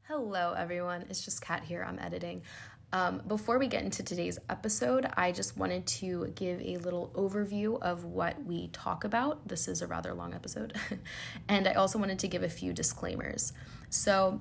Hello, everyone. It's just Kat here. I'm editing. Before we get into today's episode, I just wanted to give a little overview of what we talk about. This is a rather long episode. And I also wanted to give a few disclaimers. So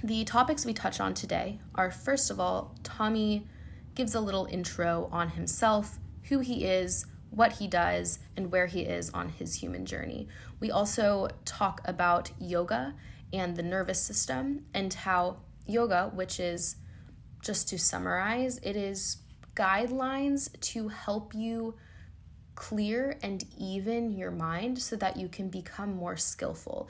the topics we touch on today are, first of all, Tommy gives a little intro on himself, who he is, what he does, and where he is on his human journey. We also talk about yoga and the nervous system and how yoga, which is, just to summarize, it is guidelines to help you clear and even your mind so that you can become more skillful.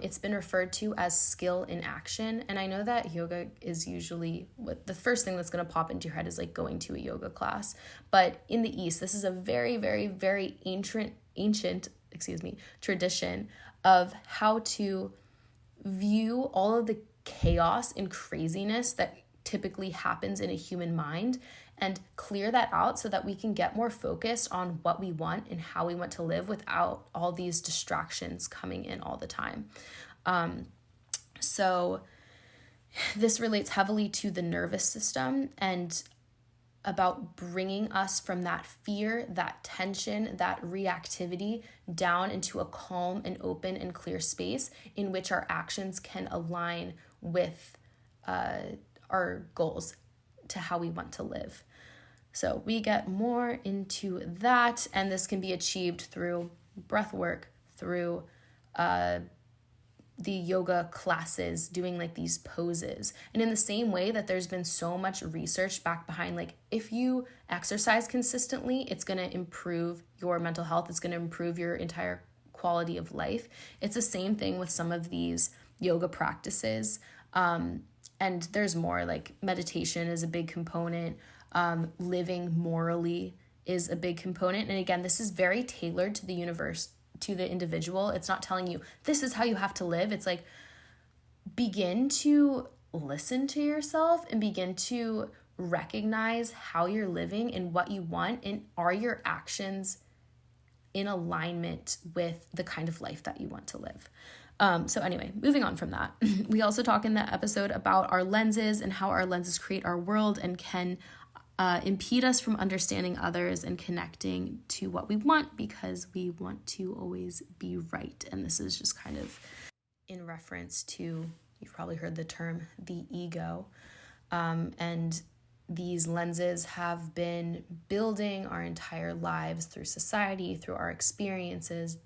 It's been referred to as skill in action. And I know that yoga is usually what the first thing that's going to pop into your head is like going to a yoga class. But in the East, this is a very, very, very ancient tradition of how to view all of the chaos and craziness that typically happens in a human mind and clear that out so that we can get more focused on what we want and how we want to live without all these distractions coming in all the time. So this relates heavily to the nervous system and about bringing us from that fear, that tension, that reactivity down into a calm and open and clear space in which our actions can align with our goals to how we want to live. So we get more into that, and this can be achieved through breath work, through the yoga classes, doing like these poses. And in the same way that there's been so much research back behind, like if you exercise consistently, it's going to improve your mental health. It's going to improve your entire quality of life. It's the same thing with some of these yoga practices. And there's more, like meditation is a big component. Living morally is a big component. And again, this is very tailored to the universe, to the individual. It's not telling you this is how you have to live. It's like begin to listen to yourself and begin to recognize how you're living and what you want, and are your actions in alignment with the kind of life that you want to live. So anyway, moving on from that, we also talk in that episode about our lenses and how our lenses create our world and can impede us from understanding others and connecting to what we want, because we want to always be right. And this is just kind of in reference to, you've probably heard the term, the ego. And these lenses have been building our entire lives through society, through our experiences,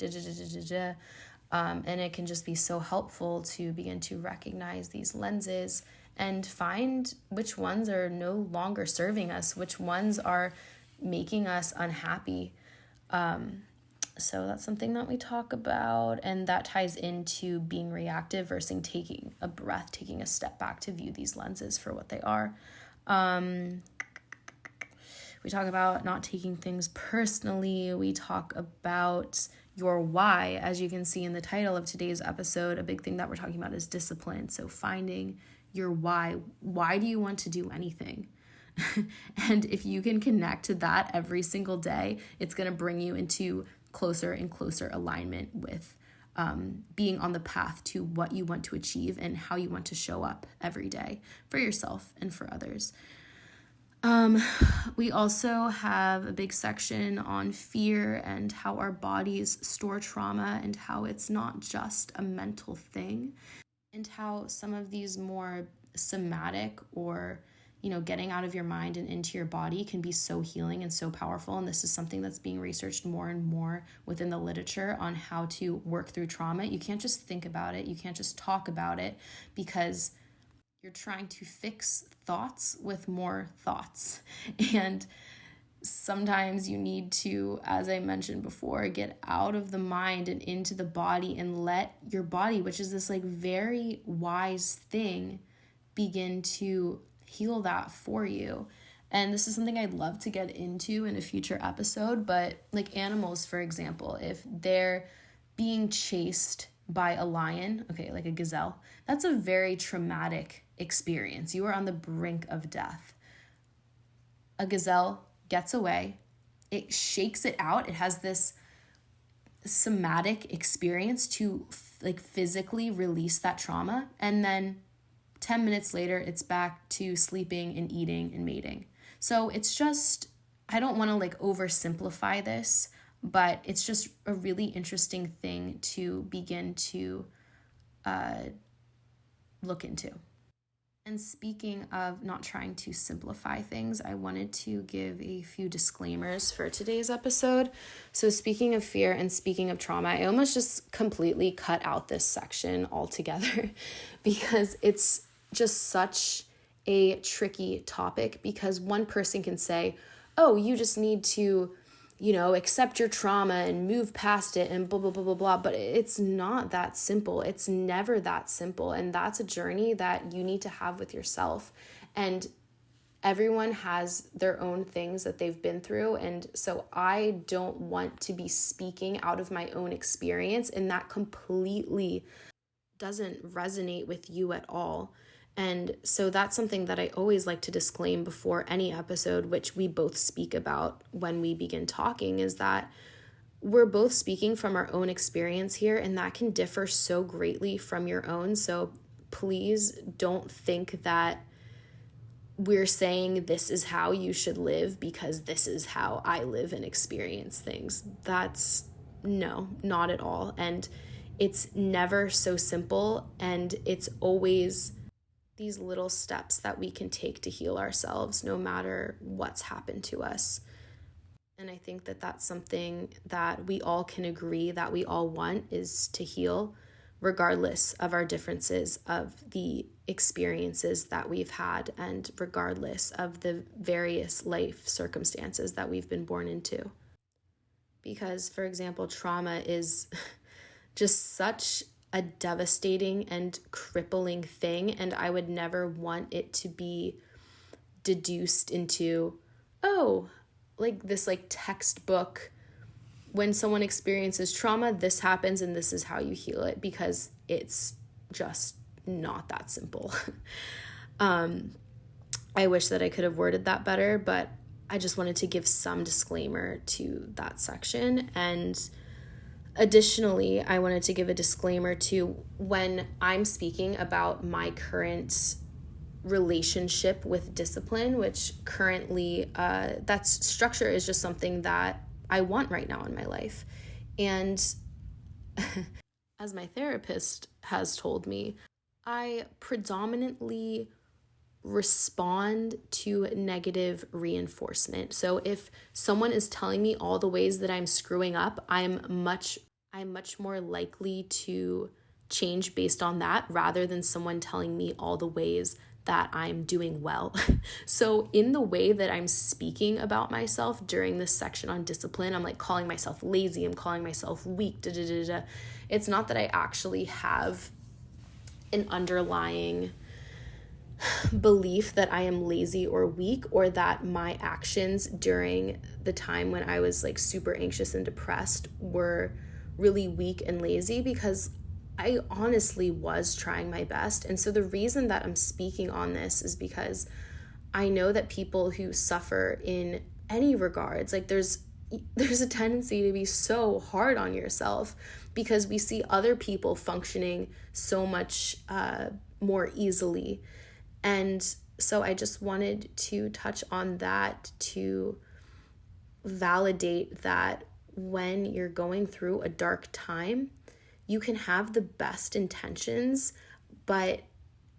and it can just be so helpful to begin to recognize these lenses and find which ones are no longer serving us, which ones are making us unhappy. So that's something that we talk about, and that ties into being reactive versus taking a breath, taking a step back to view these lenses for what they are. We talk about not taking things personally. We talk about your why. As you can see in the title of today's episode, a big thing that we're talking about is discipline. So finding your why. Why do you want to do anything? And if you can connect to that every single day, it's going to bring you into closer and closer alignment with being on the path to what you want to achieve and how you want to show up every day for yourself and for others. We also have a big section on fear and how our bodies store trauma and how it's not just a mental thing, and how some of these more somatic or, getting out of your mind and into your body can be so healing and so powerful. And this is something that's being researched more and more within the literature on how to work through trauma. You can't just think about it. You can't just talk about it, because you're trying to fix thoughts with more thoughts. And sometimes you need to, as I mentioned before, get out of the mind and into the body and let your body, which is this like very wise thing, begin to heal that for you. And this is something I'd love to get into in a future episode, but like animals, for example, if they're being chased by a lion, okay, like a gazelle, that's a very traumatic experience. You are on the brink of death. A gazelle gets away, it shakes it out, it has this somatic experience to like physically release that trauma, and then 10 minutes later, it's back to sleeping and eating and mating. So it's just, I don't want to like oversimplify this, but it's just a really interesting thing to begin to look into. And speaking of not trying to simplify things, I wanted to give a few disclaimers for today's episode. So speaking of fear and speaking of trauma, I almost just completely cut out this section altogether because it's just such a tricky topic, because one person can say, oh, you just need to, accept your trauma and move past it and blah, blah, blah, blah, blah. But it's not that simple. It's never that simple. And that's a journey that you need to have with yourself. And everyone has their own things that they've been through. And so I don't want to be speaking out of my own experience, and that completely doesn't resonate with you at all. And so that's something that I always like to disclaim before any episode, which we both speak about when we begin talking, is that we're both speaking from our own experience here, and that can differ so greatly from your own. So please don't think that we're saying this is how you should live because this is how I live and experience things. No, not at all. And it's never so simple, and it's always these little steps that we can take to heal ourselves no matter what's happened to us. And I think that that's something that we all can agree that we all want, is to heal regardless of our differences, of the experiences that we've had, and regardless of the various life circumstances that we've been born into. Because, for example, trauma is just such a devastating and crippling thing, and I would never want it to be deduced into, like this like textbook, when someone experiences trauma, this happens and this is how you heal it, because it's just not that simple. I wish that I could have worded that better, but I just wanted to give some disclaimer to that section. And additionally, I wanted to give a disclaimer to when I'm speaking about my current relationship with discipline, which currently, that structure is just something that I want right now in my life. And as my therapist has told me, I predominantly respond to negative reinforcement. So if someone is telling me all the ways that I'm screwing up, I'm much more likely to change based on that, rather than someone telling me all the ways that I'm doing well. So in the way that I'm speaking about myself during this section on discipline, I'm like calling myself lazy, I'm calling myself weak, It's not that I actually have an underlying belief that I am lazy or weak, or that my actions during the time when I was like super anxious and depressed were really weak and lazy, because I honestly was trying my best. And so the reason that I'm speaking on this is because I know that people who suffer in any regards, like there's a tendency to be so hard on yourself because we see other people functioning so much more easily. And so I just wanted to touch on that, to validate that when you're going through a dark time, you can have the best intentions, but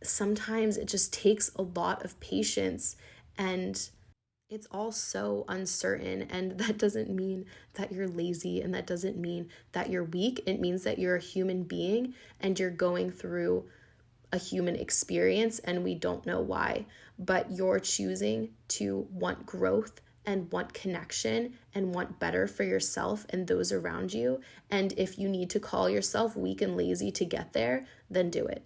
sometimes it just takes a lot of patience, and it's all so uncertain. And that doesn't mean that you're lazy, and that doesn't mean that you're weak. It means that you're a human being and you're going through a human experience, and we don't know why, but you're choosing to want growth and want connection and want better for yourself and those around you. And if you need to call yourself weak and lazy to get there, then do it.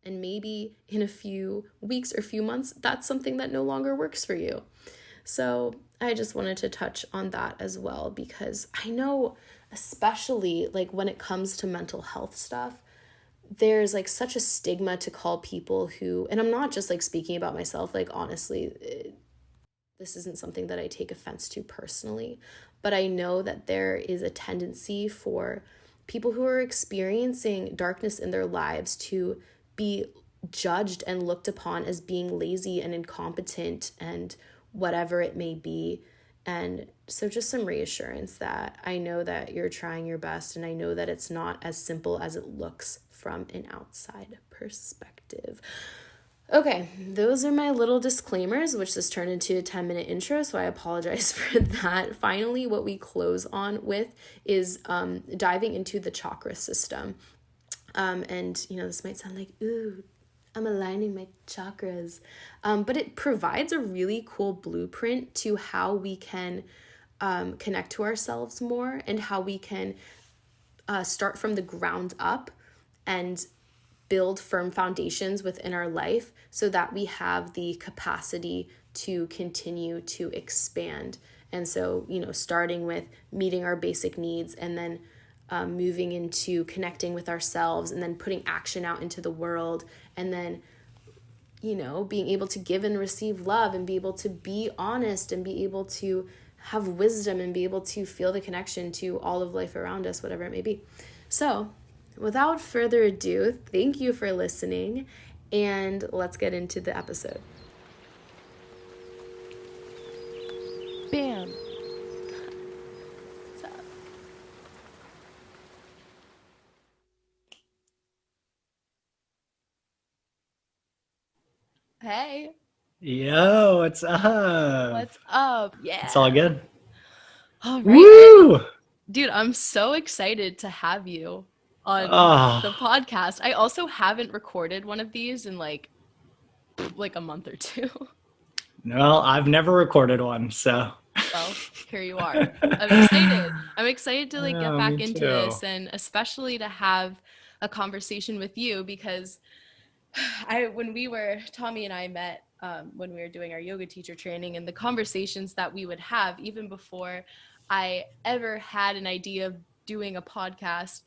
And maybe in a few weeks or few months, that's something that no longer works for you. So I just wanted to touch on that as well, because I know, especially like when it comes to mental health stuff, there's like such a stigma to call people who, and I'm not just like speaking about myself, like honestly, this isn't something that I take offense to personally, but I know that there is a tendency for people who are experiencing darkness in their lives to be judged and looked upon as being lazy and incompetent and whatever it may be. And so just some reassurance that I know that you're trying your best, and I know that it's not as simple as it looks from an outside perspective. Okay, those are my little disclaimers, which just turned into a 10-minute intro, so I apologize for that. Finally, what we close on with is diving into the chakra system. And, this might sound like, ooh, I'm aligning my chakras. But it provides a really cool blueprint to how we can connect to ourselves more, and how we can start from the ground up and build firm foundations within our life so that we have the capacity to continue to expand. And so, starting with meeting our basic needs, and then moving into connecting with ourselves, and then putting action out into the world, and then, being able to give and receive love, and be able to be honest, and be able to have wisdom, and be able to feel the connection to all of life around us, whatever it may be. So, without further ado, thank you for listening, and let's get into the episode. Bam. What's up? Hey, Yo, what's up? what's up? Yeah. It's all good. All right. Woo! Dude, I'm so excited to have you on the Oh, podcast. I also haven't recorded one of these in like a month or two. well, I've never recorded one, so. Well, here you are. I'm excited. I'm excited to get Oh, back me into too. this, and especially to have a conversation with you, because Tommy and I met when we were doing our yoga teacher training, and the conversations that we would have even before I ever had an idea of doing a podcast,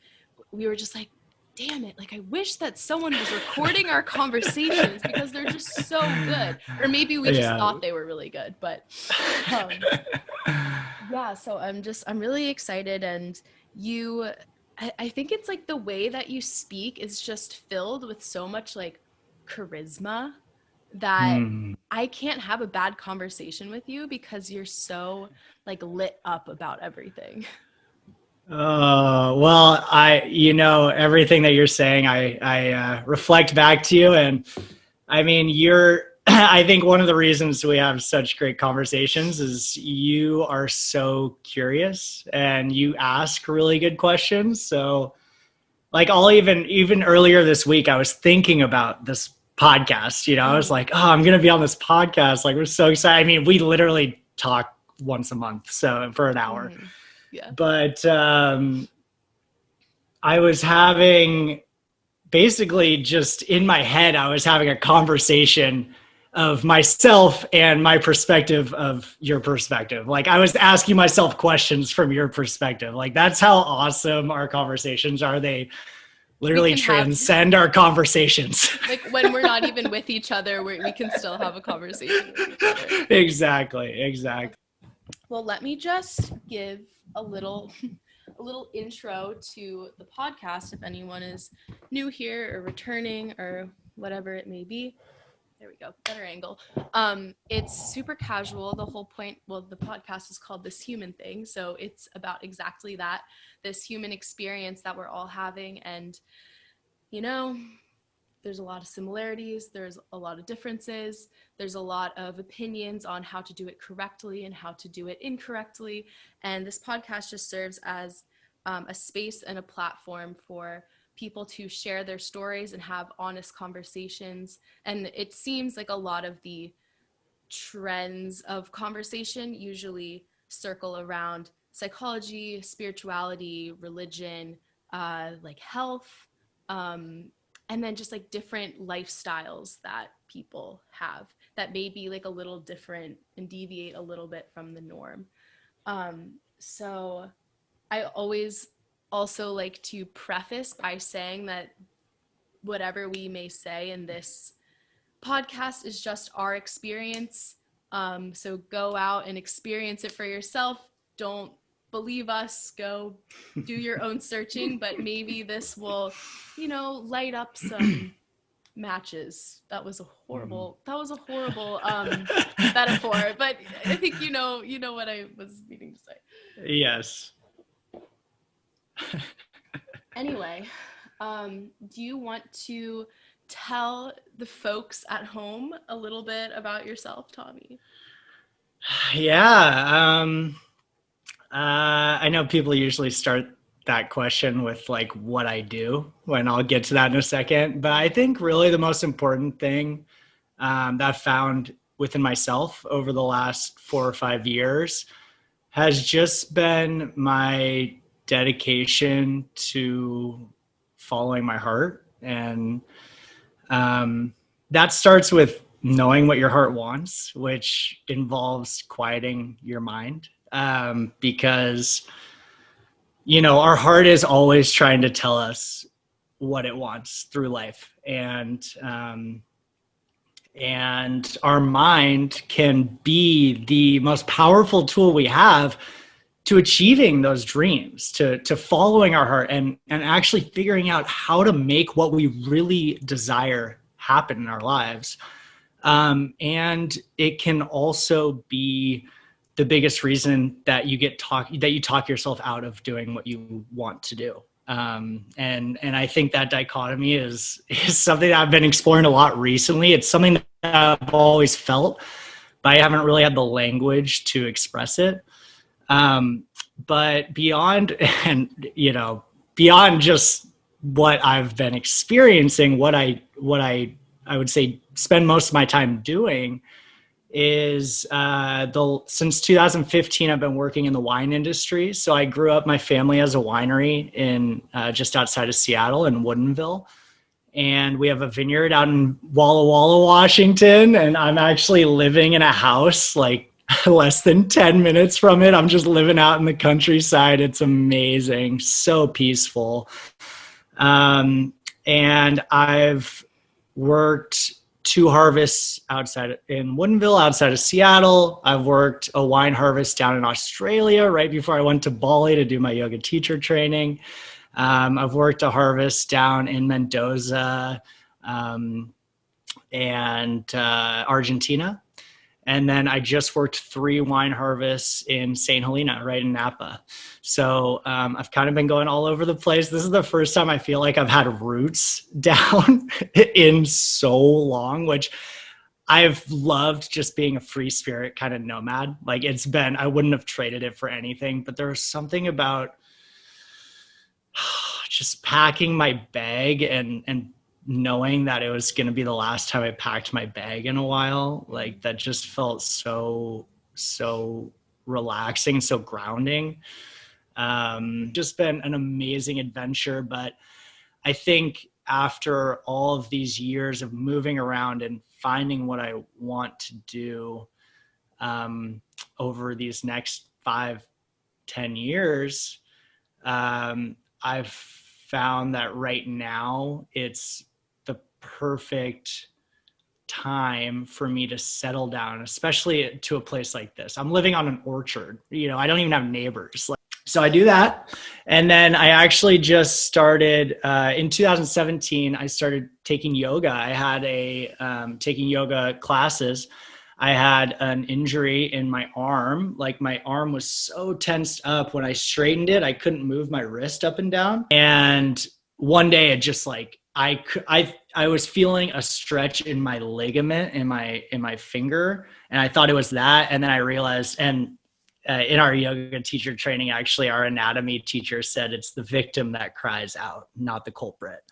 we were just like, damn it, I wish that someone was recording our conversations, because they're just so good. Or maybe we just Yeah. thought they were really good, but yeah, so I'm really excited. And I think it's the way that you speak is just filled with so much charisma that Hmm. I can't have a bad conversation with you, because you're so lit up about everything. Well, everything that you're saying, I reflect back to you, and I mean, I think one of the reasons we have such great conversations is you are so curious and you ask really good questions. So, I'll even earlier this week, I was thinking about this podcast. I was like, oh, I'm gonna be on this podcast. We're so excited. I mean, we literally talk once a month, so for an hour. Mm-hmm. Yeah. But I was having basically just in my head, I was having a conversation of myself and my perspective of your perspective. I was asking myself questions from your perspective. That's how awesome our conversations are. They literally transcend our conversations. When we're not even with each other, we can still have a conversation with each other. Exactly. Well, let me just give a little intro to the podcast, if anyone is new here or returning or whatever it may be. There we go, better angle. It's super casual. The whole point, the podcast is called This Human Thing, so it's about exactly that, this human experience that we're all having. And there's a lot of similarities, there's a lot of differences, there's a lot of opinions on how to do it correctly and how to do it incorrectly. And this podcast just serves as a space and a platform for people to share their stories and have honest conversations. And it seems like a lot of the trends of conversation usually circle around psychology, spirituality, religion, health, and then just different lifestyles that people have that may be a little different and deviate a little bit from the norm. So I always also like to preface by saying that whatever we may say in this podcast is just our experience. So go out and experience it for yourself. Don't believe us. Go do your own searching, but maybe this will, light up some matches. That was a horrible metaphor, but I think you know what I was meaning to say. Yes. Anyway, do you want to tell the folks at home a little bit about yourself, Tommy? Yeah. I know people usually start that question with like what I do, and I'll get to that in a second. But I think really the most important thing that I've found within myself over the last 4 or 5 years has just been my dedication to following my heart. And that starts with knowing what your heart wants, which involves quieting your mind. Because, our heart is always trying to tell us what it wants through life. And our mind can be the most powerful tool we have to achieving those dreams, to following our heart and actually figuring out how to make what we really desire happen in our lives. And it can also be the biggest reason that you talk yourself out of doing what you want to do. And I think that dichotomy is something that I've been exploring a lot recently. It's something that I've always felt, but I haven't really had the language to express it. But beyond just what I've been experiencing, what I would say spend most of my time doing is since 2015, I've been working in the wine industry. So I grew up, my family has a winery in just outside of Seattle in Woodinville. And we have a vineyard out in Walla Walla, Washington. And I'm actually living in a house like less than 10 minutes from it. I'm just living out in the countryside. It's amazing. So peaceful. And I've worked 2 harvests in Woodinville, outside of Seattle. I've worked a wine harvest down in Australia right before I went to Bali to do my yoga teacher training. I've worked a harvest down in Mendoza and Argentina. And then I just worked 3 wine harvests in St. Helena, right in Napa. So I've kind of been going all over the place. This is the first time I feel like I've had roots down in so long, which I've loved, just being a free spirit kind of nomad. Like I wouldn't have traded it for anything, but there was something about just packing my bag and knowing that it was going to be the last time I packed my bag in a while. Like that just felt so relaxing, so grounding. Just been an amazing adventure. But I think after all of these years of moving around and finding what I want to do over these next 5-10 years, I've found that right now it's the perfect time for me to settle down, especially to a place like this. I'm living on an orchard, I don't even have neighbors. So I do that. And then I actually just started, in 2017, I started taking yoga. I had taking yoga classes. I had an injury in my arm. Like my arm was so tensed up when I straightened it, I couldn't move my wrist up and down. And one day it just like, I was feeling a stretch in my ligament in my finger, and I thought it was that. And then I realized, and in our yoga teacher training, actually, our anatomy teacher said it's the victim that cries out, not the culprit.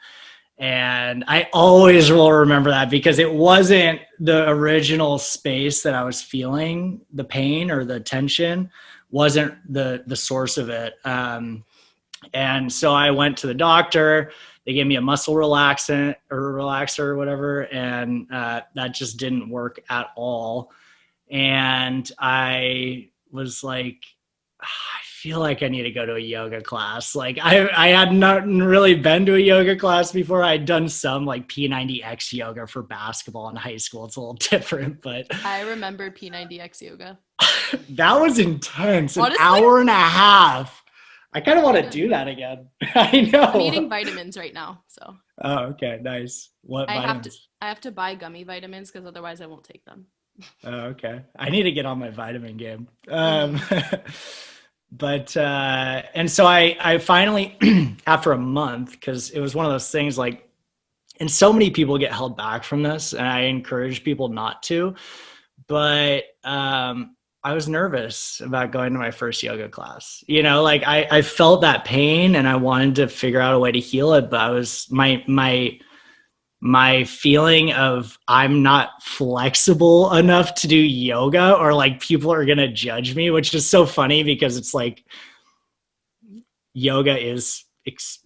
And I always will remember that, because it wasn't the original space that I was feeling, the pain or the tension wasn't the source of it. And so I went to the doctor. They gave me a muscle relaxer or whatever. And that just didn't work at all. And I was like, I feel like I need to go to a yoga class. Like I had not really been to a yoga class before. I'd done some like P90X yoga for basketball in high school. It's a little different, but I remember P90X yoga. That was intense. Honestly? An hour and a half. I kind of want to do that again. I know. I'm eating vitamins right now, so. Oh, okay, nice. What vitamins? I have to buy gummy vitamins because otherwise I won't take them. Oh, okay. I need to get on my vitamin game. Mhm. But and so I finally after a month, because it was one of those things like, and so many people get held back from this, and I encourage people not to. But I was nervous about going to my first yoga class. You know, like I felt that pain and I wanted to figure out a way to heal it, but I was my feeling of I'm not flexible enough to do yoga, or like people are going to judge me, which is so funny because it's like yoga is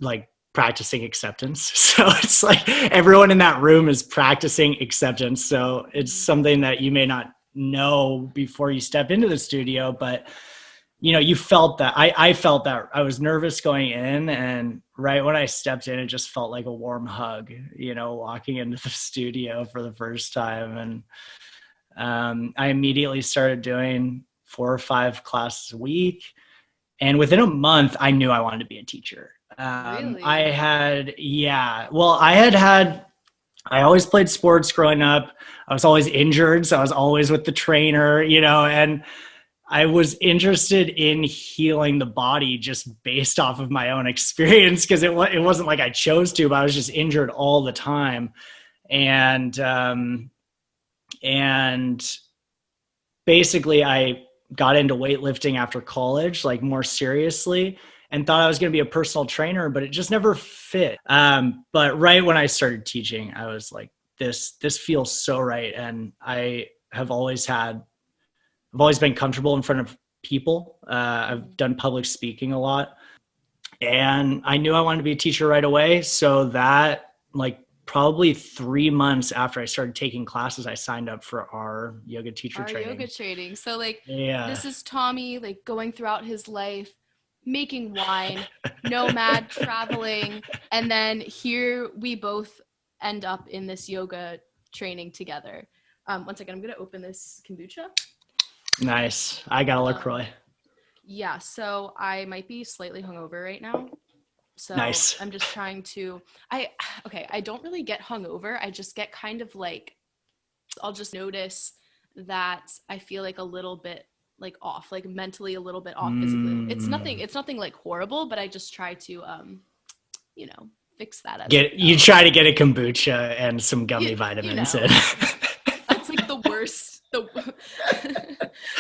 like practicing acceptance. So it's like everyone in that room is practicing acceptance. So it's something that you may not know before you step into the studio, but you know, you felt that. I felt that. I was nervous going in, and right when I stepped in, it just felt like a warm hug, you know, walking into the studio for the first time. And I immediately started doing 4 or 5 classes a week. And within a month, I knew I wanted to be a teacher. I Really? had, yeah, well, I always played sports growing up. I was always injured. So I was always with the trainer, you know, and I was interested in healing the body just based off of my own experience, because it wasn't like I chose to, but I was just injured all the time. And basically I got into weightlifting after college, like more seriously, and thought I was going to be a personal trainer, but it just never fit. But right when I started teaching, I was like, this feels so right. And I've always been comfortable in front of people. I've done public speaking a lot, and I knew I wanted to be a teacher right away. So that, like, probably 3 months after I started taking classes, I signed up for our yoga teacher Our yoga training. training. So like Yeah. this is Tommy like going throughout his life, making wine, nomad, traveling, and then here we both end up in this yoga training together. One second, I'm gonna open this kombucha. Nice. I got a Um, LaCroix. yeah, so I might be slightly hungover right now. So Nice. I'm just trying to I okay, I don't really get hungover. I just get kind of like I'll just notice that I feel like a little bit like off, like mentally a little bit off physically. Mm. It's nothing like horrible, but I just try to you know, fix that as I You go. try to get a kombucha and some gummy You vitamins in. know, that's like the worst, the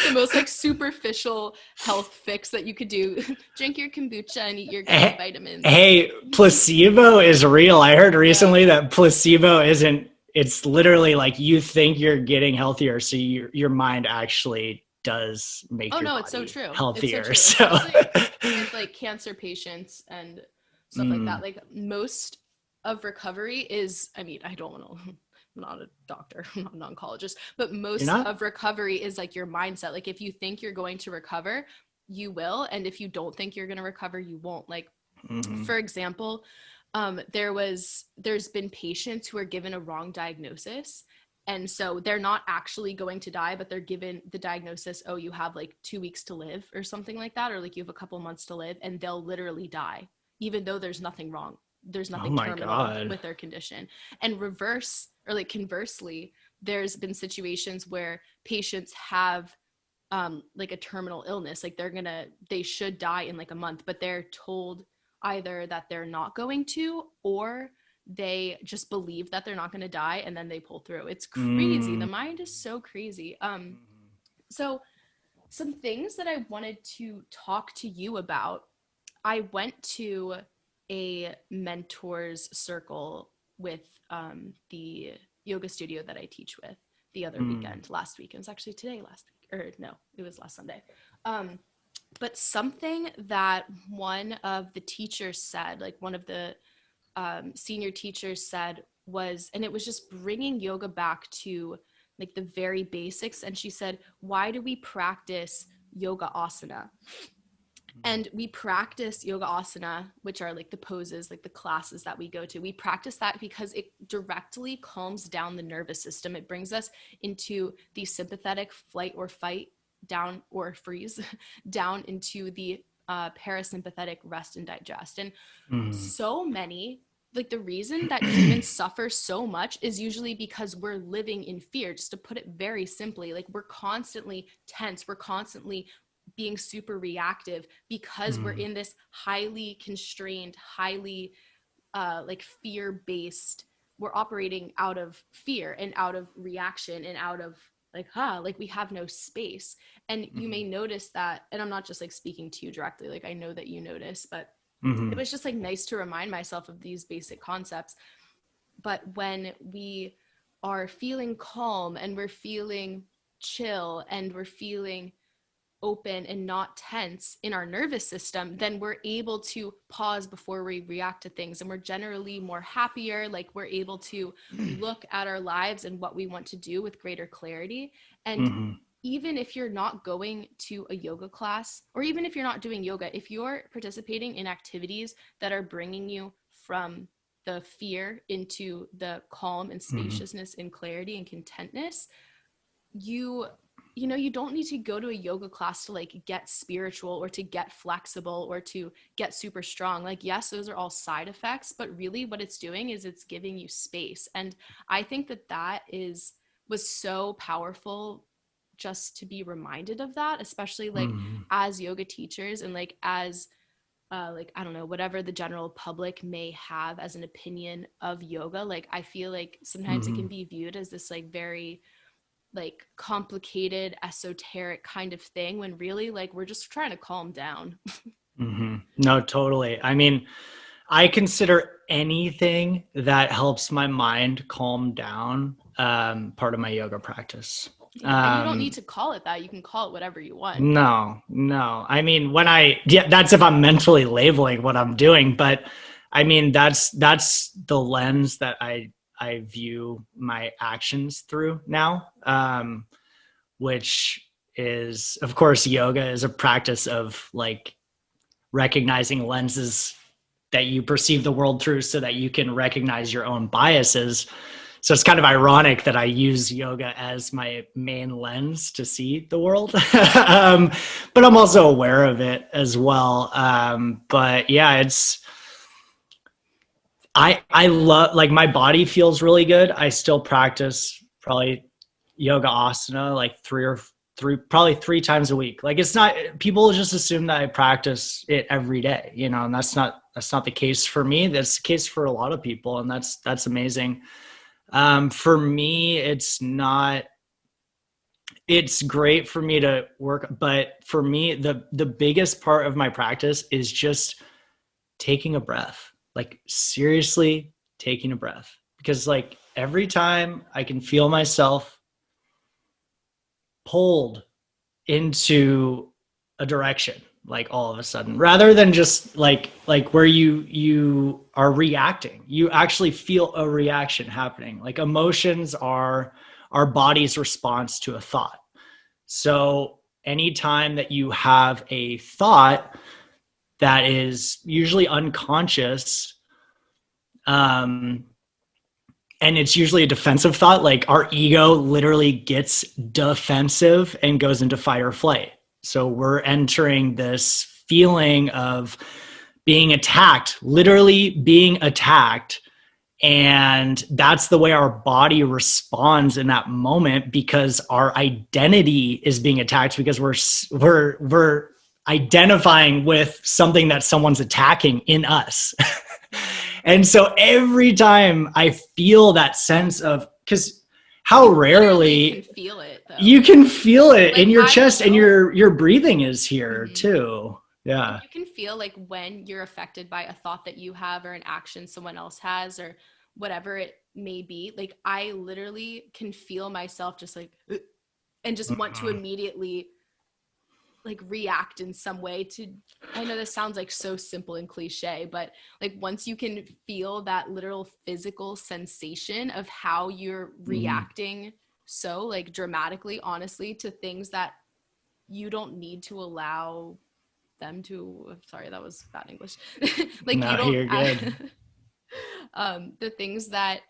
the most like superficial health fix that you could do. Drink your kombucha and eat your gummy vitamins. Hey, placebo is real. I heard Yeah. recently that placebo isn't, it's literally like you think you're getting healthier. So your mind actually does make Oh your no, it's so body true. It's so healthier. true. So, Especially with like cancer patients and stuff like that. mm, Like most of recovery is, I mean, I don't want to, I'm not a doctor, I'm not an oncologist, but you're most not? of recovery is like your mindset. Like if you think you're going to recover, you will. And if you don't think you're going to recover, you won't. Like, Mm-hmm. for example, there's been patients who are given a wrong diagnosis, and so they're not actually going to die, but they're given the diagnosis, oh, you have like 2 weeks to live or something like that, or like you have a couple months to live, and they'll literally die even though there's nothing wrong, there's Oh nothing my terminal God. with their condition. And reverse, or like conversely, there's been situations where patients have like a terminal illness, like they should die in like a month, but they're told either that they're not going to, or they just believe that they're not going to die and then they pull through. It's crazy. The Mm. mind is so crazy. So some things that I wanted to talk to you about. I went to a mentors circle with the yoga studio that I teach with the other Mm. weekend, last week. It was actually today, last week, or no, it was last Sunday. But something that one of the teachers said, like one of the senior teachers said was, and it was just bringing yoga back to like the very basics. And she said, why do we practice yoga asana? And we practice yoga asana, which are like the poses, like the classes that we go to. We practice that because it directly calms down the nervous system. It brings us into the sympathetic flight or fight, down or freeze, down into the parasympathetic rest and digest. And Mm. so many like the reason that humans suffer so much is usually because we're living in fear. Just to put it very simply, like we're constantly tense, we're constantly being super reactive because we're in this highly constrained, highly like fear-based, we're operating out of fear and out of reaction and out of like we have no space. And you may notice that, and I'm not just like speaking to you directly, like I know that you notice, but it was just like nice to remind myself of these basic concepts. But when we are feeling calm and we're feeling chill and we're feeling open and not tense in our nervous system, then we're able to pause before we react to things, and we're generally more happier. Like we're able to look at our lives and what we want to do with greater clarity. And even if you're not going to a yoga class, or even if you're not doing yoga, if you're participating in activities that are bringing you from the fear into the calm and spaciousness and clarity and contentness, you know, you don't need to go to a yoga class to like get spiritual or to get flexible or to get super strong. Like, yes, those are all side effects, but really what it's doing is it's giving you space. And I think that was so powerful just to be reminded of that, especially like as yoga teachers and like as like, I don't know, whatever the general public may have as an opinion of yoga. Like, I feel like sometimes it can be viewed as this like very like complicated, esoteric kind of thing, when really like we're just trying to calm down. No, totally. I mean, I consider anything that helps my mind calm down part of my yoga practice. And you don't need to call it that. You can call it whatever you want. No. I mean, that's if I'm mentally labeling what I'm doing, but I mean, that's the lens that I view my actions through now, which is, of course, yoga is a practice of like recognizing lenses that you perceive the world through so that you can recognize your own biases. So it's kind of ironic that I use yoga as my main lens to see the world, but I'm also aware of it as well. But yeah, I love, like, my body feels really good. I still practice probably yoga asana like probably three times a week. Like, it's not, people just assume that I practice it every day, you know, and that's not the case for me. That's the case for a lot of people. And that's amazing. For me, it's great for me to work, but for me, the biggest part of my practice is just taking a breath, like seriously taking a breath, because like every time I can feel myself pulled into a direction, like all of a sudden, rather than just like where you are reacting, you actually feel a reaction happening. Like, emotions are our body's response to a thought. So anytime that you have a thought that is usually unconscious, and it's usually a defensive thought, like our ego literally gets defensive and goes into fight or flight. So we're entering this feeling of being attacked, literally being attacked. And that's the way our body responds in that moment, because our identity is being attacked, because we're identifying with something that someone's attacking in us. And so every time I feel that sense of, because how rarely you can feel it, though. You can feel it like, in your chest, and your breathing is here too. Yeah. You can feel like when you're affected by a thought that you have or an action someone else has or whatever it may be. Like, I literally can feel myself just like, and just want to immediately like react in some way to, I know this sounds like so simple and cliche, but like once you can feel that literal physical sensation of how you're reacting so like dramatically, honestly, to things that you don't need to allow them to, sorry, that was bad English. Like, no, you don't, you're good. The things that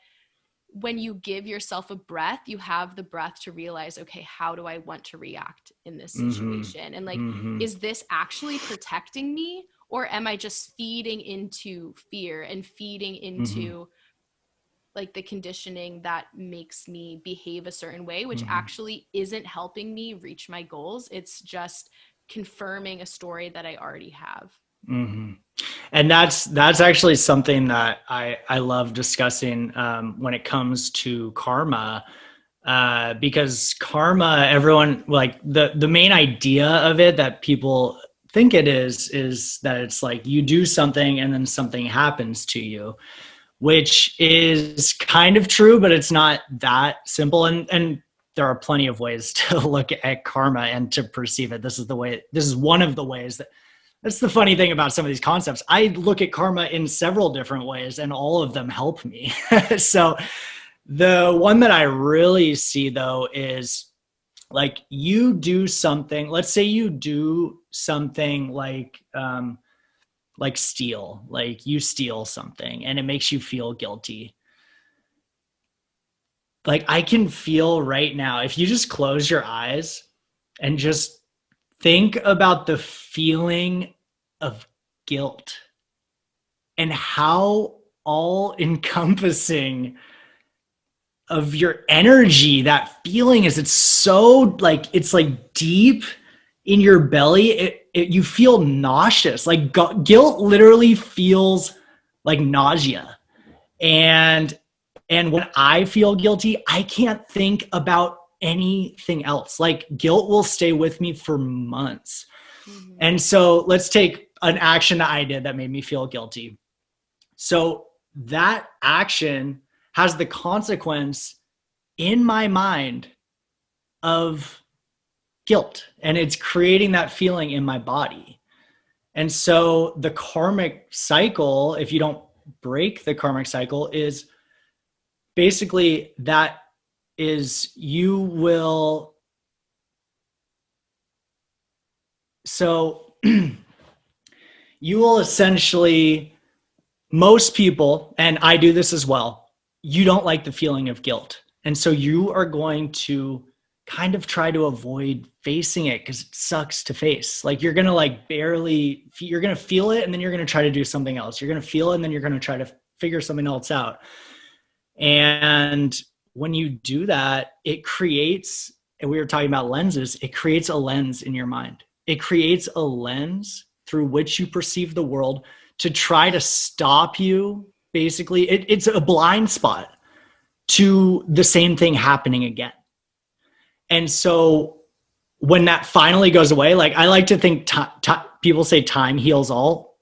when you give yourself a breath, you have the breath to realize, okay, how do I want to react in this situation? And like, is this actually protecting me, Or am I just feeding into fear and feeding into like the conditioning that makes me behave a certain way, which actually isn't helping me reach my goals? It's just confirming a story that I already have. And that's actually something that I love discussing when it comes to karma, because karma, everyone, like the main idea of it that people think it is that it's like you do something and then something happens to you, which is kind of true, but it's not that simple. And there are plenty of ways to look at karma and to perceive it. This is one of the ways that's the funny thing about some of these concepts. I look at karma in several different ways and all of them help me. So the one that I really see though is like you do something, let's say you do something like steal, like you steal something and it makes you feel guilty. Like I can feel right now, if you just close your eyes and just think about the feeling of guilt and how all encompassing of your energy that feeling is. It's so like, it's like deep in your belly. You feel nauseous. Like guilt literally feels like nausea. And when I feel guilty, I can't think about anything else. Like guilt will stay with me for months. And so let's take an action that I did that made me feel guilty. So that action has the consequence in my mind of guilt, and it's creating that feeling in my body. And so the karmic cycle, if you don't break the karmic cycle, is basically that is you will essentially, most people, and I do this as well, you don't like the feeling of guilt. And so you are going to kind of try to avoid facing it because it sucks to face. Like you're going to you're going to feel it and then you're going to try to do something else. You're going to feel it and then you're going to try to figure something else out. And when you do that, it creates, and we were talking about lenses, it creates a lens in your mind. It creates a lens through which you perceive the world to try to stop you. Basically, it's a blind spot to the same thing happening again. And so when that finally goes away, like I like to think people say time heals all.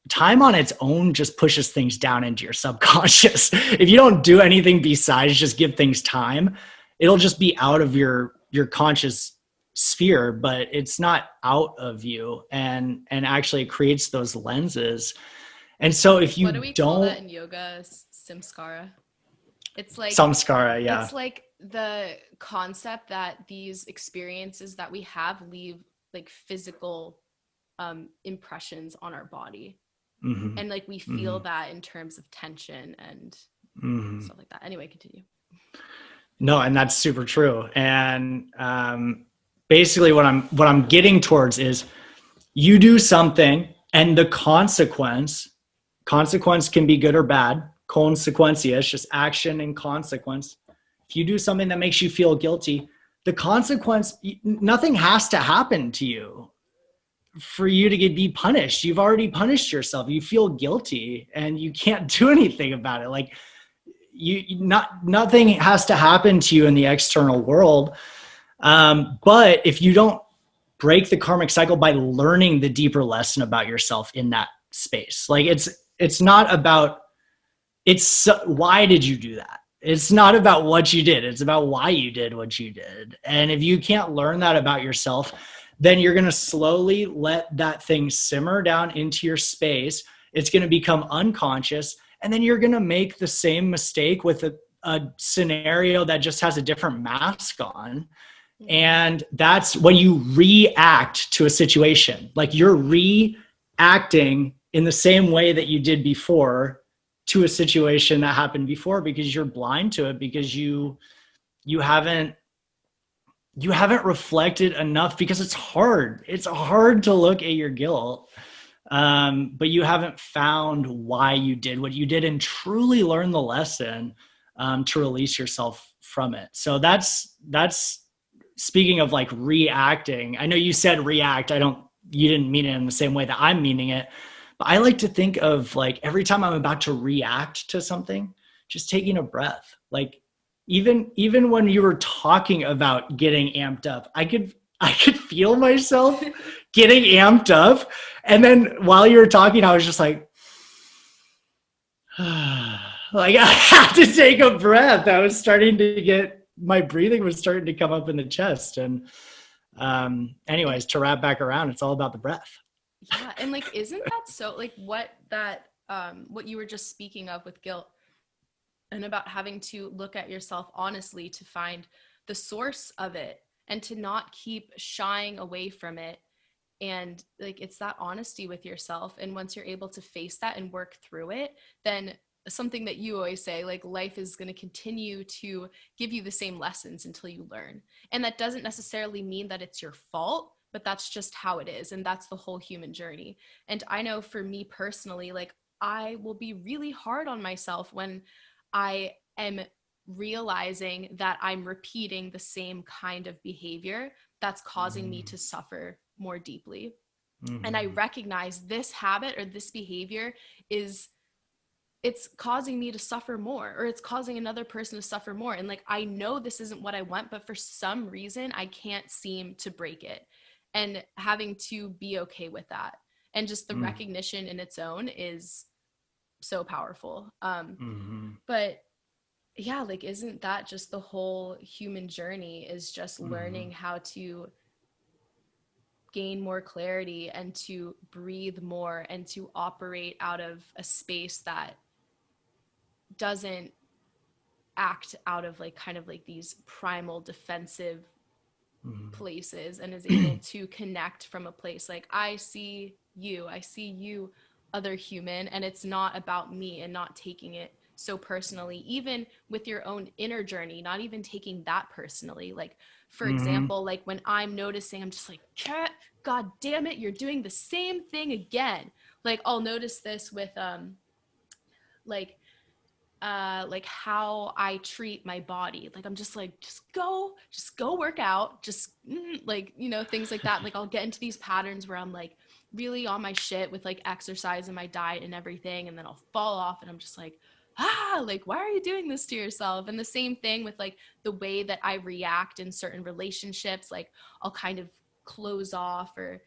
Time on its own just pushes things down into your subconscious. If you don't do anything besides just give things time, it'll just be out of your conscious sphere, but it's not out of you. And actually it creates those lenses. And so if you what do we call that in yoga? Samskara. It's like samskara, yeah. It's like the concept that these experiences that we have leave like physical impressions on our body. And like we feel that in terms of tension and stuff like that. Anyway, continue. No, and that's super true. And basically what I'm getting towards is you do something and the consequence can be good or bad. Consequencia is just action and consequence. If you do something that makes you feel guilty, the consequence, nothing has to happen to you for you to be punished. You've already punished yourself. You feel guilty and you can't do anything about it. Like nothing has to happen to you in the external world. But if you don't break the karmic cycle by learning the deeper lesson about yourself in that space, like it's not about, why did you do that? It's not about what you did. It's about why you did what you did. And if you can't learn that about yourself, then you're going to slowly let that thing simmer down into your space. It's going to become unconscious. And then you're going to make the same mistake with a scenario that just has a different mask on. And that's when you react to a situation. Like you're reacting in the same way that you did before to a situation that happened before, because you're blind to it, because you haven't reflected enough, because it's hard to look at your guilt. But you haven't found why you did what you did and truly learn the lesson to release yourself from it. So that's speaking of like reacting. I know you said react. You didn't mean it in the same way that I'm meaning it. But I like to think of like every time I'm about to react to something, just taking a breath. Like even when you were talking about getting amped up, I could feel myself getting amped up. And then while you were talking, I was just like, like I have to take a breath. I was starting to get, my breathing was starting to come up in the chest. And anyways, to wrap back around, it's all about the breath. Yeah. And like, isn't that so like what you were just speaking of with guilt and about having to look at yourself honestly to find the source of it and to not keep shying away from it. And like, it's that honesty with yourself. And once you're able to face that and work through it, then something that you always say, like life is going to continue to give you the same lessons until you learn. And that doesn't necessarily mean that it's your fault, but that's just how it is. And that's the whole human journey. And I know for me personally, like I will be really hard on myself when I am realizing that I'm repeating the same kind of behavior that's causing me to suffer more deeply. Mm-hmm. And I recognize this habit or this behavior it's causing me to suffer more, or it's causing another person to suffer more. And like, I know this isn't what I want, but for some reason I can't seem to break it, and having to be okay with that. And just the recognition in its own is so powerful. But yeah, like, isn't that just the whole human journey, is just learning how to gain more clarity and to breathe more and to operate out of a space that doesn't act out of like kind of like these primal defensive places, and is able to connect from a place like, I see you, other human, and it's not about me, and not taking it so personally, even with your own inner journey, not even taking that personally. Like, for example, like when I'm noticing, I'm just like, God damn it, you're doing the same thing again. Like, I'll notice this with like how I treat my body. Like, I'm just like, just go work out, just like, you know, things like that. Like, I'll get into these patterns where I'm like really on my shit with like exercise and my diet and everything, and then I'll fall off, and I'm just like, like, why are you doing this to yourself? And the same thing with like the way that I react in certain relationships. Like, I'll kind of close off, or,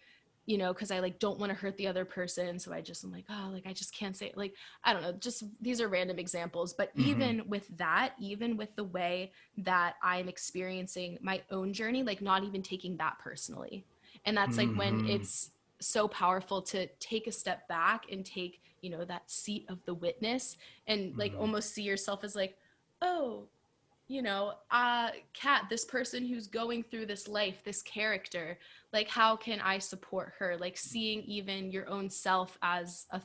you know, because I like don't want to hurt the other person. So I'm like, oh, like I just can't say it. Like, I don't know, just these are random examples. But even with that, even with the way that I'm experiencing my own journey, like not even taking that personally. And that's like when it's so powerful to take a step back and take, you know, that seat of the witness, and like almost see yourself as like, oh, you know, Kat, this person who's going through this life, this character, like, how can I support her? Like, seeing even your own self as a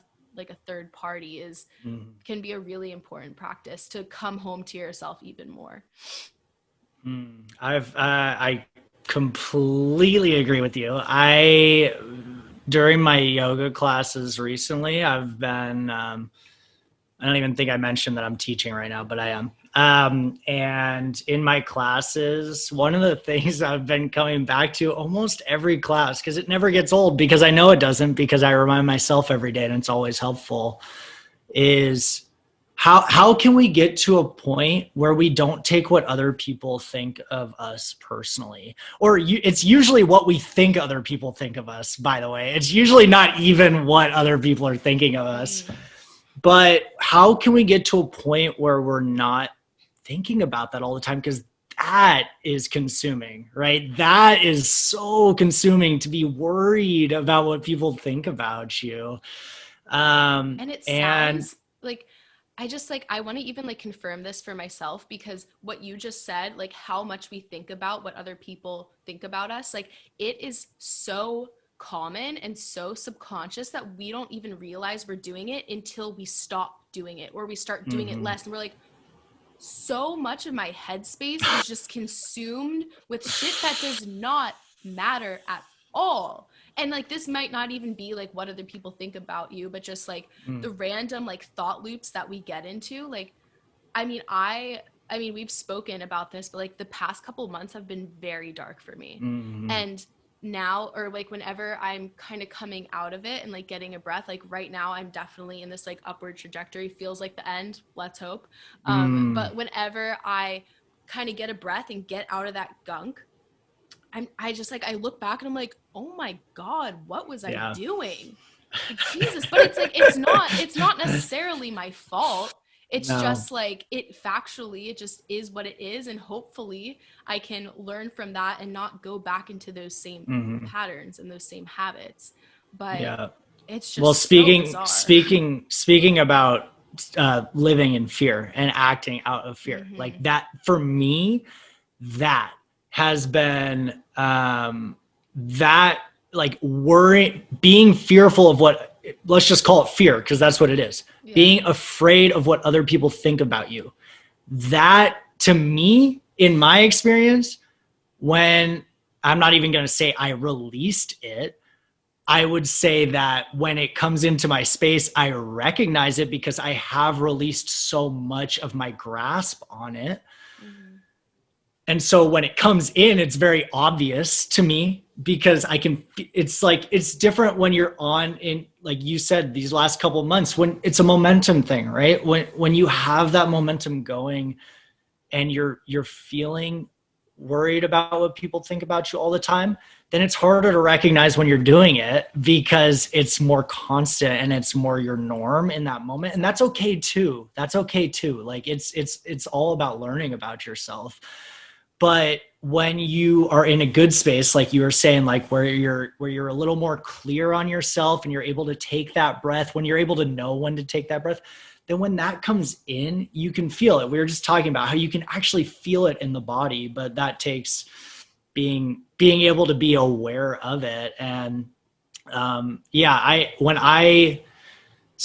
third party is can be a really important practice to come home to yourself even more. I completely agree with you. During my yoga classes recently, I've been, I don't even think I mentioned that I'm teaching right now, but I am. And in my classes, one of the things I've been coming back to almost every class, because it never gets old, because I know it doesn't, because I remind myself every day and it's always helpful, is how can we get to a point where we don't take what other people think of us personally? Or it's usually what we think other people think of us, by the way. It's usually not even what other people are thinking of us. But how can we get to a point where we're not thinking about that all the time? Because that is consuming, right? That is so consuming, to be worried about what people think about you. And it sounds like, I want to even like confirm this for myself, because what you just said, like how much we think about what other people think about us, like it is so common and so subconscious that we don't even realize we're doing it until we stop doing it, or we start doing it less. And we're like, so much of my headspace is just consumed with shit that does not matter at all. And like, this might not even be like what other people think about you, but just like the random like thought loops that we get into. Like, I mean, we've spoken about this, but like the past couple months have been very dark for me. And now, or like whenever I'm kind of coming out of it and like getting a breath, like right now I'm definitely in this like upward trajectory. Feels like the end, let's hope. But whenever I kind of get a breath and get out of that gunk, I just like, I look back and I'm like, oh my God, what was I doing? Like, Jesus. But it's like, it's not necessarily my fault. It's just like, it factually, it just is what it is. And hopefully I can learn from that and not go back into those same patterns and those same habits. But it's just, well, speaking about living in fear and acting out of fear, like that, for me, that has been that like worry, being fearful of what, let's just call it fear, because that's what it is. Being afraid of what other people think about you. That, to me, in my experience, when I'm not even going to say I released it, I would say that when it comes into my space, I recognize it because I have released so much of my grasp on it. And so when it comes in, it's very obvious to me because I can, it's like, it's different when you're on in, like you said, these last couple of months, when it's a momentum thing, right? When you have that momentum going and you're feeling worried about what people think about you all the time, then it's harder to recognize when you're doing it because it's more constant and it's more your norm in that moment. And that's okay too. Like it's all about learning about yourself. But when you are in a good space, like you were saying, like where you're a little more clear on yourself and you're able to take that breath, when you're able to know when to take that breath, then when that comes in, you can feel it. We were just talking about how you can actually feel it in the body, but that takes being able to be aware of it. And so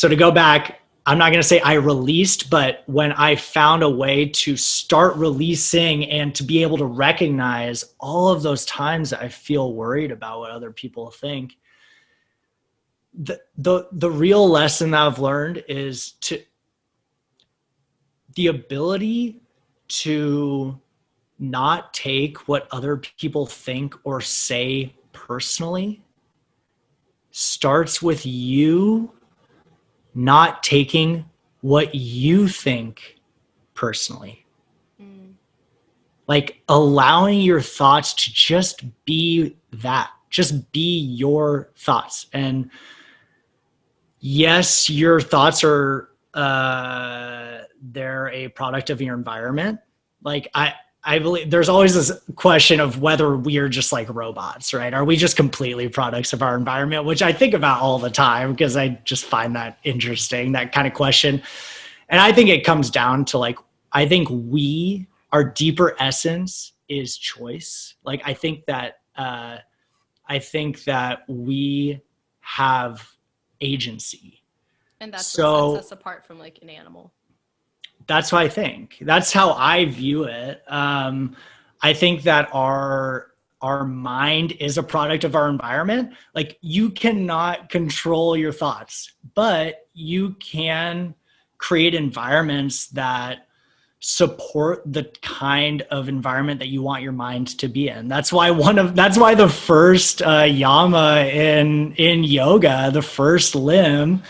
to go back, I'm not going to say I released, but when I found a way to start releasing and to be able to recognize all of those times that I feel worried about what other people think, the real lesson that I've learned is the ability to not take what other people think or say personally starts with you not taking what you think personally. Like allowing your thoughts to just be that, just be your thoughts. And yes, your thoughts are, they're a product of your environment. Like I believe there's always this question of whether we are just like robots, right? Are we just completely products of our environment? Which I think about all the time because I just find that interesting, that kind of question. And I think it comes down to like, I think our deeper essence is choice. Like, I think that we have agency. And that's what sets us apart from like an animal. That's what I think. That's how I view it. I think that our mind is a product of our environment. Like, you cannot control your thoughts, but you can create environments that support the kind of environment that you want your mind to be in. That's why the first yama in yoga, the first limb,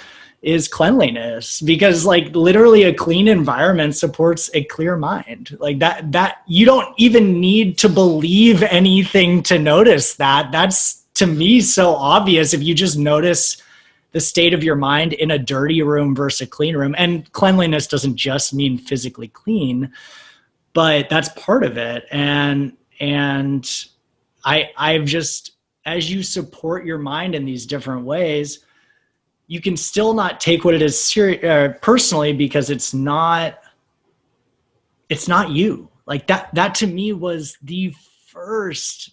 is cleanliness, because like literally a clean environment supports a clear mind. Like that you don't even need to believe anything to notice that. That's, to me, so obvious if you just notice the state of your mind in a dirty room versus a clean room. And cleanliness doesn't just mean physically clean, but that's part of it. And I've just, as you support your mind in these different ways, you can still not take what it is personally, because it's not you. Like that to me was the first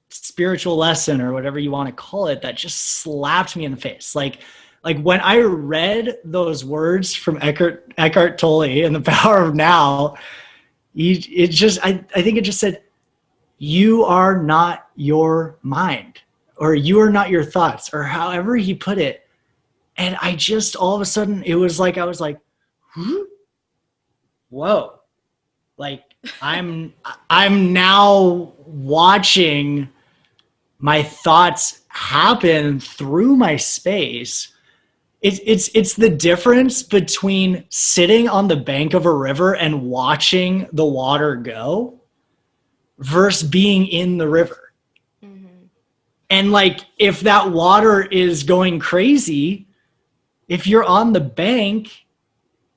spiritual lesson, or whatever you want to call it, that just slapped me in the face. Like when I read those words from Eckhart Tolle in The Power of Now, I think it just said, you are not your mind. or you are not your thoughts, or however he put it. And I just, all of a sudden, it was like, I was like, whoa, like I'm now watching my thoughts happen through my space. It's the difference between sitting on the bank of a river and watching the water go versus being in the river. Mm-hmm. And like, if that water is going crazy, if you're on the bank,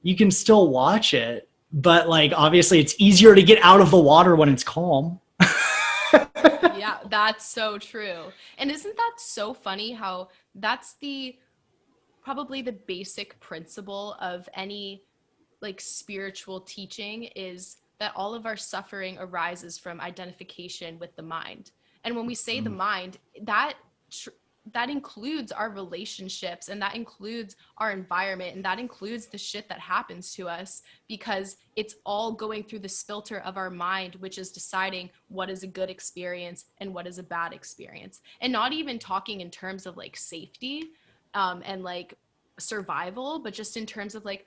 you can still watch it. But like, obviously it's easier to get out of the water when it's calm. Yeah, that's so true. And isn't that so funny how that's probably the basic principle of any like spiritual teaching, is that all of our suffering arises from identification with the mind. And when we say the mind, that includes our relationships, and that includes our environment, and that includes the shit that happens to us, because it's all going through this filter of our mind, which is deciding what is a good experience and what is a bad experience. And not even talking in terms of like safety and like survival, but just in terms of like,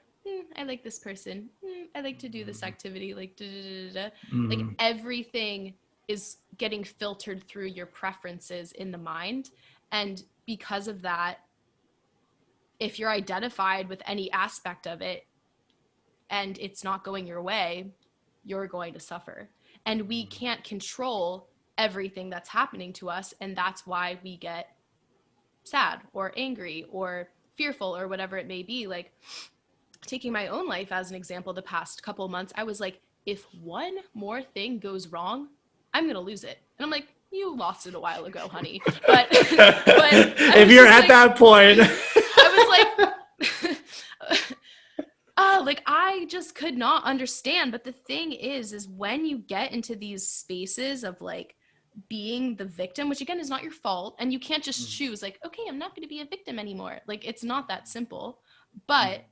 I like this person, I like to do this activity, like like everything is getting filtered through your preferences in the mind. And because of that, if you're identified with any aspect of it and it's not going your way, you're going to suffer. And we can't control everything that's happening to us. And that's why we get sad or angry or fearful or whatever it may be. Like, taking my own life as an example, the past couple of months, I was like, if one more thing goes wrong, I'm going to lose it. And I'm like, you lost it a while ago, honey. But if you're at like, that point, I was like, like I just could not understand. But the thing is when you get into these spaces of like being the victim, which again is not your fault, and you can't just choose like, okay, I'm not going to be a victim anymore. Like, it's not that simple. But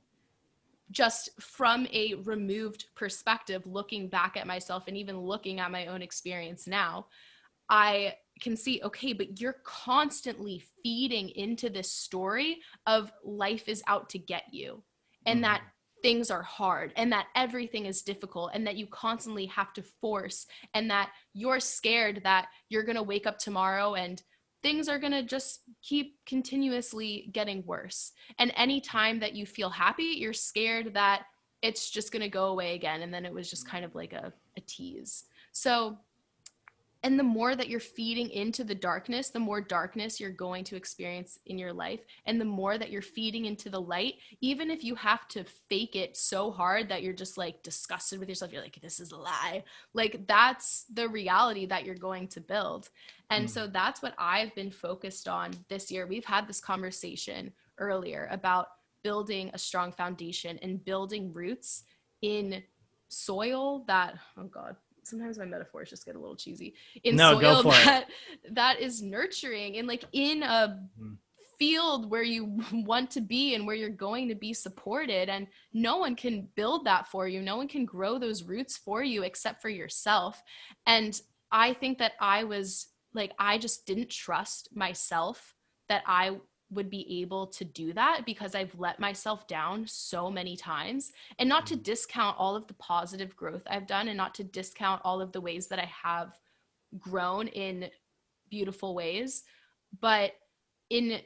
just from a removed perspective, looking back at myself and even looking at my own experience now, I can see, okay, but you're constantly feeding into this story of life is out to get you, and that things are hard, and that everything is difficult, and that you constantly have to force, and that you're scared that you're going to wake up tomorrow and things are going to just keep continuously getting worse. And anytime that you feel happy, you're scared that it's just going to go away again. And then it was just kind of like a tease. So, and the more that you're feeding into the darkness, the more darkness you're going to experience in your life. And the more that you're feeding into the light, even if you have to fake it so hard that you're just like disgusted with yourself, you're like, this is a lie. Like, that's the reality that you're going to build. And so that's what I've been focused on this year. We've had this conversation earlier about building a strong foundation and building roots in soil that, oh God, sometimes my metaphors just get a little cheesy, in soil that is nurturing, and like in a field where you want to be and where you're going to be supported. And no one can build that for you. No one can grow those roots for you except for yourself. And I think that I was like, I just didn't trust myself that I would be able to do that, because I've let myself down so many times. And not to discount all of the positive growth I've done, and not to discount all of the ways that I have grown in beautiful ways, but in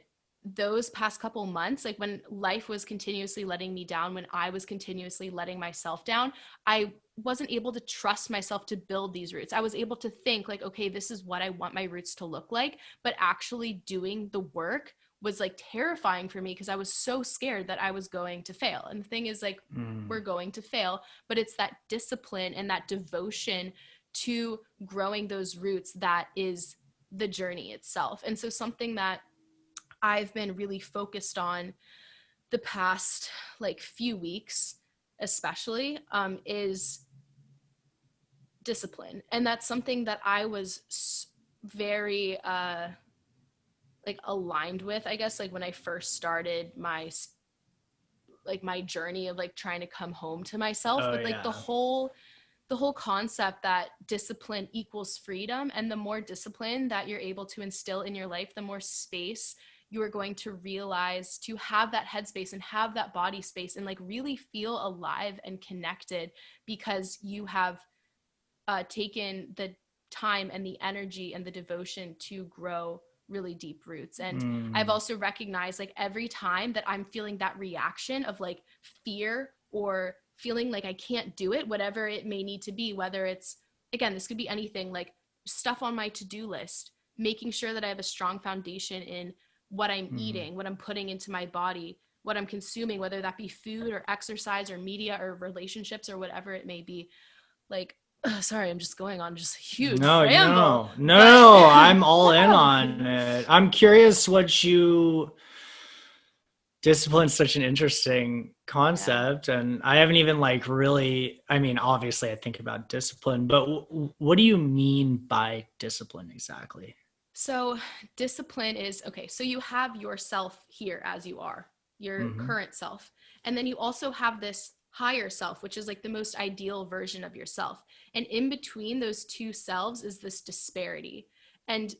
those past couple months, like when life was continuously letting me down, when I was continuously letting myself down, I wasn't able to trust myself to build these roots. I was able to think like, okay, this is what I want my roots to look like, but actually doing the work was like terrifying for me, because I was so scared that I was going to fail. And the thing is, like, we're going to fail, but it's that discipline and that devotion to growing those roots that is the journey itself. And so something that I've been really focused on the past like few weeks, especially, is discipline. And that's something that I was very, like aligned with, I guess, like when I first started my journey of like trying to come home to myself. But like the whole the whole concept that discipline equals freedom, and the more discipline that you're able to instill in your life, the more space you are going to realize to have that headspace and have that body space and like really feel alive and connected, because you have taken the time and the energy and the devotion to grow really deep roots. And I've also recognized, like, every time that I'm feeling that reaction of like fear or feeling like I can't do it, whatever it may need to be, whether it's, again, this could be anything, like stuff on my to-do list, making sure that I have a strong foundation in what I'm eating, what I'm putting into my body, what I'm consuming, whether that be food or exercise or media or relationships or whatever it may be. Like, sorry, I'm just going on just a huge ramble. No, I'm all in on it. I'm curious discipline's such an interesting concept. Yeah. And I haven't even like really, I mean, obviously I think about discipline, but what do you mean by discipline exactly? So discipline is, okay, so you have yourself here as you are, your current self. And then you also have this higher self, which is like the most ideal version of yourself. And in between those two selves is this disparity. And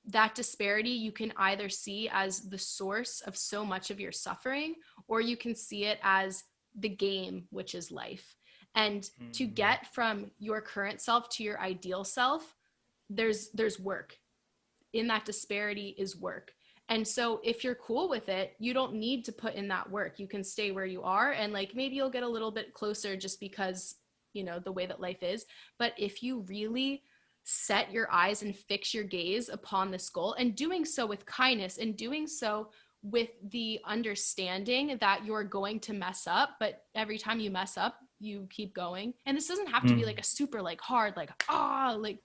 that disparity you can either see as the source of so much of your suffering, or you can see it as the game, which is life. And to get from your current self to your ideal self, there's work. In that disparity is work. And so if you're cool with it, you don't need to put in that work. You can stay where you are, and like maybe you'll get a little bit closer just because, you know, the way that life is. But if you really set your eyes and fix your gaze upon this goal, and doing so with kindness and doing so with the understanding that you're going to mess up, but every time you mess up, you keep going. And this doesn't have to be like a super like hard, like, like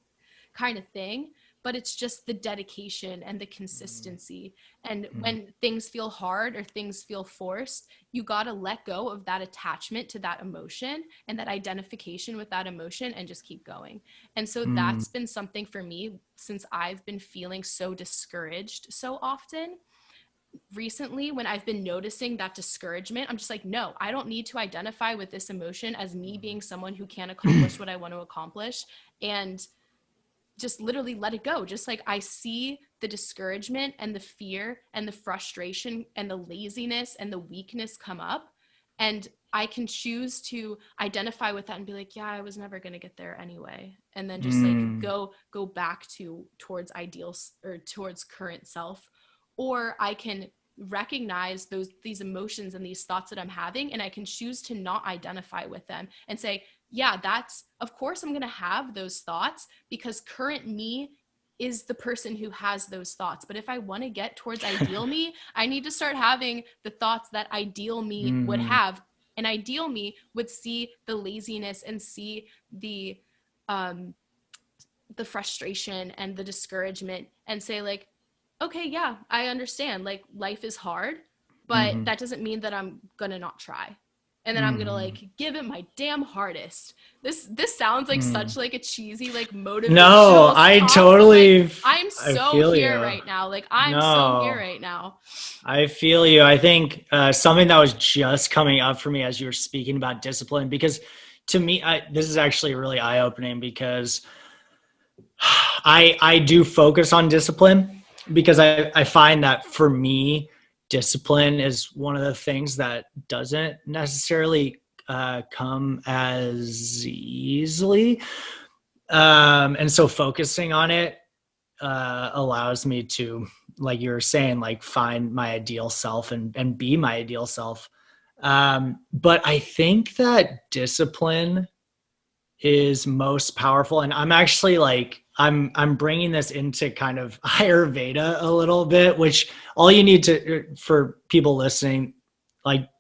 kind of thing, but it's just the dedication and the consistency. And when things feel hard or things feel forced, you got to let go of that attachment to that emotion and that identification with that emotion and just keep going. And so that's been something for me since I've been feeling so discouraged so often. Recently, when I've been noticing that discouragement, I'm just like, no, I don't need to identify with this emotion as me being someone who can't accomplish what I want to accomplish, and just literally let it go. Just like I see the discouragement and the fear and the frustration and the laziness and the weakness come up, and I can choose to identify with that and be like, yeah, I was never going to get there anyway. And then just like go back towards ideals or towards current self. Or I can recognize these emotions and these thoughts that I'm having, and I can choose to not identify with them and say, yeah, of course I'm going to have those thoughts, because current me is the person who has those thoughts. But if I want to get towards ideal me, I need to start having the thoughts that ideal me would have. And ideal me would see the laziness and see the frustration and the discouragement and say like, okay, yeah, I understand. Like, life is hard, but that doesn't mean that I'm going to not try. And then I'm going to like give it my damn hardest. This sounds like such like a cheesy, like motivational. No, I totally, like, I'm so here right now. Like so here right now. I feel you. I think something that was just coming up for me as you were speaking about discipline, because to me, this is actually really eye-opening, because I do focus on discipline, because I find that for me, discipline is one of the things that doesn't necessarily come as easily. And so focusing on it allows me to, like you were saying, like find my ideal self and be my ideal self. But I think that discipline is most powerful. And I'm actually like, I'm bringing this into kind of Ayurveda a little bit, which all you need to, for people listening, like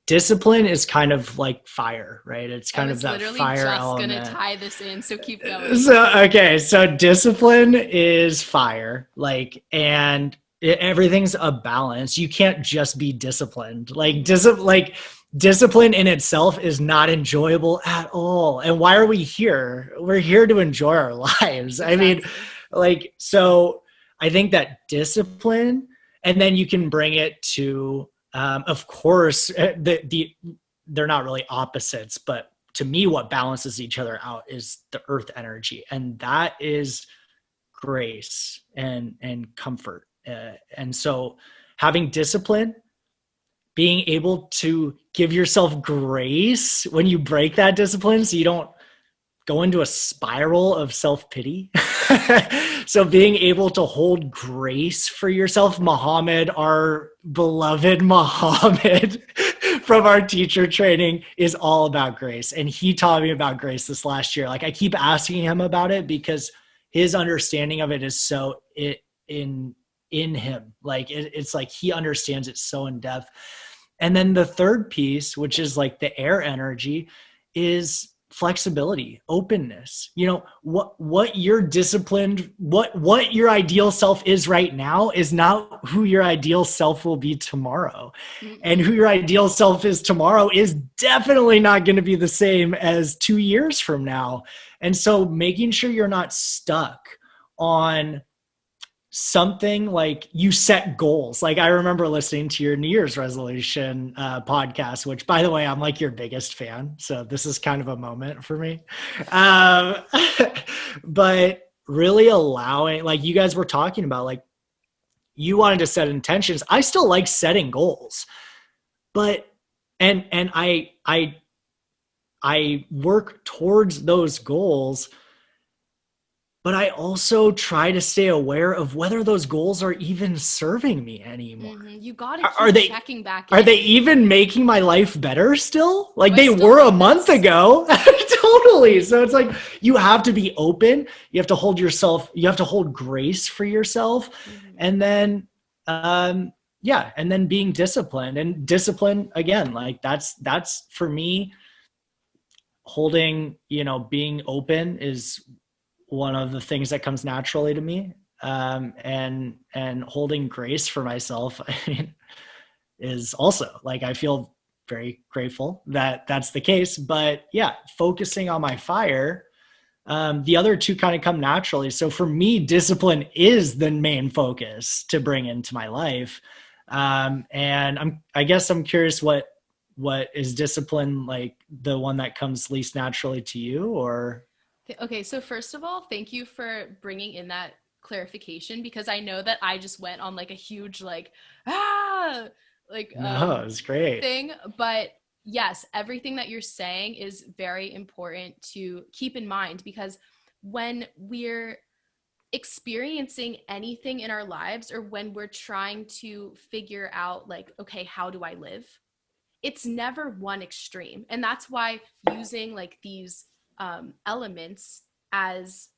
discipline is kind of like fire, right? It's kind of that fire element. I was literally just going to tie this in, so keep going. So discipline is fire, like, and everything's a balance. You can't just be disciplined. Discipline in itself is not enjoyable at all. And why are we here? We're here to enjoy our lives. Exactly. I mean, like, so I think that discipline, and then you can bring it to, of course, they're not really opposites, but to me, what balances each other out is the earth energy. And that is grace and comfort. And so having discipline, being able to give yourself grace when you break that discipline so you don't go into a spiral of self-pity. So being able to hold grace for yourself, Muhammad, our beloved Muhammad from our teacher training, is all about grace. And he taught me about grace this last year. Like, I keep asking him about it because his understanding of it is so in him. Like it's like he understands it so in depth. And then the third piece, which is like the air energy, is flexibility, openness. You know, what your disciplined, what your ideal self is right now is not who your ideal self will be tomorrow. Mm-hmm. And who your ideal self is tomorrow is definitely not going to be the same as 2 years from now. And so making sure you're not stuck on something, like you set goals. Like I remember listening to your New Year's resolution podcast, which, by the way, I'm like your biggest fan. So this is kind of a moment for me. But really allowing, like you guys were talking about, like you wanted to set intentions. I still like setting goals, but, and I work towards those goals. But I also try to stay aware of whether those goals are even serving me anymore. Mm-hmm. You got to keep checking back in. Are they even making my life better still? Like they were a month ago. Totally. So it's like, you have to be open. You have to hold grace for yourself. Mm-hmm. And then, and then being disciplined. And discipline, again, like that's for me, holding, being open is one of the things that comes naturally to me. And holding grace for myself, I mean, is also like, I feel very grateful that that's the case. But yeah, focusing on my fire, the other two kind of come naturally. So for me, discipline is the main focus to bring into my life. And I guess I'm curious, what is discipline, like the one that comes least naturally to you? Or okay, so first of all, thank you for bringing in that clarification, because I know that I just went on like a huge it was great thing. But yes, everything that you're saying is very important to keep in mind, because when we're experiencing anything in our lives, or when we're trying to figure out like, okay, how do I live? It's never one extreme. And that's why using like these elements as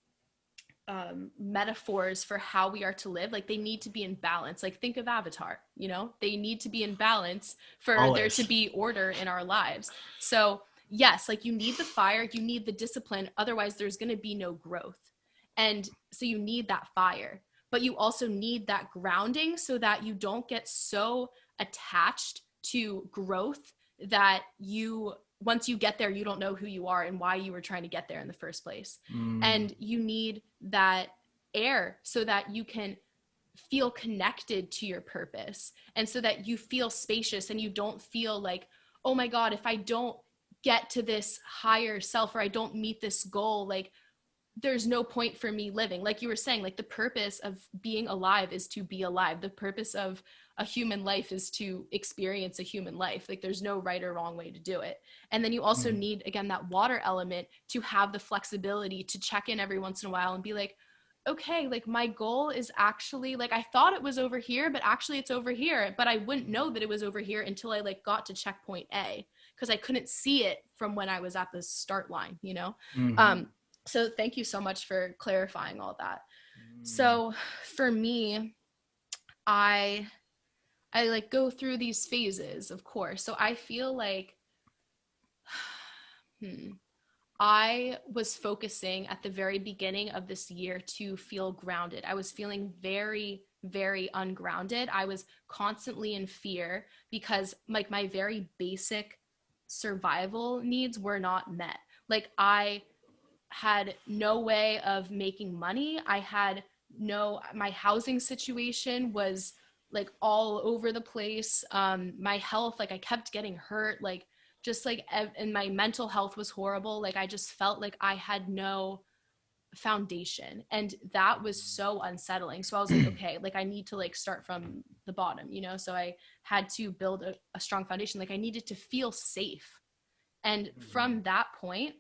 metaphors for how we are to live, like they need to be in balance. Like think of Avatar, they need to be in balance for there to be order in our lives. So yes, like you need the fire, you need the discipline, otherwise there's going to be no growth. And so you need that fire, but you also need that grounding so that you don't get so attached to growth that once you get there, you don't know who you are and why you were trying to get there in the first place. And you need that air so that you can feel connected to your purpose, and so that you feel spacious and you don't feel like, oh my God, if I don't get to this higher self, or I don't meet this goal, like there's no point for me living. Like you were saying, like the purpose of being alive is to be alive. The purpose of a human life is to experience a human life. Like there's no right or wrong way to do it. And then you also need, again, that water element to have the flexibility to check in every once in a while and be like, okay, like my goal is actually, like I thought it was over here, but actually it's over here. But I wouldn't know that it was over here until I like got to checkpoint A, because I couldn't see it from when I was at the start line, So thank you so much for clarifying all that. So for me, I like go through these phases, of course. So I feel like I was focusing at the very beginning of this year to feel grounded. I was feeling very, very ungrounded. I was constantly in fear because like my very basic survival needs were not met. Like I had no way of making money. My housing situation was like all over the place. My health, like I kept getting hurt. Like just like, and my mental health was horrible. Like I just felt like I had no foundation, and that was so unsettling. So I was like, okay, like I need to like start from the bottom, you know? So I had to build a strong foundation. Like I needed to feel safe. And from that point,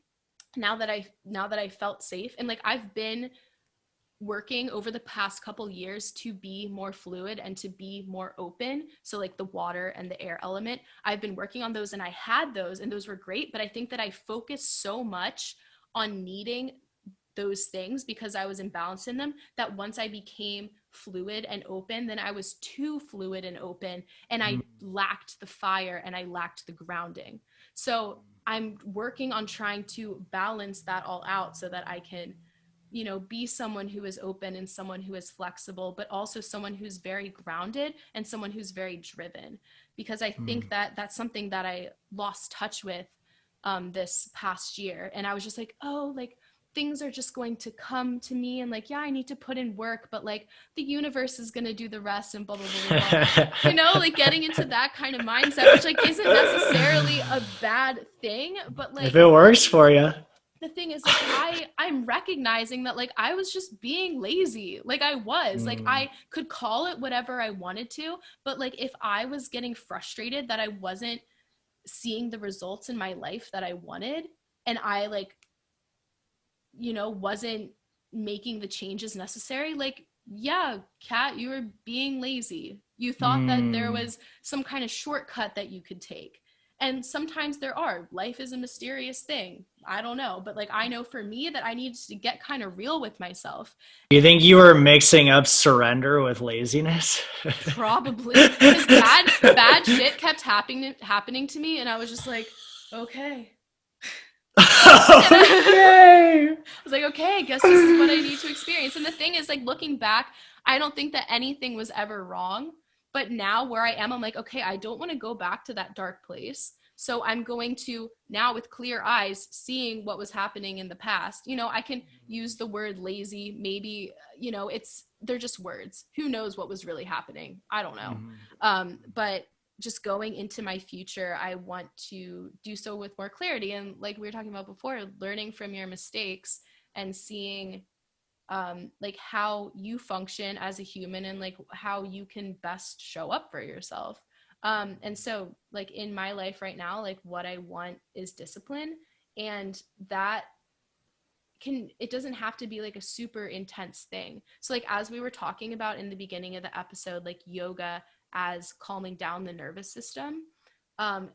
now that I felt safe, and like I've been working over the past couple years to be more fluid and to be more open. So like the water and the air element, I've been working on those, and I had those and those were great. But I think that I focused so much on needing those things because I was imbalanced in them, that once I became fluid and open, then I was too fluid and open, and I lacked the fire and I lacked the grounding. So I'm working on trying to balance that all out so that I can, you know, be someone who is open and someone who is flexible, but also someone who's very grounded and someone who's very driven. Because I think that that's something that I lost touch with this past year. And I was just like, oh, like things are just going to come to me, and like, yeah, I need to put in work, but like the universe is going to do the rest, and blah, blah, blah, blah, blah. You know, like getting into that kind of mindset, which like isn't necessarily a bad thing, but like if it works for you. the thing is like I'm recognizing that like I was just being lazy. Like I was like, I could call it whatever I wanted to, but like if I was getting frustrated that I wasn't seeing the results in my life that I wanted, and I like, you know, wasn't making the changes necessary, like, yeah, Kat, you were being lazy. You thought that there was some kind of shortcut that you could take. And sometimes there are. Life is a mysterious thing. I don't know. But like, I know for me that I needed to get kind of real with myself. You think you were mixing up surrender with laziness? Probably. Because bad shit kept happening to me. And I was just like, okay. I was like, okay, I guess this is what I need to experience. And the thing is, like, looking back, I don't think that anything was ever wrong. But now where I am, I'm like, okay, I don't want to go back to that dark place. So I'm going to now, with clear eyes, seeing what was happening in the past. You know, I can use the word lazy. Maybe, you know, they're just words. Who knows what was really happening? I don't know. But just going into my future, I want to do so with more clarity. And like we were talking about before, learning from your mistakes and seeing like how you function as a human, and like how you can best show up for yourself. And so like in my life right now, like what I want is discipline, and that it doesn't have to be like a super intense thing. So like as we were talking about in the beginning of the episode, like yoga as calming down the nervous system, I've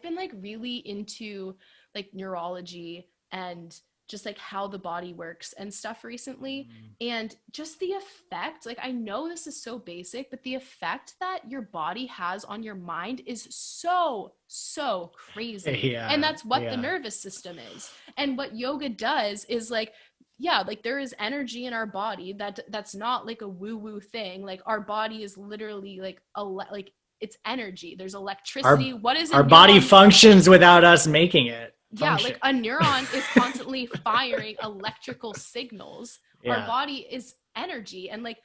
been like really into like neurology and just like how the body works and stuff recently. And just the effect, like I know this is so basic, but the effect that your body has on your mind is so crazy. And that's what the nervous system is. And what yoga does is like, yeah, like there is energy in our body that's not like a woo thing. Like our body is literally like it's energy. There's electricity. What is our body functions without us making it function. Yeah, like a neuron is constantly firing electrical signals. Our body is energy, and like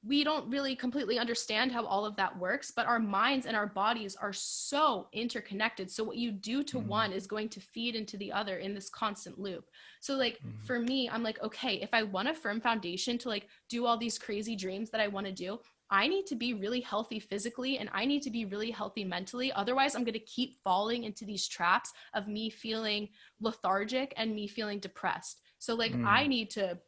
we don't really completely understand how all of that works, but our minds and our bodies are so interconnected. So what you do to one is going to feed into the other in this constant loop. So like for me, I'm like, okay, if I want a firm foundation to like do all these crazy dreams that I want to do, I need to be really healthy physically, and I need to be really healthy mentally. Otherwise, I'm going to keep falling into these traps of me feeling lethargic and me feeling depressed. So like I need to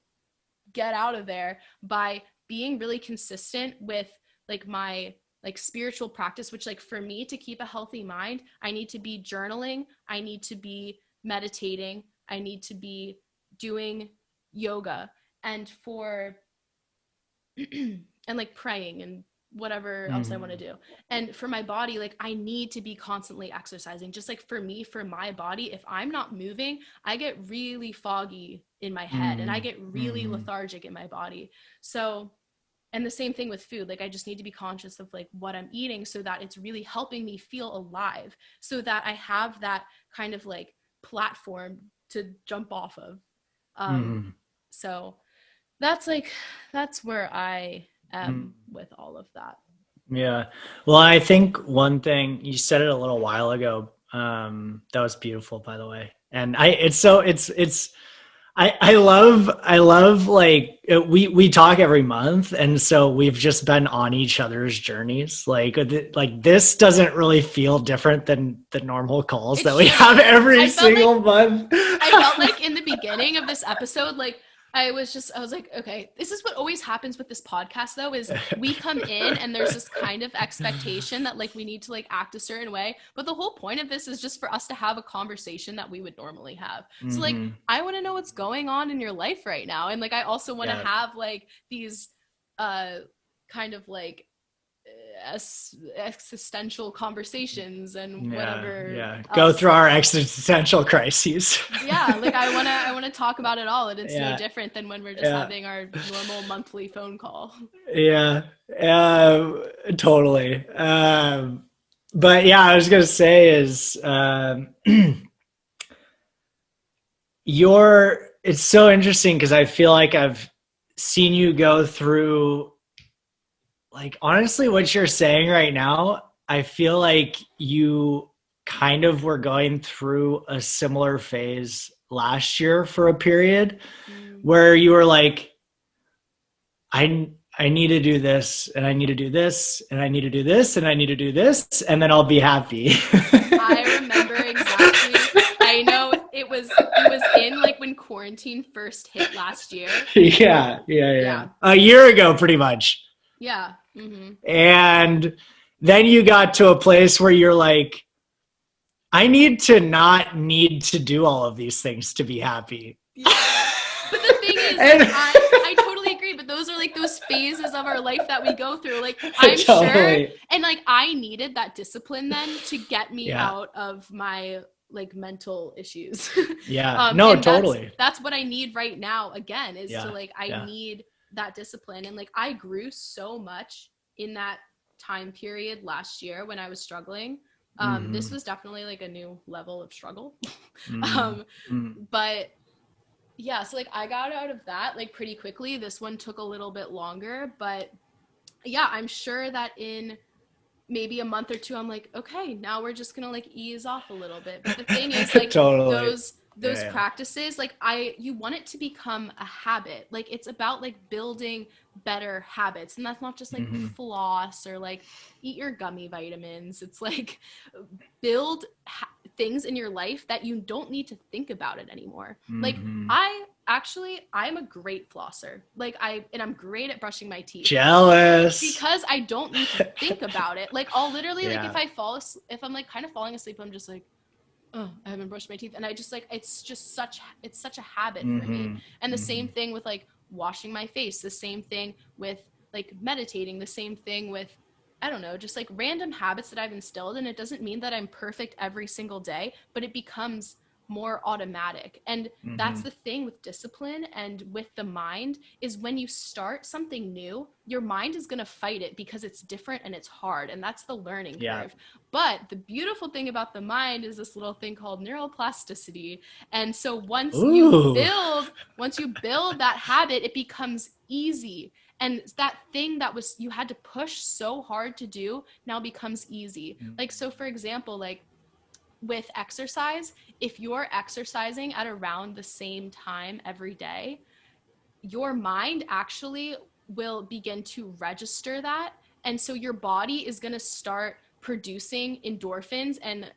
get out of there by being really consistent with like my like spiritual practice, which like for me to keep a healthy mind, I need to be journaling. I need to be meditating. I need to be doing yoga, and and like praying and whatever else I want to do. And for my body, like I need to be constantly exercising. Just like for me, for my body, if I'm not moving, I get really foggy in my head and I get really lethargic in my body. So, and the same thing with food. Like I just need to be conscious of like what I'm eating so that it's really helping me feel alive, so that I have that kind of like platform to jump off of. So that's where I am with all of that. Yeah. Well, I think one thing you said it a little while ago, that was beautiful, by the way. And I love like we talk every month. And so we've just been on each other's journeys. Like this doesn't really feel different than the normal calls that we have every single month. I felt like in the beginning of this episode, like I was like, okay, this is what always happens with this podcast though, is we come in and there's this kind of expectation that like we need to like act a certain way. But the whole point of this is just for us to have a conversation that we would normally have. Mm-hmm. So like, I want to know what's going on in your life right now. And like, I also want to have like these kind of like existential conversations and whatever go through our existential crises. Like I want to talk about it all, and it's no different than when we're just having our normal monthly phone call. Totally. But yeah, I was gonna say is it's so interesting because I feel like I've seen you go through, like, honestly, what you're saying right now, I feel like you kind of were going through a similar phase last year for a period where you were like, I need to do this, and I need to do this, and I need to do this, and I need to do this, and then I'll be happy. I remember exactly. I know it was in like when quarantine first hit last year. Yeah. A year ago, pretty much. Yeah. Mm-hmm. And then you got to a place where you're like, I need to not need to do all of these things to be happy. Yeah. But the thing is, like, I totally agree. But those are like those phases of our life that we go through. Like, I'm sure. And like, I needed that discipline then to get me out of my like mental issues. Totally. That's what I need right now again, is to like, I need that discipline. And like, I grew so much in that time period last year when I was struggling. This was definitely like a new level of struggle. But yeah, so like I got out of that like pretty quickly. This one took a little bit longer, but yeah, I'm sure that in maybe a month or two, I'm like, okay, now we're just gonna like ease off a little bit. But the thing is, like, those practices, like you want it to become a habit. Like, it's about like building better habits, and that's not just like floss or like eat your gummy vitamins. It's like build things in your life that you don't need to think about it anymore. Like I'm a great flosser. Like I'm great at brushing my teeth. Jealous. Because I don't need to think about it. Like, I'll literally like if I'm like kind of falling asleep, I'm just like, oh, I haven't brushed my teeth. And I just like, it's such a habit for me. And the same thing with like washing my face, the same thing with like meditating, the same thing with, I don't know, just like random habits that I've instilled. And it doesn't mean that I'm perfect every single day, but it becomes more automatic. And that's the thing with discipline and with the mind, is when you start something new, your mind is going to fight it because it's different and it's hard. And that's the learning curve. But the beautiful thing about the mind is this little thing called neuroplasticity. And so once you build that habit, it becomes easy. And that thing that was, you had to push so hard to do, now becomes easy. Like, so for example, like with exercise, if you're exercising at around the same time every day, your mind actually will begin to register that. And so your body is going to start producing endorphins and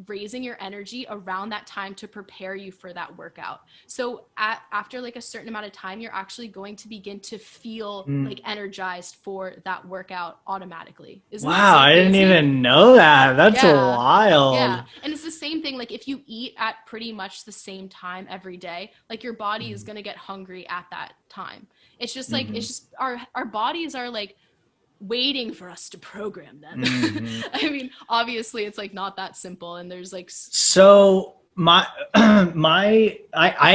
raising your energy around that time to prepare you for that workout. So after like a certain amount of time, you're actually going to begin to feel like energized for that workout automatically. Wow, I didn't even know that. That's wild. Yeah. And it's the same thing. Like, if you eat at pretty much the same time every day, like your body is going to get hungry at that time. It's just like, it's just our bodies are like waiting for us to program them. I mean, obviously it's like not that simple, and there's like, so I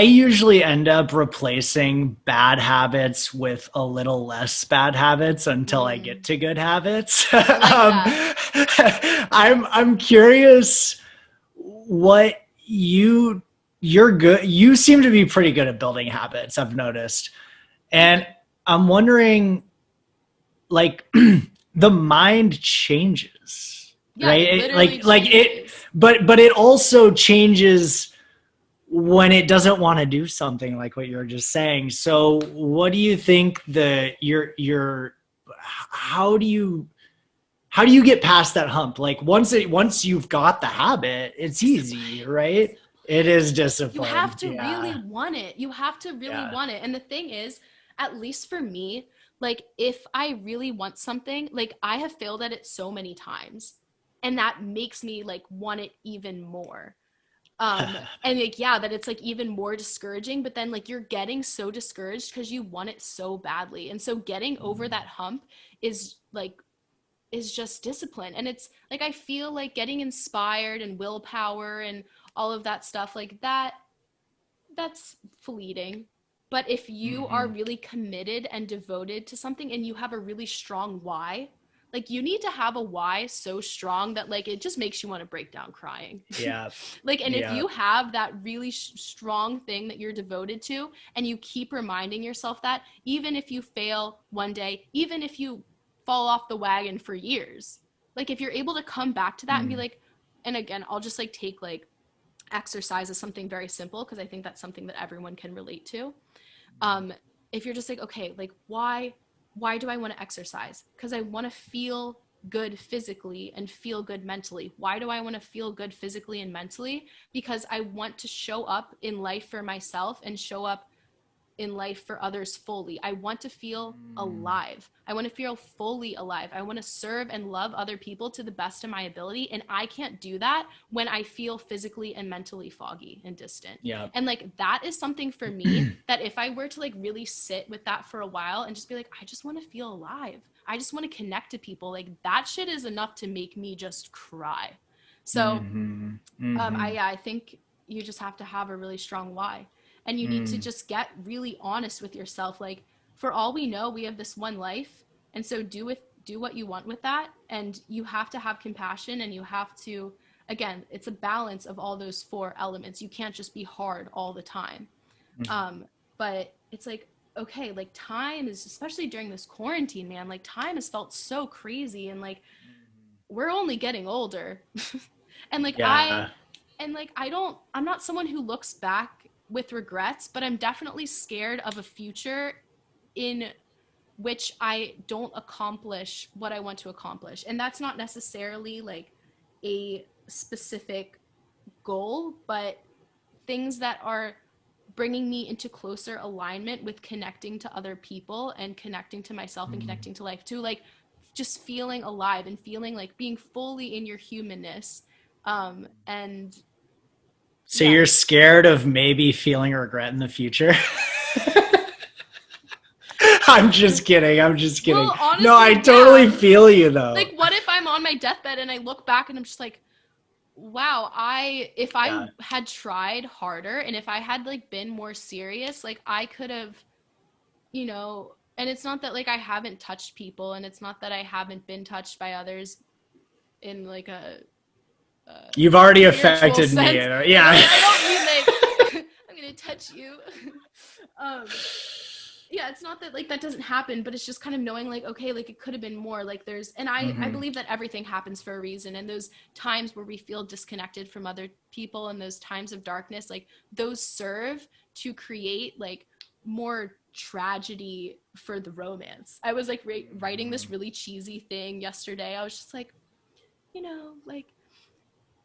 usually end up replacing bad habits with a little less bad habits until I get to good habits. I'm curious what you're good. You seem to be pretty good at building habits, I've noticed. And I'm wondering, like, the mind changes, Yeah, right? it literally Like it, changes. but it also changes when it doesn't want to do something, like what you were just saying. So what do you think how do you get past that hump? Like once you've got the habit, it's easy, right? It is You discipline. have to really Yeah. want it. You have to really Yeah. want it. And the thing is, at least for me, like if I really want something, like I have failed at it so many times, and that makes me like want it even more. And like yeah, that it's like even more discouraging, but then like you're getting so discouraged because you want it so badly. And so getting over that hump is like is just discipline. And it's like I feel like getting inspired and willpower and all of that stuff like that's fleeting. But if you are Mm-hmm. really committed and devoted to something and you have a really strong why, like you need to have a why so strong that like it just makes you want to break down crying. Yeah. Like, and if Yeah. you have that really strong thing that you're devoted to and you keep reminding yourself that, even if you fail one day, even if you fall off the wagon for years, like if you're able to come back to that and be like, and again, I'll just like take like exercise as something very simple because I think that's something that everyone can relate to. um if you're just like, okay, like why do I want to exercise? Because I want to feel good physically and feel good mentally. Why do I want to feel good physically and mentally? Because I want to show up in life for myself and show up in life for others fully. I want to feel alive. I want to feel fully alive. I want to serve and love other people to the best of my ability. And I can't do that when I feel physically and mentally foggy and distant. Yeah. And like that is something for me that if I were to like really sit with that for a while and just be like, I just want to feel alive. I just want to connect to people. Like that shit is enough to make me just cry. So I think you just have to have a really strong why. And you need to just get really honest with yourself. Like, for all we know, we have this one life. And so do what you want with that. And you have to have compassion, and you have to, again, it's a balance of all those four elements. You can't just be hard all the time. But it's like, okay, like time is, especially during this quarantine, man, like time has felt so crazy, and like we're only getting older. And like Yeah. I'm not someone who looks back with regrets, but I'm definitely scared of a future in which I don't accomplish what I want to accomplish. And that's not necessarily like a specific goal, but things that are bringing me into closer alignment with connecting to other people and connecting to myself and connecting to life too, like just feeling alive and feeling like being fully in your humanness. And So yeah. you're scared of maybe feeling regret in the future? I'm just kidding. Well, honestly, No, I totally feel you though. like what if I'm on my deathbed and I look back and I'm just like, wow, if I had tried harder and if I had like been more serious, like I could have, and it's not that like I haven't touched people, and it's not that I haven't been touched by others in like a You've already spiritual affected me. sense. Yeah. I don't mean like I'm gonna touch you. Yeah, it's not that like that doesn't happen, but it's just kind of knowing like, okay, like it could have been more. Like there's, and I believe that everything happens for a reason, and those times where we feel disconnected from other people and those times of darkness, like those serve to create like more tragedy for the romance. I was like writing this really cheesy thing yesterday. I was just like, like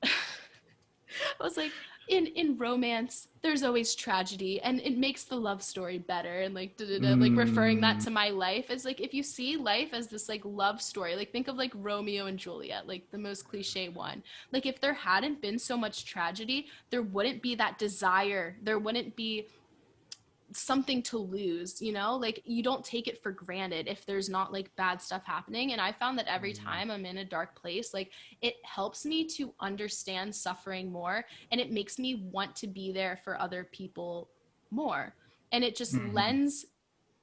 I was like, in romance, there's always tragedy, and it makes the love story better. And like, like referring that to my life is like, if you see life as this like love story, like think of like Romeo and Juliet, like the most cliche one. Like if there hadn't been so much tragedy, there wouldn't be that desire. There wouldn't be something to lose, like you don't take it for granted if there's not like bad stuff happening. And I found that every time I'm in a dark place, like it helps me to understand suffering more, and it makes me want to be there for other people more, and it just lends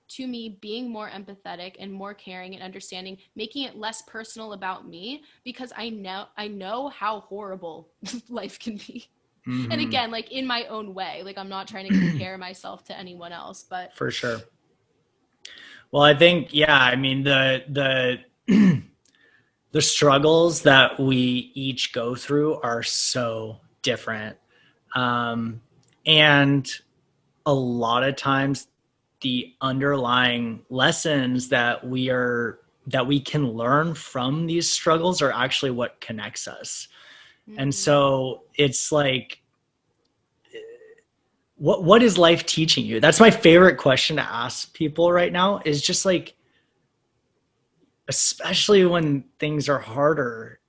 to me being more empathetic and more caring and understanding, making it less personal about me, because I know how horrible life can be. And again, like in my own way, like I'm not trying to compare myself to anyone else, but for sure. Well, I think, I mean, the the struggles that we each go through are so different. And a lot of times the underlying lessons that we can learn from these struggles are actually what connects us. And so it's like, what is life teaching you? That's my favorite question to ask people right now, is just like, especially when things are harder,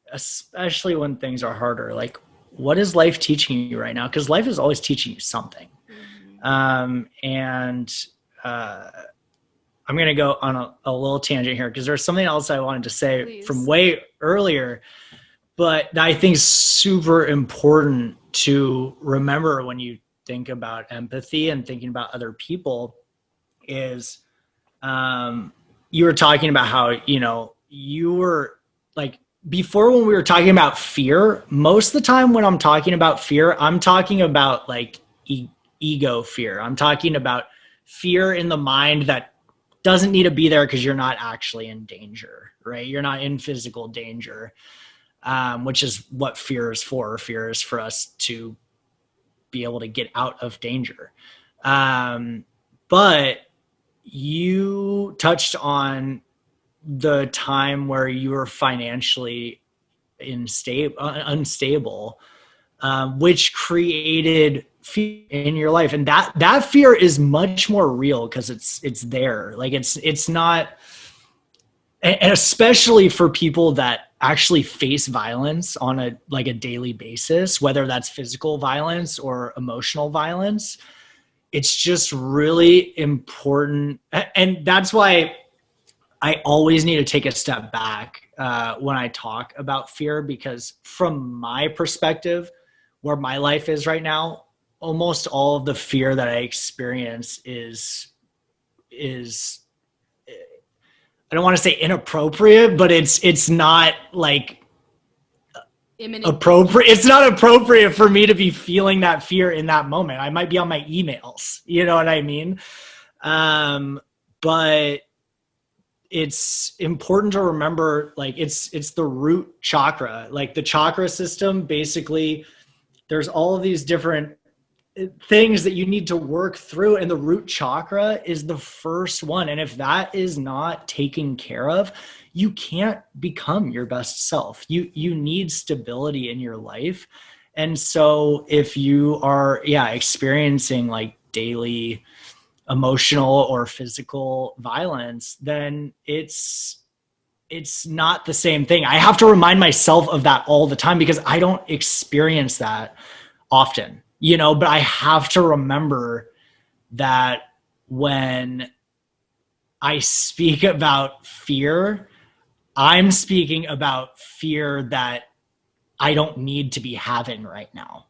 like, what is life teaching you right now? Because life is always teaching you something. And I'm going to go on a little tangent here, because there's something else I wanted to say Please. from way earlier, but I think is super important to remember when you think about empathy and thinking about other people is, you were talking about how, you were like, before, when we were talking about fear, most of the time when I'm talking about fear, I'm talking about like ego fear. I'm talking about fear in the mind that doesn't need to be there because you're not actually in danger, right? You're not in physical danger, which is what fear is for. Fear is for us to be able to get out of danger. But you touched on the time where you were financially unstable, which created fear in your life, and that fear is much more real because it's there. Like it's not, and especially for people that actually face violence on a daily basis, whether that's physical violence or emotional violence. It's just really important, and that's why I always need to take a step back when I talk about fear, because from my perspective, where my life is right now, almost all of the fear that I experience is I don't want to say inappropriate, but it's not like appropriate. It's not appropriate for me to be feeling that fear in that moment. I might be on my emails, you know what I mean? But it's important to remember, like, it's the root chakra, like the chakra system. Basically, there's all of these different things that you need to work through, and the root chakra is the first one. And if that is not taken care of, you can't become your best self. You need stability in your life. And so if you are experiencing like daily emotional or physical violence, then it's not the same thing. I have to remind myself of that all the time because I don't experience that often, but I have to remember that when I speak about fear, I'm speaking about fear that I don't need to be having right now.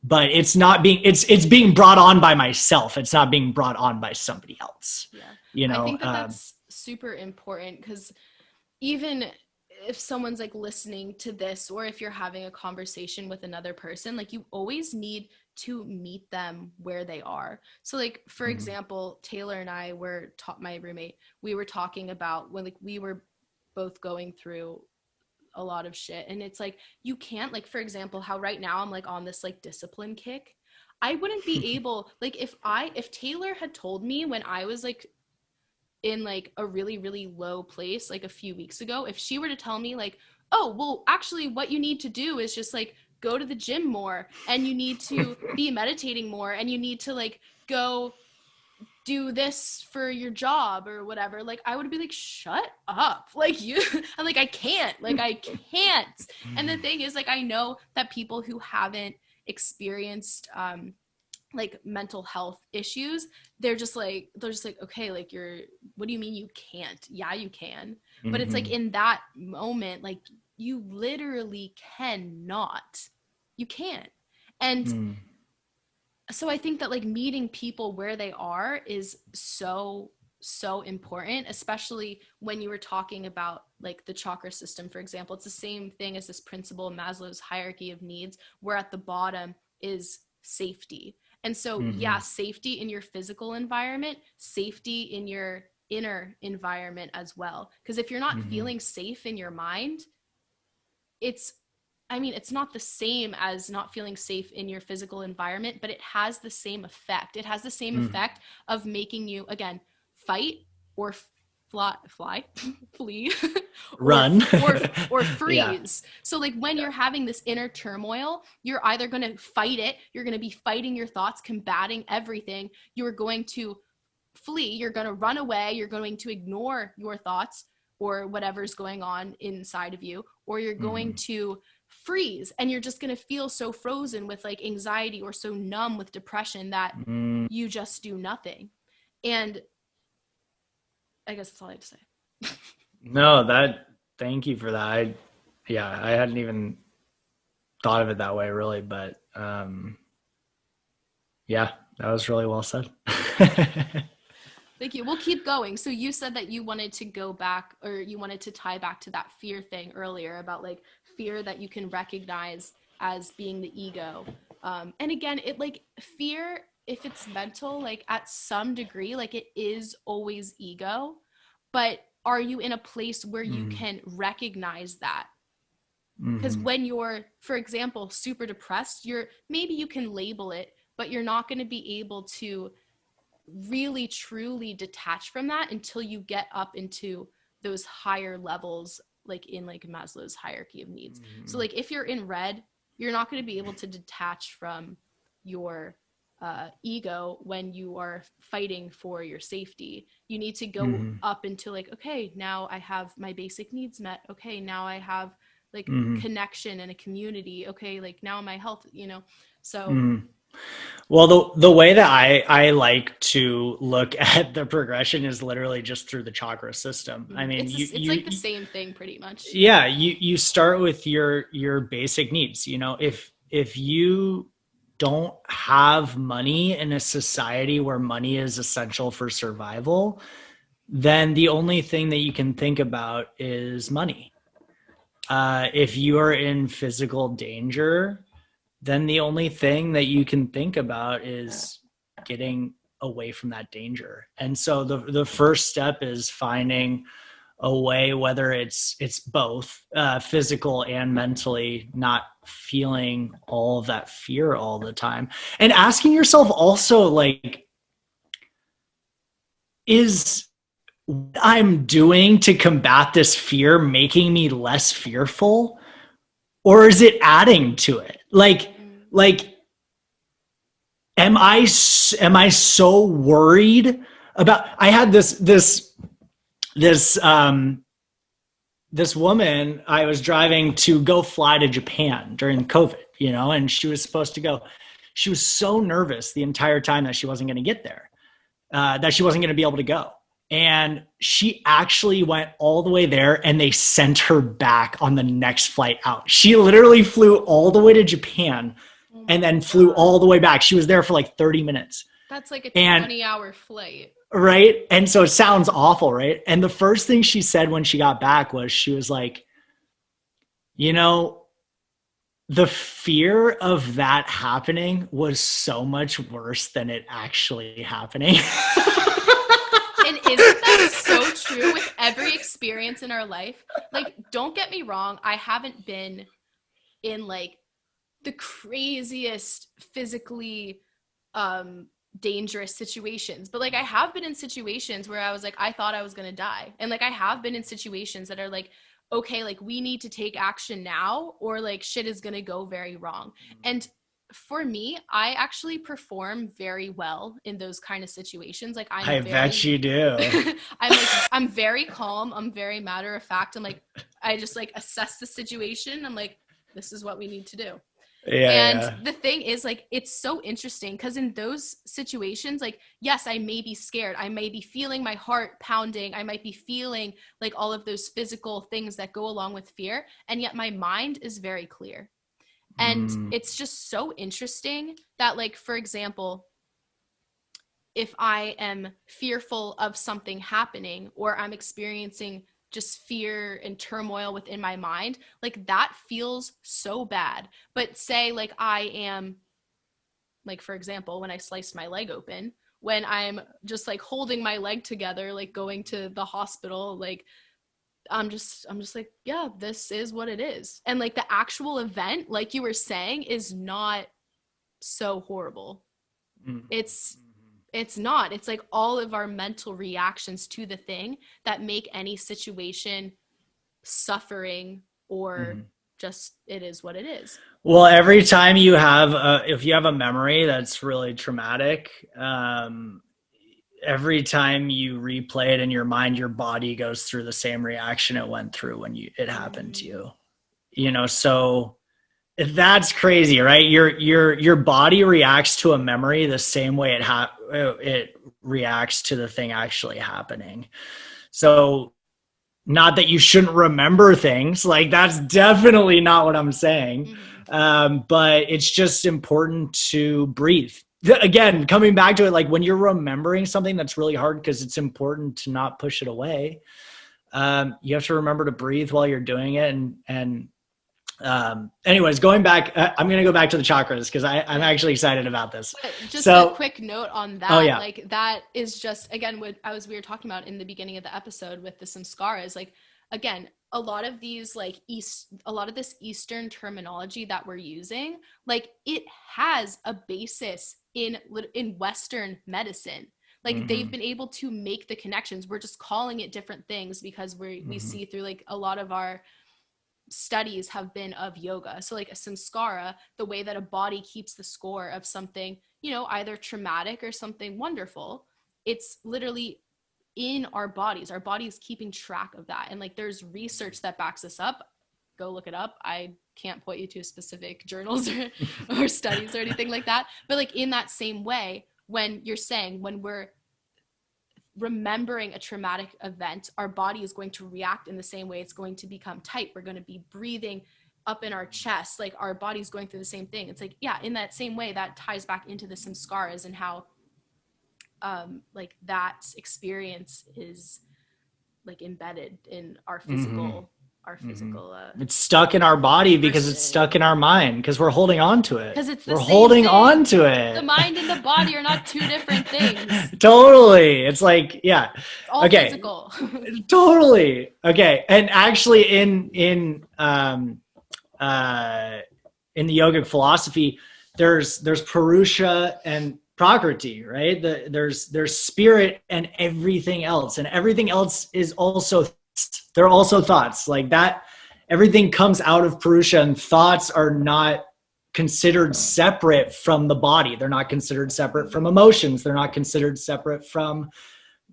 But it's not being, it's being brought on by myself. It's not being brought on by somebody else. I think that's super important, because even if someone's like listening to this, or if you're having a conversation with another person, like, you always need to meet them where they are. So like, for example, Taylor and I were my roommate, we were talking about when like we were both going through a lot of shit, and it's like, you can't, like, for example, how right now I'm like on this like discipline kick. I wouldn't be able, like, if Taylor had told me when I was like in like a really, really low place like a few weeks ago, if she were to tell me like, oh, well, actually what you need to do is just like go to the gym more, and you need to be meditating more, and you need to like go do this for your job or whatever, like, I would be like, shut up, like, you I'm like, I can't. And the thing is, like, I know that people who haven't experienced like mental health issues, they're just like, okay, like, what do you mean you can't? Yeah, you can. But it's like, in that moment, like, you literally cannot. You can't. And so I think that like meeting people where they are is so important, especially when you were talking about like the chakra system, for example. It's the same thing as this principle of Maslow's hierarchy of needs, where at the bottom is safety. And so safety in your physical environment, safety in your inner environment as well. Because if you're not feeling safe in your mind, it's not the same as not feeling safe in your physical environment, but it has the same effect. It has the same effect of making you, again, fight or fly, flee, Run, or freeze. Yeah. So like when you're having this inner turmoil, you're either going to fight it, you're going to be fighting your thoughts, combating everything. You're going to flee, you're going to run away, you're going to ignore your thoughts or whatever's going on inside of you, or you're going to freeze, and you're just going to feel so frozen with like anxiety or so numb with depression that you just do nothing. And I guess that's all I have to say. No, thank you for that. I hadn't even thought of it that way really, but yeah, that was really well said. Thank you. We'll keep going. So you said that you wanted to go back, or you wanted to tie back to that fear thing earlier about like fear that you can recognize as being the ego. And again, it like fear, if it's mental, like at some degree, like it is always ego, but are you in a place where you can recognize that? Because when you're, for example, super depressed, maybe you can label it, but you're not going to be able to really truly detach from that until you get up into those higher levels, like in like Maslow's hierarchy of needs. So like if you're in red, you're not going to be able to detach from your ego when you are fighting for your safety. You need to go up into like, okay, now I have my basic needs met. Okay, now I have like connection and a community. Okay, like now my health, so Well, the way that I like to look at the progression is literally just through the chakra system. I mean, it's like the same thing pretty much. Yeah, you start with your basic needs. If you don't have money in a society where money is essential for survival, then the only thing that you can think about is money. If you are in physical danger, then the only thing that you can think about is getting away from that danger. And so the first step is finding a way, whether it's both physical and mentally, not feeling all of that fear all the time, and asking yourself also, like, is what I'm doing to combat this fear making me less fearful, or is it adding to it? Like, am I so worried about? I had this woman, I was driving to go fly to Japan during COVID, and she was supposed to go. She was so nervous the entire time that she wasn't going to get there, that she wasn't going to be able to go. And she actually went all the way there, and they sent her back on the next flight out. She literally flew all the way to Japan and then flew all the way back. She was there for like 30 minutes. That's like a 20-hour flight. Right. And so it sounds awful, right? And the first thing she said when she got back was, she was like, the fear of that happening was so much worse than it actually happening. And isn't that so true with every experience in our life? Like, don't get me wrong, I haven't been in like the craziest physically dangerous situations, but like I have been in situations where I was like, I thought I was gonna die. And like I have been in situations that are like, okay, like we need to take action now, or like shit is gonna go very wrong. And for me, I actually perform very well in those kind of situations. Like I bet you do. I'm very calm. I'm very matter of fact. I'm like, I just like assess the situation. I'm like, this is what we need to do. The thing is, like, it's so interesting because in those situations, like, yes, I may be scared. I may be feeling my heart pounding. I might be feeling like all of those physical things that go along with fear. And yet my mind is very clear. And it's just so interesting that, like, for example, if I am fearful of something happening, or I'm experiencing just fear and turmoil within my mind, like that feels so bad. But say like I am, like, for example, when I sliced my leg open, when I'm just like holding my leg together, like going to the hospital, like I'm just like, yeah, this is what it is. And like the actual event, like you were saying, is not so horrible. Mm-hmm. It's not. It's like all of our mental reactions to the thing that make any situation suffering, or just it is what it is. Well, every time you have if you have a memory that's really traumatic, every time you replay it in your mind, your body goes through the same reaction it went through when it happened to you. You know, so that's crazy, right? Your body reacts to a memory the same way it reacts to the thing actually happening. So, not that you shouldn't remember things, like that's definitely not what I'm saying. But it's just important to breathe. Again, coming back to it, like when you're remembering something that's really hard, because it's important to not push it away. You have to remember to breathe while you're doing it. And anyways, going back, I'm going to go back to the chakras because I'm actually excited about this. But just a quick note on that. Oh, yeah. Like that is just, again, what we were talking about in the beginning of the episode with the samskaras. Like, again, a lot of these a lot of this Eastern terminology that we're using, like it has a basis in Western medicine. Like they've been able to make the connections. We're just calling it different things because we see through like a lot of our studies have been of yoga. So like a samskara, the way that a body keeps the score of something, you know, either traumatic or something wonderful, it's literally in our bodies keeping track of that. And like there's research that backs this up. Go look it up. I can't point you to specific journals or studies or anything like that, but like in that same way, when you're saying, when we're remembering a traumatic event, our body is going to react in the same way. It's going to become tight. We're going to be breathing up in our chest. Like our body's going through the same thing. It's like, yeah, in that same way, that ties back into the samskaras and how like that experience is like embedded in our physical it's stuck in our body because it's stuck in our mind because we're holding on to it. Because it's we're holding on to it. The mind and the body are not two different things. Totally. It's like, yeah. It's all physical. Totally. Okay. And actually in the yogic philosophy, there's Purusha and Prakriti, right? There's spirit and everything else. And everything else is also they're also thoughts. Like that, everything comes out of Purusha, and thoughts are not considered separate from the body. They're not considered separate from emotions. They're not considered separate from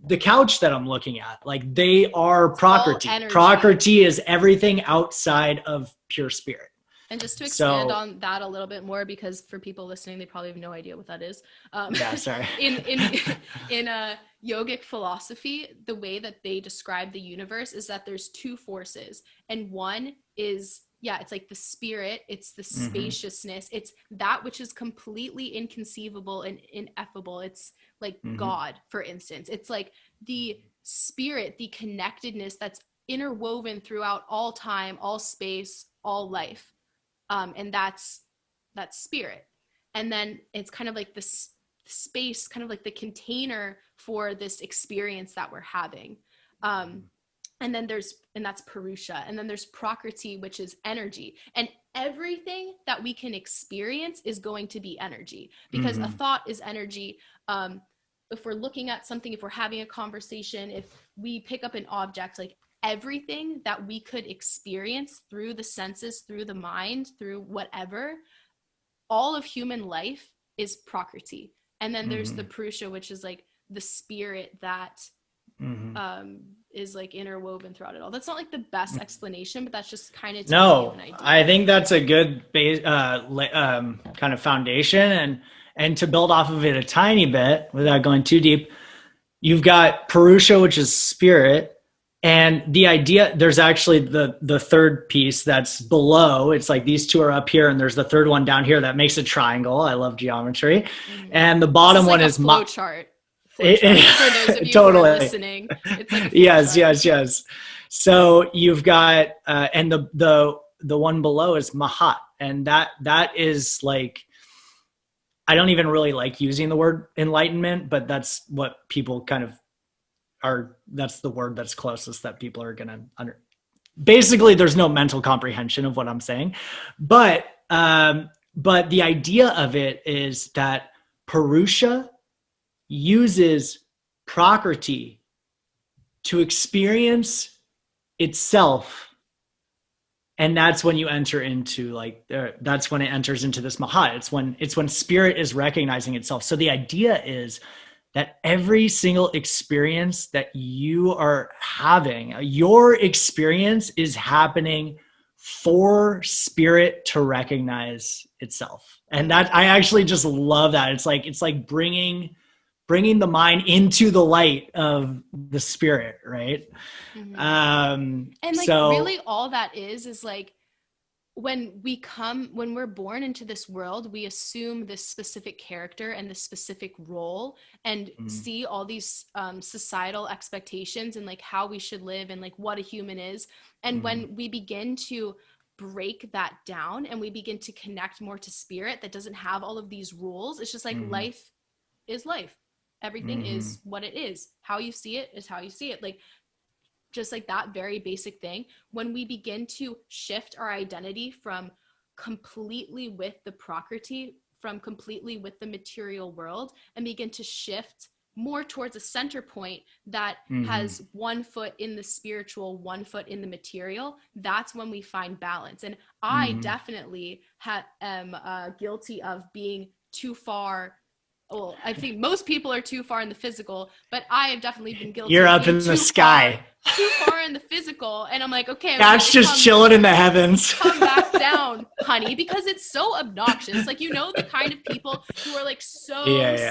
the couch that I'm looking at. Like they are Prakriti. Prakriti is everything outside of pure spirit. And just to expand on that a little bit more, because for people listening, they probably have no idea what that is. Yeah, sorry. in a yogic philosophy, the way that they describe the universe is that there's two forces, and one is, yeah, it's like the spirit, it's the spaciousness, it's that which is completely inconceivable and ineffable. It's like God, for instance. It's like the spirit, the connectedness that's interwoven throughout all time, all space, all life. And that's spirit. And then it's kind of like this space, kind of like the container for this experience that we're having. And that's Purusha. And then there's Prakriti, which is energy. And everything that we can experience is going to be energy, because a thought is energy. If we're looking at something, if we're having a conversation, if we pick up an object, like everything that we could experience through the senses, through the mind, through whatever, all of human life is Prakriti. And then there's the Purusha, which is like the spirit that is like interwoven throughout it all. That's not like the best explanation, but that's just kind of to give you an idea. I think that's a good base, kind of foundation, and to build off of it a tiny bit without going too deep. You've got Purusha, which is spirit. And the idea, there's actually the third piece that's below. It's like these two are up here, and there's the third one down here that makes a triangle. I love geometry. And the bottom one is flow chart. For those of you who are listening, it's like a flow chart. Yes. So you've got and the one below is Mahat, and that is like, I don't even really like using the word enlightenment, but that's what people kind of that's the word that's closest that people are going to basically there's no mental comprehension of what I'm saying. But the idea of it is that Purusha uses Prakriti to experience itself. And that's when you enter into that's when it enters into this Mahat. It's when spirit is recognizing itself. So the idea is that every single experience that you are having, your experience is happening for spirit to recognize itself. And that, I actually just love that. It's like bringing the mind into the light of the spirit, right? Mm-hmm. And really all that is like, when we're born into this world, we assume this specific character and this specific role, and see all these societal expectations and like how we should live and like what a human is. And when we begin to break that down and we begin to connect more to spirit that doesn't have all of these rules, it's just like life is life. Everything is what it is. How you see it is how you see it. Like, just like that very basic thing, when we begin to shift our identity from completely with the Prakriti, from completely with the material world, and begin to shift more towards a center point that has one foot in the spiritual, one foot in the material, that's when we find balance. And I definitely am guilty of being too far. Well, I think most people are too far in the physical, but I have definitely been guilty. You're up in the sky. Too far in the physical. And I'm like, okay. That's just chilling in the heavens. Come back down, honey, because it's so obnoxious. Like, you know, the kind of people who are like so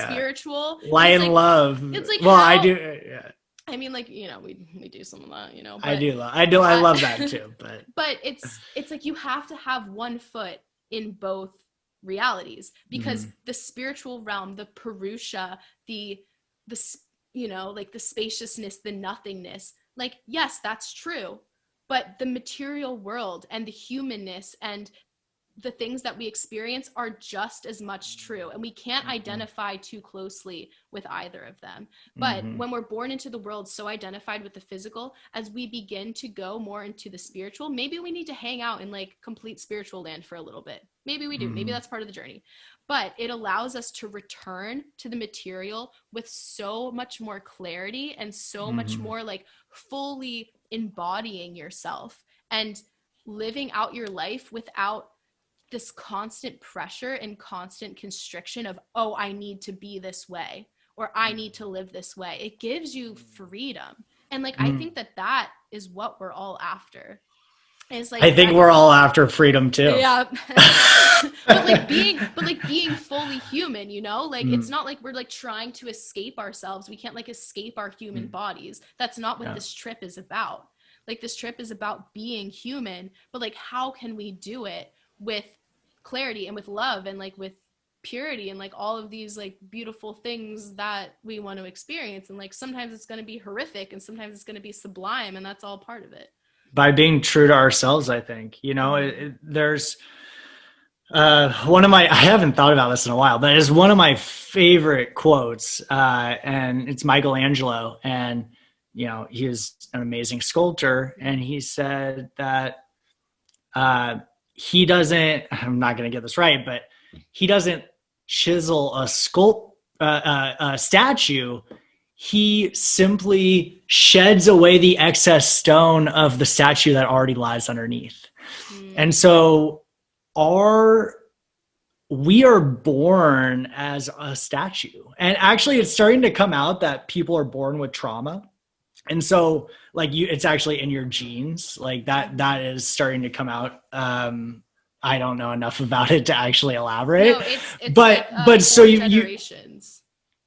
spiritual. Light and love. It's like, well, I do. Yeah. I mean, like, you know, we do some of that, you know. But, I love that too. But it's like you have to have one foot in both realities, because the spiritual realm, the Purusha, the you know, like the spaciousness, the nothingness, like, yes, that's true, but the material world and the humanness and the things that we experience are just as much true, and we can't identify too closely with either of them. But when we're born into the world so identified with the physical, as we begin to go more into the spiritual, maybe we need to hang out in like complete spiritual land for a little bit. Maybe we do. Maybe that's part of the journey. But it allows us to return to the material with so much more clarity and so much more like fully embodying yourself and living out your life without this constant pressure and constant constriction of, oh, I need to be this way, or I need to live this way. It gives you freedom. And like, I think that is what we're all after. It's like, I think we're all after freedom too. Yeah. but being fully human, you know, like it's not like we're like trying to escape ourselves. We can't like escape our human bodies. That's not what this trip is about. Like, this trip is about being human, but like, how can we do it with clarity and with love and like with purity and like all of these like beautiful things that we want to experience? And like, sometimes it's going to be horrific and sometimes it's going to be sublime, and that's all part of it. By being true to ourselves, I think, you know, there's one of my, I haven't thought about this in a while, but it's one of my favorite quotes, and it's Michelangelo, and, you know, he is an amazing sculptor, and he said that he doesn't, I'm not going to get this right, but he doesn't chisel a statue. He simply sheds away the excess stone of the statue that already lies underneath. And so we are born as a statue. And actually it's starting to come out that people are born with trauma. And so like it's actually in your genes, like that is starting to come out. I don't know enough about it to actually elaborate. No, it's but so generations.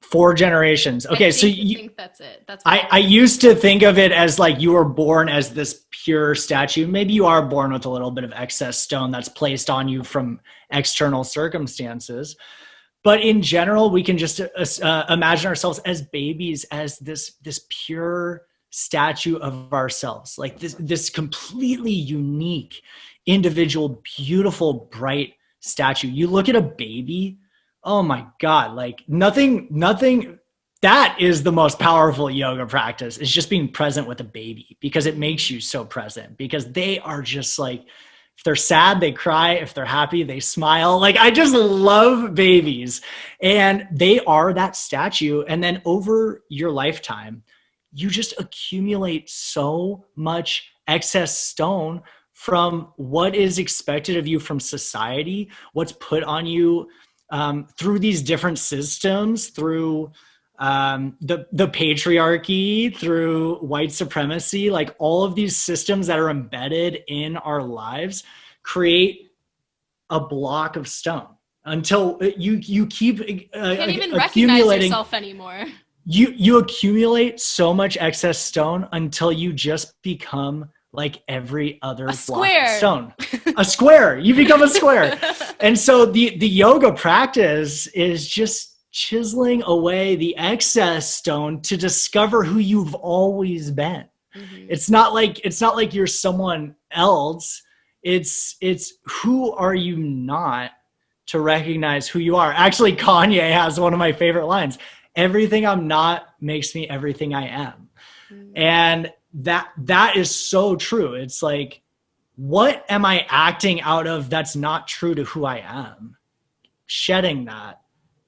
4 generations. Okay. So you think that's it. That's I used to think of it as like you were born as this pure statue. Maybe you are born with a little bit of excess stone that's placed on you from external circumstances. But in general, we can just imagine ourselves as babies, as this pure statue of ourselves, like this completely unique, individual, beautiful, bright statue. You look at a baby, oh my God, like nothing that is the most powerful yoga practice, is just being present with a baby, because it makes you so present, because they are just like, if they're sad, they cry. If they're happy, they smile. Like, I just love babies, and they are that statue. And then over your lifetime, you just accumulate so much excess stone from what is expected of you from society, what's put on you through these different systems, through the patriarchy, through white supremacy. Like, all of these systems that are embedded in our lives create a block of stone until you keep can't even recognize accumulating yourself anymore. You accumulate so much excess stone until you just become like every other block of stone. A square. You become a square. And so the yoga practice is just chiseling away the excess stone to discover who you've always been. Mm-hmm. It's not like you're someone else. It's who are you not, to recognize who you are. Actually, Kanye has one of my favorite lines: everything I'm not makes me everything I am. Mm-hmm. And that is so true. It's like, what am I acting out of that's not true to who I am? Shedding that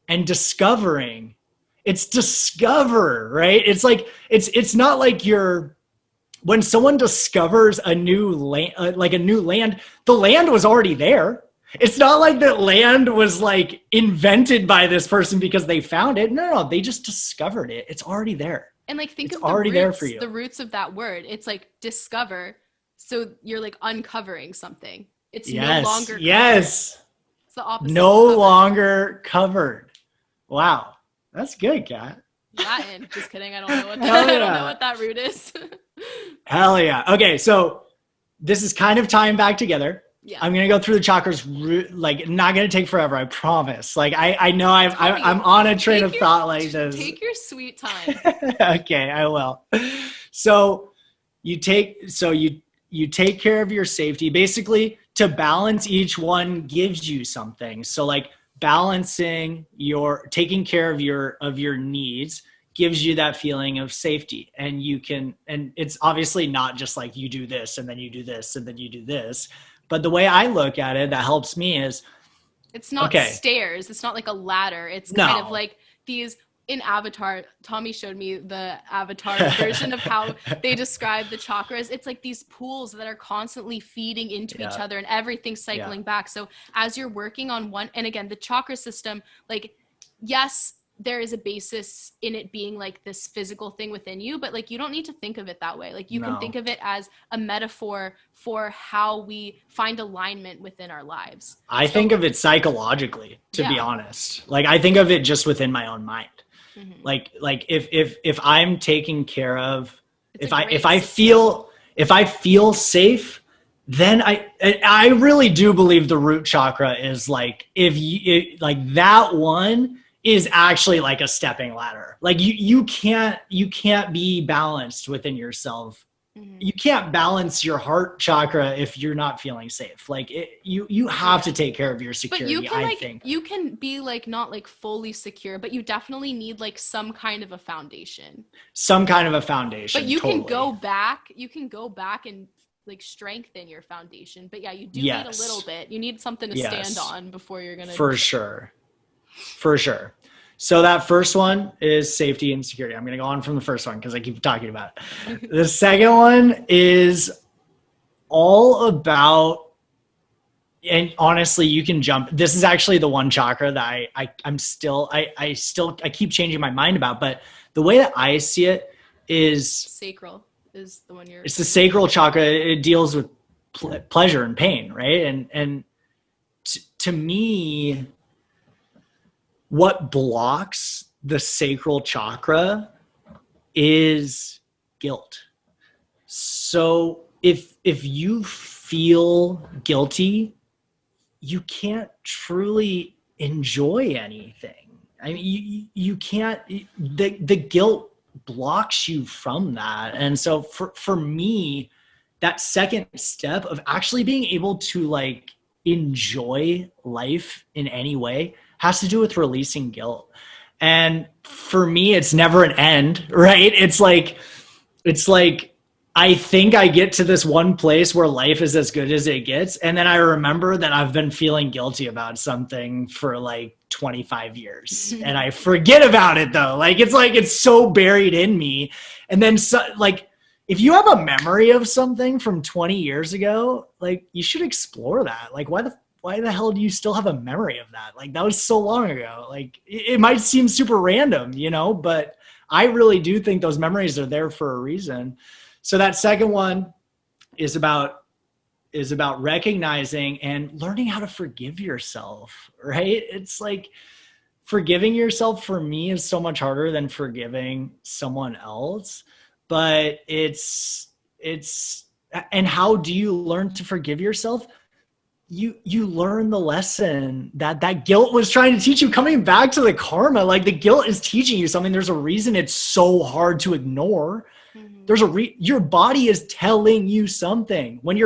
and discovering. It's discover, right? It's like, it's not like when someone discovers a new land, the land was already there. It's not like that land was like invented by this person because they found it. No, they just discovered it. It's already there. And like, think it's of already there for you. The roots of that word. It's like discover. So you're like uncovering something. It's no longer covered. Yes. It's the opposite. No longer covered. Wow. That's good, Kat. Latin. Just kidding. I don't know what that root is. Hell yeah. Okay, so this is kind of tying back together. Yeah. I'm gonna go through the chakras, like, not gonna take forever, I promise. Like, I know I'm on a train of thought like this. Take your sweet time. Okay, I will. So you take care of your safety. Basically, to balance each one gives you something. So like, balancing taking care of your needs gives you that feeling of safety. And it's obviously not just like you do this and then you do this and then you do this. But the way I look at it, that helps me, is it's not stairs. It's not like a ladder. It's kind of like these, in Avatar, Tommy showed me the Avatar version of how they describe the chakras. It's like these pools that are constantly feeding into each other, and everything's cycling back. So as you're working on one, and again, the chakra system, like, yes, there is a basis in it being like this physical thing within you, but like, you don't need to think of it that way. Like, you can think of it as a metaphor for how we find alignment within our lives. I think of it psychologically, to be honest. Like, I think of it just within my own mind. Mm-hmm. Like if I'm taking care of, if I feel safe, then I really do believe the root chakra is like, like that one is actually like a stepping ladder. Like, you can't be balanced within yourself. Mm-hmm. You can't balance your heart chakra if you're not feeling safe. Like, you have to take care of your security. But I think you can be like, not like fully secure, but you definitely need like some kind of a foundation. But you can go back. You can go back and like strengthen your foundation. But yeah, you do need a little bit. You need something to stand on before you're gonna. For sure. So that first one is safety and security. I'm going to go on from the first one because I keep talking about it. The second one is all about, and honestly, you can jump. This is actually the one chakra that I keep changing my mind about, but the way that I see it is sacral is the one it's the sacral chakra. It deals with pleasure and pain, right? And to me, what blocks the sacral chakra is guilt. So if you feel guilty, you can't truly enjoy anything. I mean, you can't, the guilt blocks you from that. And so for me, that second step of actually being able to like enjoy life in any way has to do with releasing guilt. And for me, it's never an end, right? It's like, I think I get to this one place where life is as good as it gets. And then I remember that I've been feeling guilty about something for like 25 years and I forget about it though. Like, it's so buried in me. And then like, if you have a memory of something from 20 years ago, like you should explore that. Like, why the hell do you still have a memory of that? Like, that was so long ago. Like, it might seem super random, but I really do think those memories are there for a reason. So that second one is about recognizing and learning how to forgive yourself, right? It's like forgiving yourself for me is so much harder than forgiving someone else, but and how do you learn to forgive yourself? You learn the lesson that guilt was trying to teach you. Coming back to the karma, like the guilt is teaching you something. There's a reason it's so hard to ignore. There's your body is telling you something. When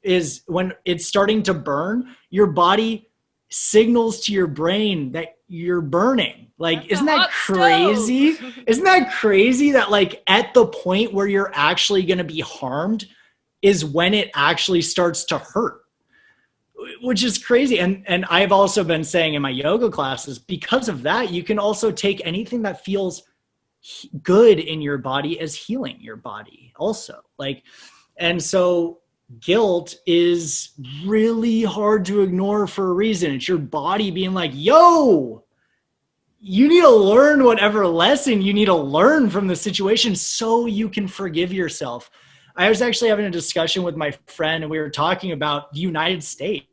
it's starting to burn, your body signals to your brain that you're burning. Like, isn't that crazy? Isn't that crazy that like at the point where you're actually going to be harmed is when it actually starts to hurt, which is crazy. And I've also been saying in my yoga classes, because of that, you can also take anything that feels good in your body as healing your body also. Like, and so guilt is really hard to ignore for a reason. It's your body being like, yo, you need to learn whatever lesson you need to learn from the situation so you can forgive yourself. I was actually having a discussion with my friend and we were talking about the United States.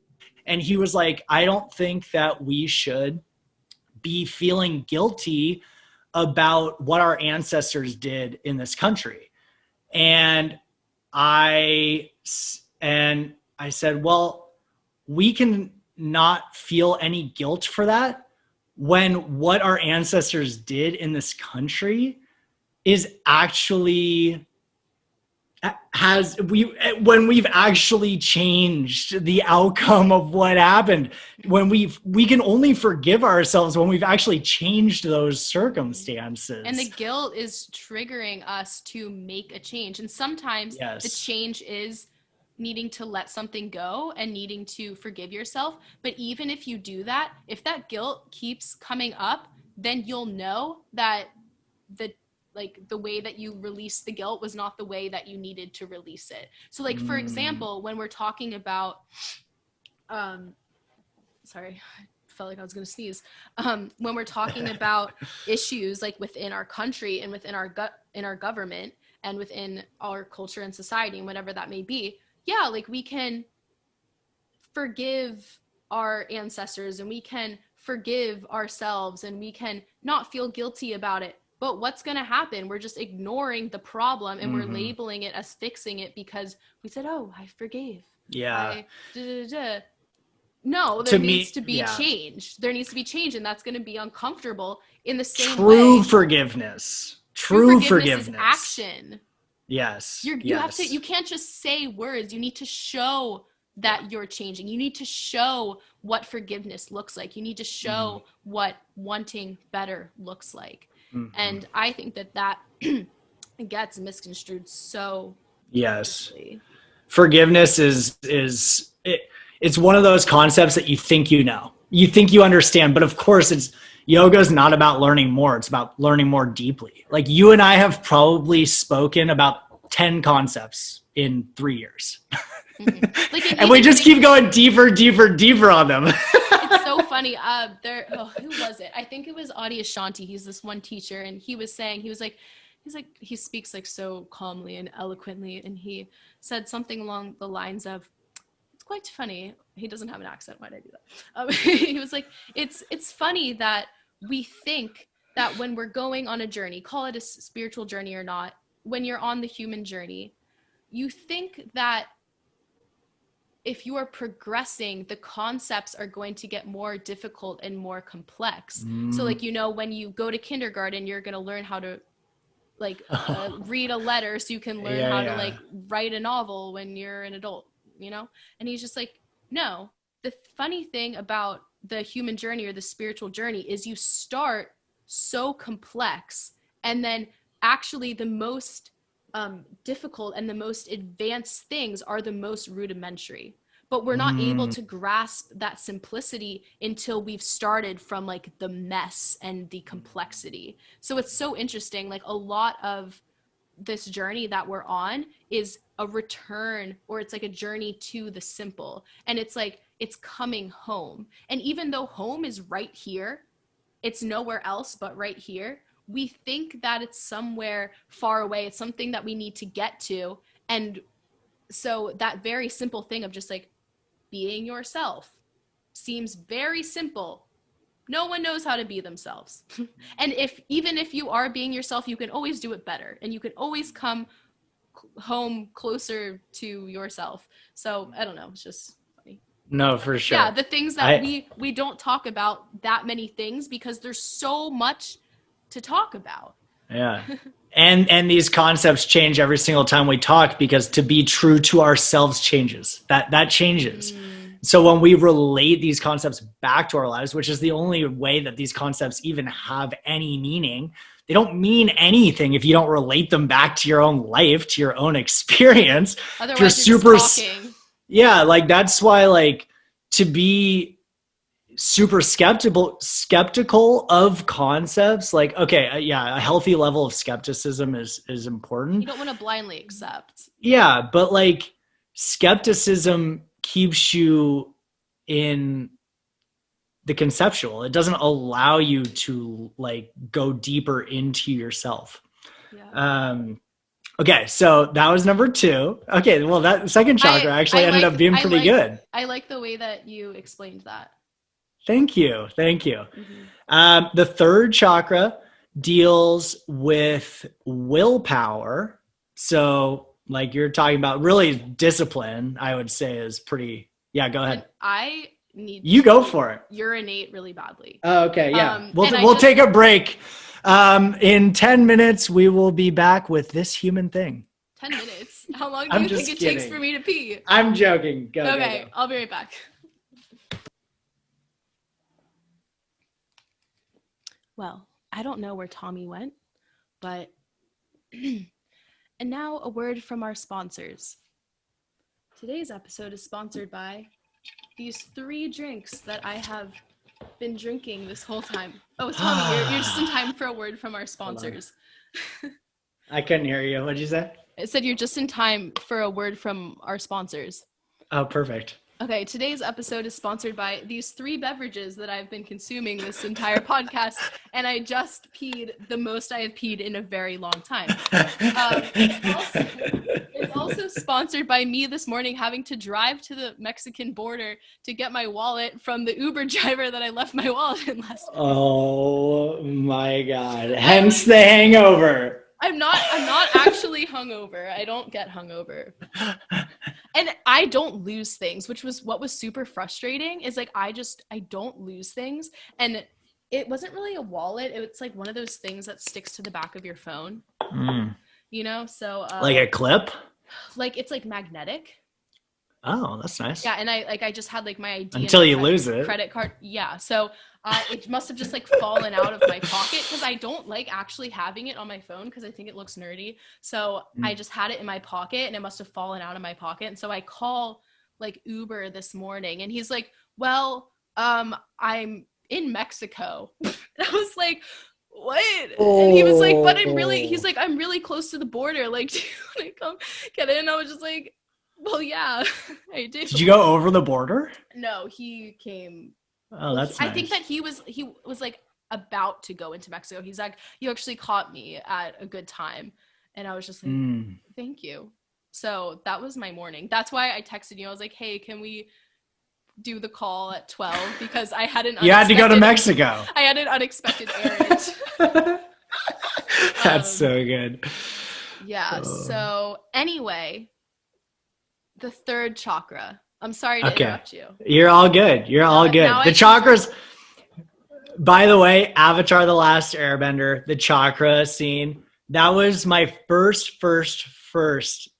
And he was like, I don't think that we should be feeling guilty about what our ancestors did in this country. And I said, well, we can not feel any guilt for that when what our ancestors did in this country is actually when we've actually changed the outcome of what happened, when we can only forgive ourselves when we've actually changed those circumstances. And the guilt is triggering us to make a change. And sometimes the change is needing to let something go and needing to forgive yourself. But even if you do that, if that guilt keeps coming up, then you'll know that the way that you released the guilt was not the way that you needed to release it. So like, for example, when we're talking about, sorry, I felt like I was going to sneeze. When we're talking about issues like within our country and within our government and within our culture and society and whatever that may be, yeah, like we can forgive our ancestors and we can forgive ourselves and we can not feel guilty about it. But what's going to happen? We're just ignoring the problem and we're labeling it as fixing it because we said, oh, I forgave. Yeah. No, there needs to be change. There needs to be change, and that's going to be uncomfortable in the same way. True forgiveness is action. Yes. You can't just say words. You need to show that you're changing. You need to show what forgiveness looks like. You need to show what wanting better looks like. And I think that gets misconstrued so easily. Forgiveness it's one of those concepts that you think you think you understand, but of course yoga is not about learning more. It's about learning more deeply. Like you and I have probably spoken about 10 concepts in 3 years. And we just keep going deeper on them. It's so funny. Who was it? I think it was Adi Ashanti. He's this one teacher, and he was saying, he speaks like so calmly and eloquently, and he said something along the lines of, it's quite funny. He doesn't have an accent. Why'd I do that? He was like, it's funny that we think that when we're going on a journey, call it a spiritual journey or not, when you're on the human journey, you think that if you are progressing, the concepts are going to get more difficult and more complex. So like, when you go to kindergarten, you're going to learn how to read a letter so you can learn how to write a novel when you're an adult, And he's just like, no, the funny thing about the human journey or the spiritual journey is you start so complex, and then actually the most difficult and the most advanced things are the most rudimentary. But we're not able to grasp that simplicity until we've started from like the mess and the complexity. So it's so interesting. Like a lot of this journey that we're on is a return, or it's like a journey to the simple. And it's like, it's coming home. And even though home is right here, it's nowhere else but right here. We think that it's somewhere far away. It's something that we need to get to. And so that very simple thing of just like being yourself seems very simple. No one knows how to be themselves. And even if you are being yourself, you can always do it better, and you can always come home closer to yourself. So I don't know, it's just funny. No, for sure. Yeah, the things that we don't talk about that many things because there's so much to talk about. Yeah. And these concepts change every single time we talk, because to be true to ourselves changes. That changes. So when we relate these concepts back to our lives, which is the only way that these concepts even have any meaning, they don't mean anything if you don't relate them back to your own life, to your own experience. Otherwise, you're just talking. Yeah, like that's why, like, to be super skeptical of concepts, like, okay, yeah, a healthy level of skepticism is important. You don't want to blindly accept. Yeah, but like skepticism keeps you in the conceptual. It doesn't allow you to like go deeper into yourself. Yeah. Okay, so that was number 2. Okay, well, that second chakra actually ended up being pretty good. I like the way that you explained that. Thank you. Mm-hmm. The third chakra deals with willpower. So like you're talking about, really discipline, I would say, is pretty, yeah, go ahead. And I need you go for it. Urinate really badly. Oh, okay, yeah. We'll take a break. In 10 minutes, we will be back with this human thing. 10 minutes? How long do you think it takes for me to pee? I'm joking. Go. I'll be right back. Well, I don't know where Tommy went, but and now a word from our sponsors. Today's episode is sponsored by these 3 drinks that I have been drinking this whole time. Oh, Tommy, you're just in time for a word from our sponsors. I couldn't hear you. What did you say? I said you're just in time for a word from our sponsors. Oh, perfect. Okay, today's episode is sponsored by these 3 beverages that I've been consuming this entire podcast, and I just peed the most I have peed in a very long time. It's also sponsored by me this morning having to drive to the Mexican border to get my wallet from the Uber driver that I left my wallet in last week. Oh my God. Hence the hangover. I'm not actually hungover. I don't get hungover. And I don't lose things, which was what was super frustrating, is like I don't lose things. And it wasn't really a wallet. It's like one of those things that sticks to the back of your phone. You know, so like a clip? Like it's like magnetic. Oh, that's nice. Yeah, and I just had like my ID until you lose it. Credit card. Yeah, so it must have just like fallen out of my pocket, because I don't like actually having it on my phone because I think it looks nerdy. So I just had it in my pocket, and it must have fallen out of my pocket. And so I call like Uber this morning, and he's like, "Well, I'm in Mexico." And I was like, "What?" And he was like, "But I'm really close to the border. Like, do you want to come get in?" And I was just like, well, yeah, I did. Did you go over the border? No, he came. Oh, that's nice. I think that he was like about to go into Mexico. He's like, you actually caught me at a good time. And I was just like, thank you. So that was my morning. That's why I texted you. I was like, hey, can we do the call at 12? Because I had you had to go to Mexico. I had an unexpected errand. That's so good. Yeah. So anyway, the third chakra. I'm sorry to interrupt you. You're all good. You're all good. The chakras, by the way, Avatar: The Last Airbender, the chakra scene, that was my first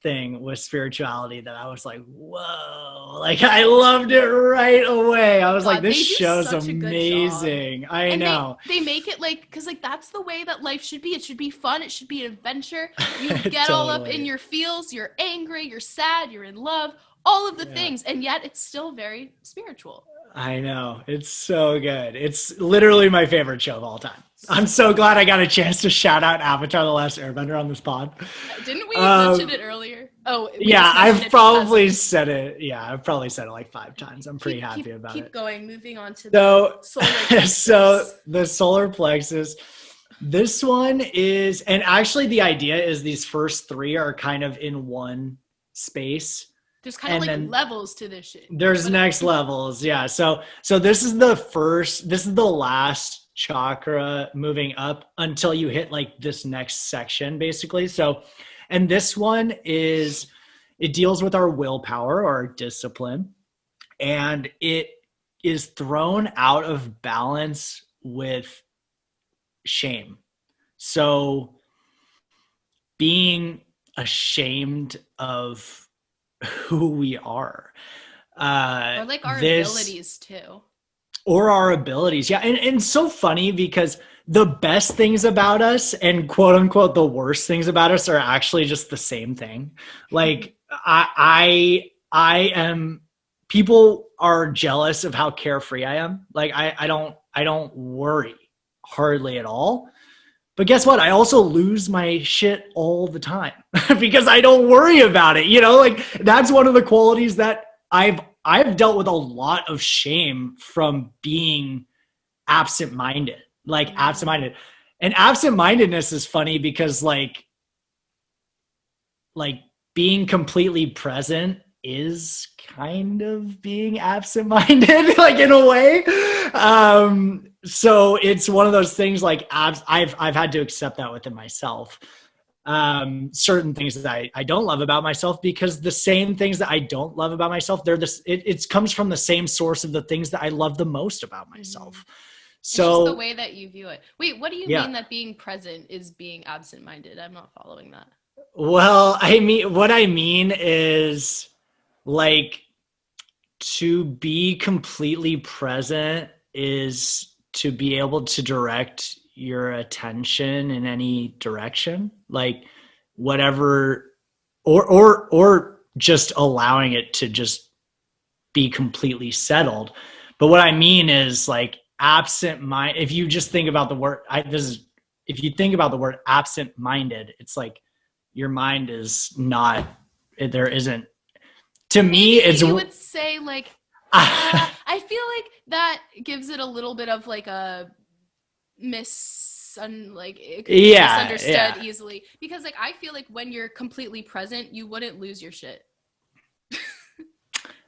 thing with spirituality that I was like, whoa, like I loved it right away. I was like, God, this they do show's such a good job. amazing. I And know. they make it like, because like that's the way that life should be. It should be fun. It should be an adventure. You get all up in Totally. your feels. You're angry. You're sad. You're in love. All of the Yeah. things, and yet it's still very spiritual. I know. It's so good. It's literally my favorite show of all time. I'm so glad I got a chance to shout out Avatar: The Last Airbender on this pod. Didn't we mention it earlier? Oh, yeah, I've probably said it. Yeah, I've probably said it like 5 times. I'm pretty happy about it. Keep going. Moving on to the solar plexus. So the solar plexus. This one is, and actually the idea is these first 3 are kind of in one space. There's kind of like levels to this shit. There's next levels. Yeah. So this is the last chakra moving up until you hit like this next section basically. So, and this one it deals with our willpower or our discipline, and it is thrown out of balance with shame. So being ashamed of who we are, or like our abilities too, or our abilities. Yeah. And so funny because the best things about us and quote unquote the worst things about us are actually just the same thing. Like I am, people are jealous of how carefree I am. Like I don't worry hardly at all. But guess what? I also lose my shit all the time because I don't worry about it. You know, like that's one of the qualities that I've dealt with a lot of shame from being absent-minded, absent-minded. And absent-mindedness is funny because like being completely present is kind of being absent-minded, like in a way. So it's one of those things like I've had to accept that within myself. Certain things that I don't love about myself, because the same things that I don't love about myself, it comes from the same source of the things that I love the most about myself. Mm-hmm. So it's just the way that you view it. Wait, what do you mean that being present is being absent-minded? I'm not following that. Well, what I mean is like to be completely present is to be able to direct your attention in any direction, like whatever, or just allowing it to just be completely settled. But what I mean is like absent mind. If you just think about the word, if you think about the word absent-minded, it's like your mind is not, there isn't, to me, it's, you would say like, I feel like that gives it a little bit of like a it could be misunderstood easily, because like I feel like when you're completely present, you wouldn't lose your shit.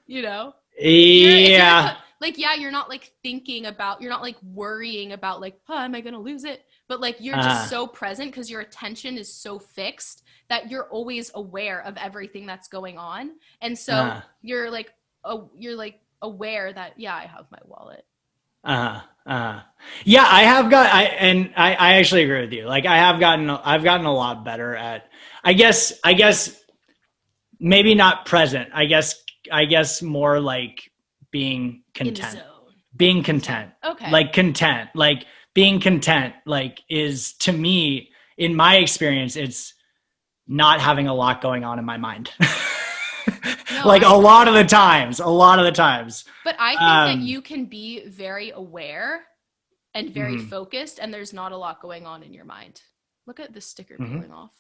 You know? Yeah. You're not like thinking about, you're not like worrying about like, oh, am I gonna lose it? But like you're just so present because your attention is so fixed that you're always aware of everything that's going on. And so you're like aware that, yeah, I have my wallet. Yeah, I actually agree with you. Like I've gotten a lot better at, I guess maybe not present. I guess more like being content. Being content. Okay. Like content. Like being content, like is, to me, in my experience, it's not having a lot going on in my mind. No, like a lot of the times. But I think that you can be very aware and very focused, and there's not a lot going on in your mind. Look at this sticker peeling off.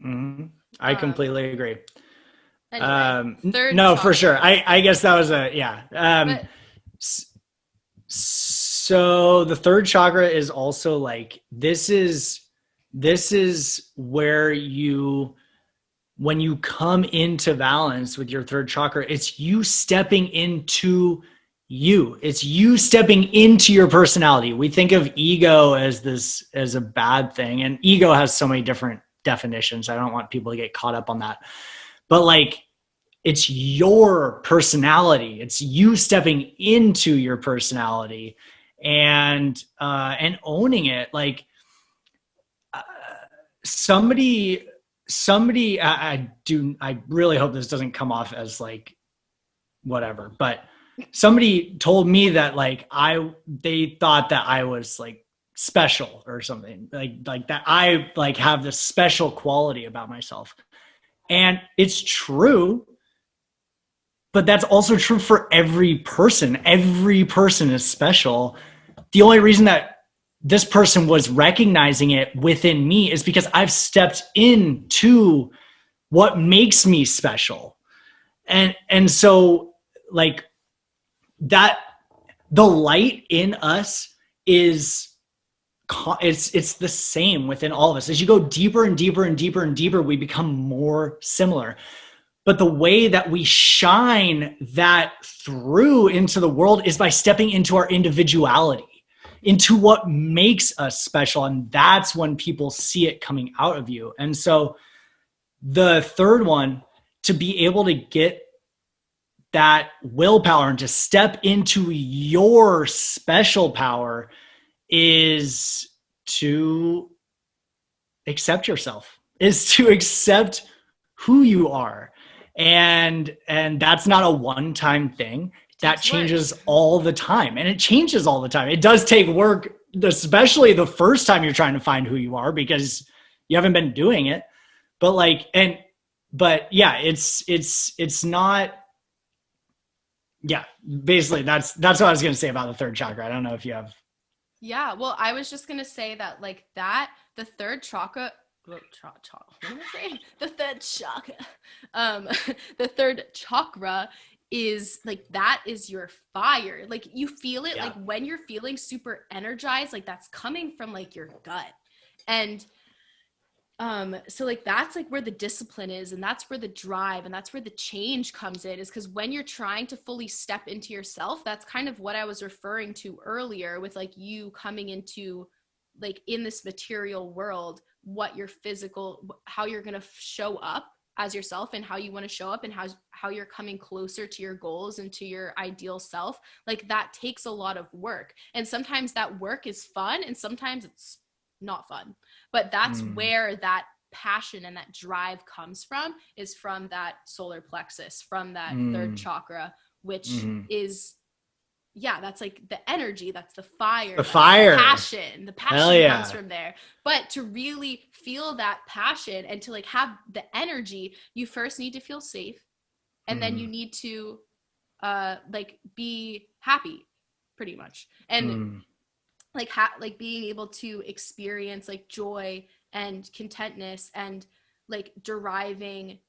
Mm-hmm. I completely agree. Anyway, third no, chakra. For sure. I guess that was so the third chakra is also like, this is where when you come into balance with your third chakra, it's you stepping into you. It's you stepping into your personality. We think of ego as a bad thing, and ego has so many different definitions. I don't want people to get caught up on that. But like, it's your personality. It's you stepping into your personality and owning it. Like, somebody, I really hope this doesn't come off as like whatever, but somebody told me that like they thought that I was like special or something, like that I like have this special quality about myself. And it's true, but that's also true for every person. Every person is special. The only reason that this person was recognizing it within me is because I've stepped into what makes me special. And so like that, the light in us is it's the same within all of us. As you go deeper and deeper and deeper and deeper, we become more similar. But the way that we shine that through into the world is by stepping into our individuality, into what makes us special. And that's when people see it coming out of you. And so the third one, to be able to get that willpower and to step into your special power, is to accept yourself, is to accept who you are. And that's not a one-time thing. That changes all the time. And it changes all the time. It does take work, especially the first time you're trying to find who you are because you haven't been doing it. But like, but yeah, it's not, yeah, basically that's what I was going to say about the third chakra. I don't know if you have. Yeah, well, I was just going to say that like that, the third chakra, what am I saying? The third chakra, the third chakra is like, that is your fire. Like you feel it, like when you're feeling super energized, like that's coming from like your gut. And so like that's like where the discipline is, and that's where the drive and that's where the change comes in, is because when you're trying to fully step into yourself, that's kind of what I was referring to earlier with like you coming into like in this material world, what your physical, how you're going to show up as yourself and how you want to show up and how you're coming closer to your goals and to your ideal self. Like that takes a lot of work, and sometimes that work is fun and sometimes it's not fun. But that's where that passion and that drive comes from, is from that solar plexus, from that third chakra, which is, that's like the energy, that's the fire, the fire, the passion comes from there. But to really feel that passion and to like have the energy, you first need to feel safe, and then you need to like be happy, pretty much. And like being able to experience like joy and contentness and like deriving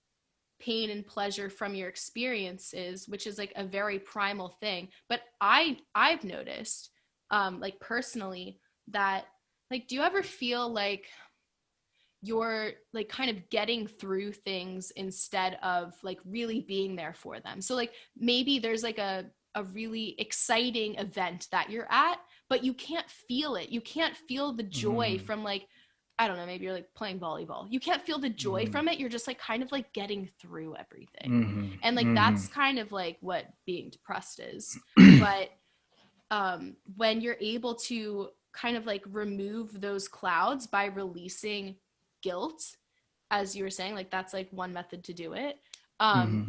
pain and pleasure from your experiences, which is like a very primal thing. But I've noticed like personally that like, do you ever feel like you're like kind of getting through things instead of like really being there for them? So like maybe there's like a really exciting event that you're at, but you can't feel it. You can't feel the joy from like, I don't know, maybe you're like playing volleyball. You can't feel the joy from it. You're just like kind of like getting through everything. And like, that's kind of like what being depressed is. But when you're able to kind of like remove those clouds by releasing guilt, as you were saying, like that's like one method to do it.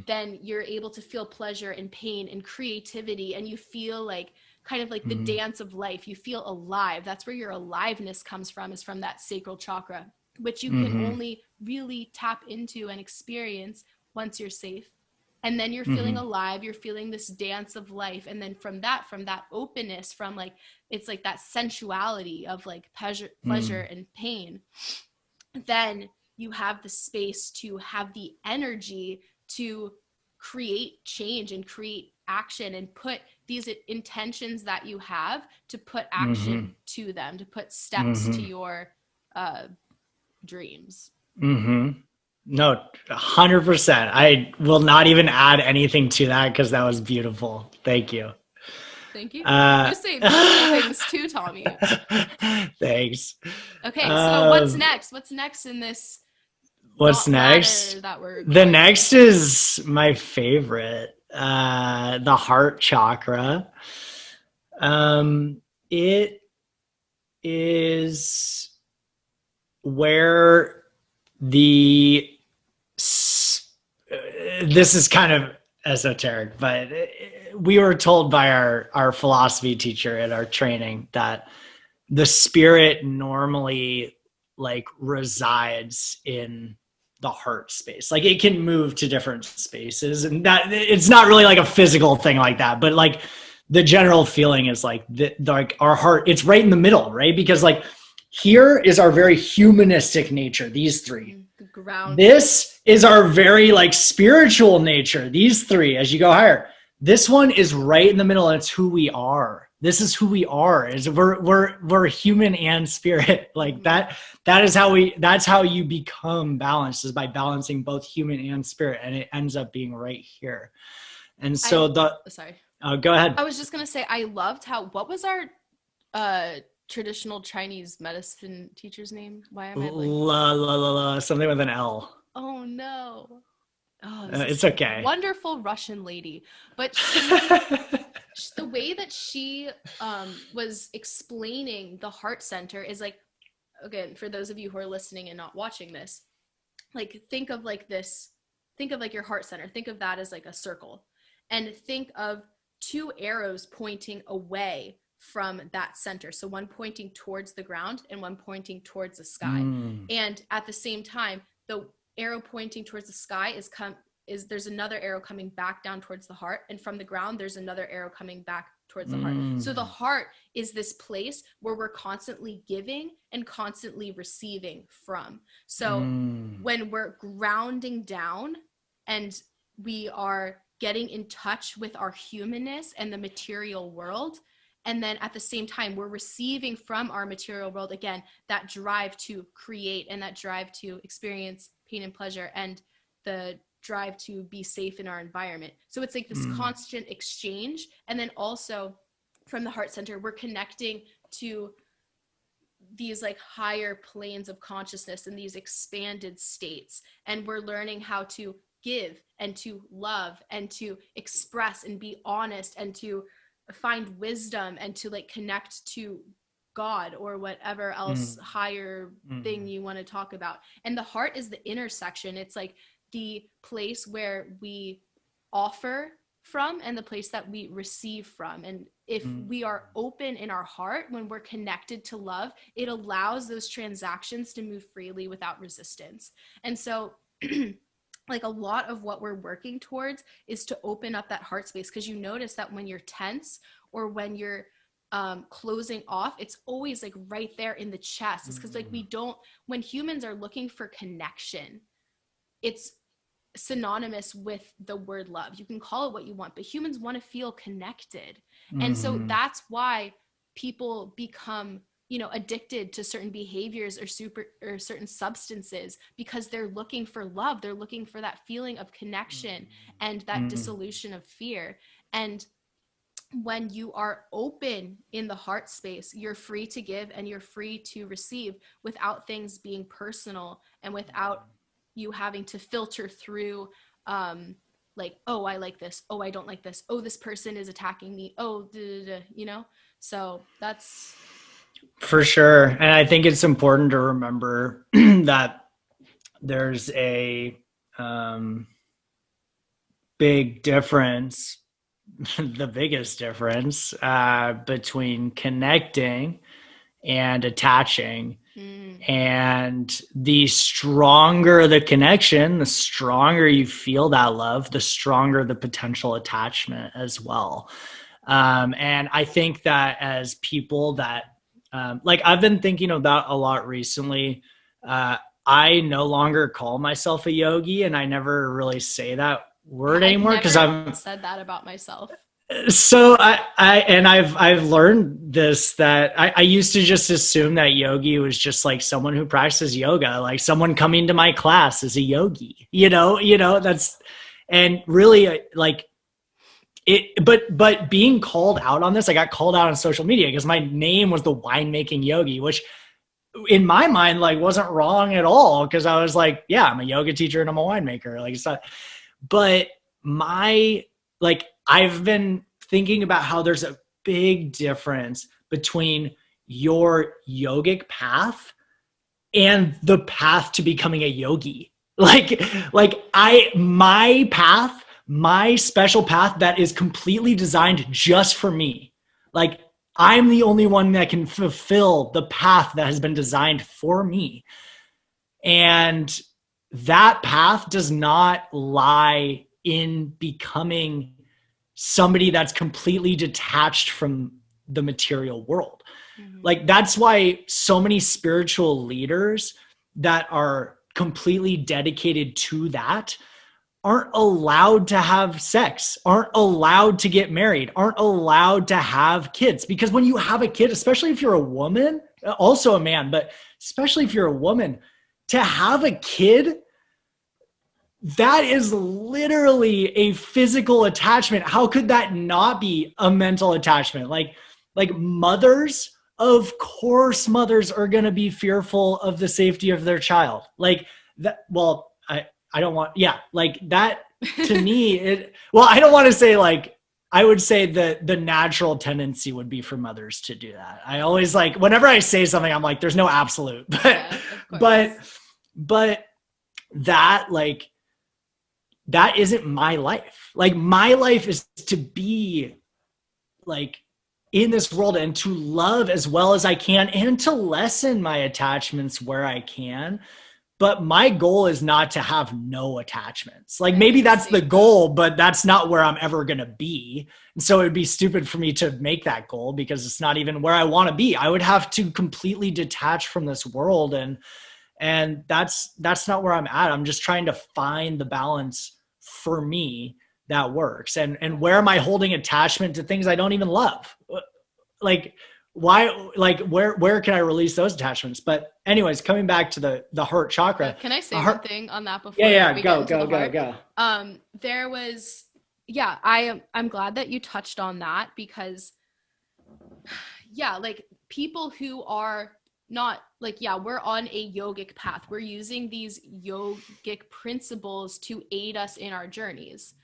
Then you're able to feel pleasure and pain and creativity, and you feel like kind of like the dance of life. You feel alive. That's where your aliveness comes from, is from that sacral chakra, which you can only really tap into and experience once you're safe. And then you're feeling alive, you're feeling this dance of life. And then from that openness, from like, it's like that sensuality of like pleasure and pain, then you have the space to have the energy to create change and create action and put these intentions that you have, to put action to them, to put steps to your dreams. No, 100%. I will not even add anything to that because that was beautiful. Thank you. Thank you. You say beautiful things too, Tommy. Thanks. Okay, so what's next? What's next in this? What's next? The next is my favorite, the heart chakra. It is where this is kind of esoteric, but we were told by our philosophy teacher at our training that the spirit normally like resides in the heart space. Like it can move to different spaces, and that it's not really like a physical thing like that, but like the general feeling is like like our heart, it's right in the middle, right? Because like here is our very humanistic nature, these three. The ground. This is our very like spiritual nature, these three, as you go higher. This one is right in the middle, and it's who we are. This is who we are. Is we're human and spirit. Like that's how you become balanced, is by balancing both human and spirit, and it ends up being right here. And so go ahead. I was just gonna say, I loved what was our traditional Chinese medicine teacher's name? Why am I like something with an L. Oh no. Oh, it's okay. Wonderful Russian lady, but the way that she was explaining the heart center is like, again, for those of you who are listening and not watching this, like think of like your heart center. Think of that as like a circle, and think of two arrows pointing away from that center. So one pointing towards the ground and one pointing towards the sky. And at the same time, the arrow pointing towards the sky there's another arrow coming back down towards the heart, and from the ground there's another arrow coming back towards the heart. So the heart is this place where we're constantly giving and constantly receiving from. So when we're grounding down and we are getting in touch with our humanness and the material world, and then at the same time, we're receiving from our material world, again, that drive to create and that drive to experience pain and pleasure and the drive to be safe in our environment. So it's like this constant exchange. And then also from the heart center, we're connecting to these like higher planes of consciousness and these expanded states. And we're learning how to give and to love and to express and be honest and to find wisdom and to like connect to God or whatever else higher thing you want to talk about. And the heart is the intersection. It's like the place where we offer from and the place that we receive from. And if we are open in our heart, when we're connected to love, it allows those transactions to move freely without resistance. And so like a lot of what we're working towards is to open up that heart space, because you notice that when you're tense or when you're closing off, it's always like right there in the chest. It's because like when humans are looking for connection, it's synonymous with the word love. You can call it what you want, but humans want to feel connected. And so that's why people become addicted to certain behaviors or certain substances, because they're looking for love. They're looking for that feeling of connection and that dissolution of fear. And when you are open in the heart space, you're free to give and you're free to receive without things being personal and without you having to filter through like, oh, I like this. Oh, I don't like this. Oh, this person is attacking me. Oh, so that's for sure. And I think it's important to remember that there's a big difference, the biggest difference between connecting and attaching. And the stronger the connection, the stronger you feel that love, the stronger the potential attachment as well. And I think that as people that like I've been thinking about a lot recently, I no longer call myself a yogi, and I never really say that word anymore because I've said that about myself. So I've learned this, that I used to just assume that yogi was just like someone who practices yoga, like someone coming to my class is a yogi, that's, and really like it, but being called out on this, I got called out on social media because my name was the winemaking yogi, which in my mind, like wasn't wrong at all. Cause I was like, yeah, I'm a yoga teacher and I'm a winemaker. Like it's not, but I've been thinking about how there's a big difference between your yogic path and the path to becoming a yogi. My path, my special path that is completely designed just for me. Like, I'm the only one that can fulfill the path that has been designed for me. And that path does not lie in becoming somebody that's completely detached from the material world. Like, that's why so many spiritual leaders that are completely dedicated to that aren't allowed to have sex, aren't allowed to get married, aren't allowed to have kids. Because when you have a kid, especially if you're a woman, also a man, but especially if you're a woman, to have a kid, that is literally a physical attachment. How could that not be a mental attachment? Like mothers, of course, mothers are going to be fearful of the safety of their child. Like that. Well, I don't want, yeah, like that to me, I don't want to say, like, I would say that the natural tendency would be for mothers to do that. I always, like, whenever I say something, I'm like, there's no absolute, but that, like, that isn't my life. Like, my life is to be, like, in this world and to love as well as I can and to lessen my attachments where I can. But my goal is not to have no attachments. Like, maybe that's the goal, but that's not where I'm ever going to be. And so it would be stupid for me to make that goal because it's not even where I want to be. I would have to completely detach from this world. And that's not where I'm at. I'm just trying to find the balance for me that works. And where am I holding attachment to things I don't even love? Like, why, like, where can I release those attachments? But anyways, coming back to the heart chakra. Can I say one thing on that before? Go. There was, I'm glad that you touched on that because, like, people who are not, like, we're on a yogic path. We're using these yogic principles to aid us in our journeys.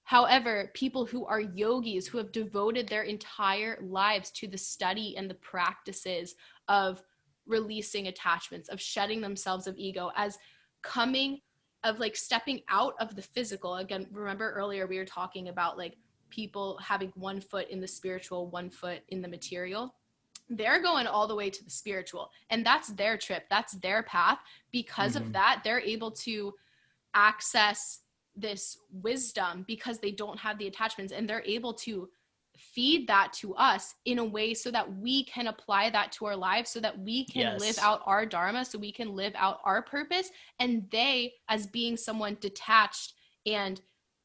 However, people who are yogis, who have devoted their entire lives to the study and the practices of releasing attachments, of shedding themselves of ego, as coming, of, like, stepping out of the physical. Again, remember earlier we were talking about, like, people having one foot in the spiritual, one foot in the material. They're going all the way to the spiritual, and that's their trip. That's their path. Because of that, they're able to access this wisdom because they don't have the attachments, and they're able to feed that to us in a way so that we can apply that to our lives, so that we can live out our dharma, so we can live out our purpose. And they, as being someone detached and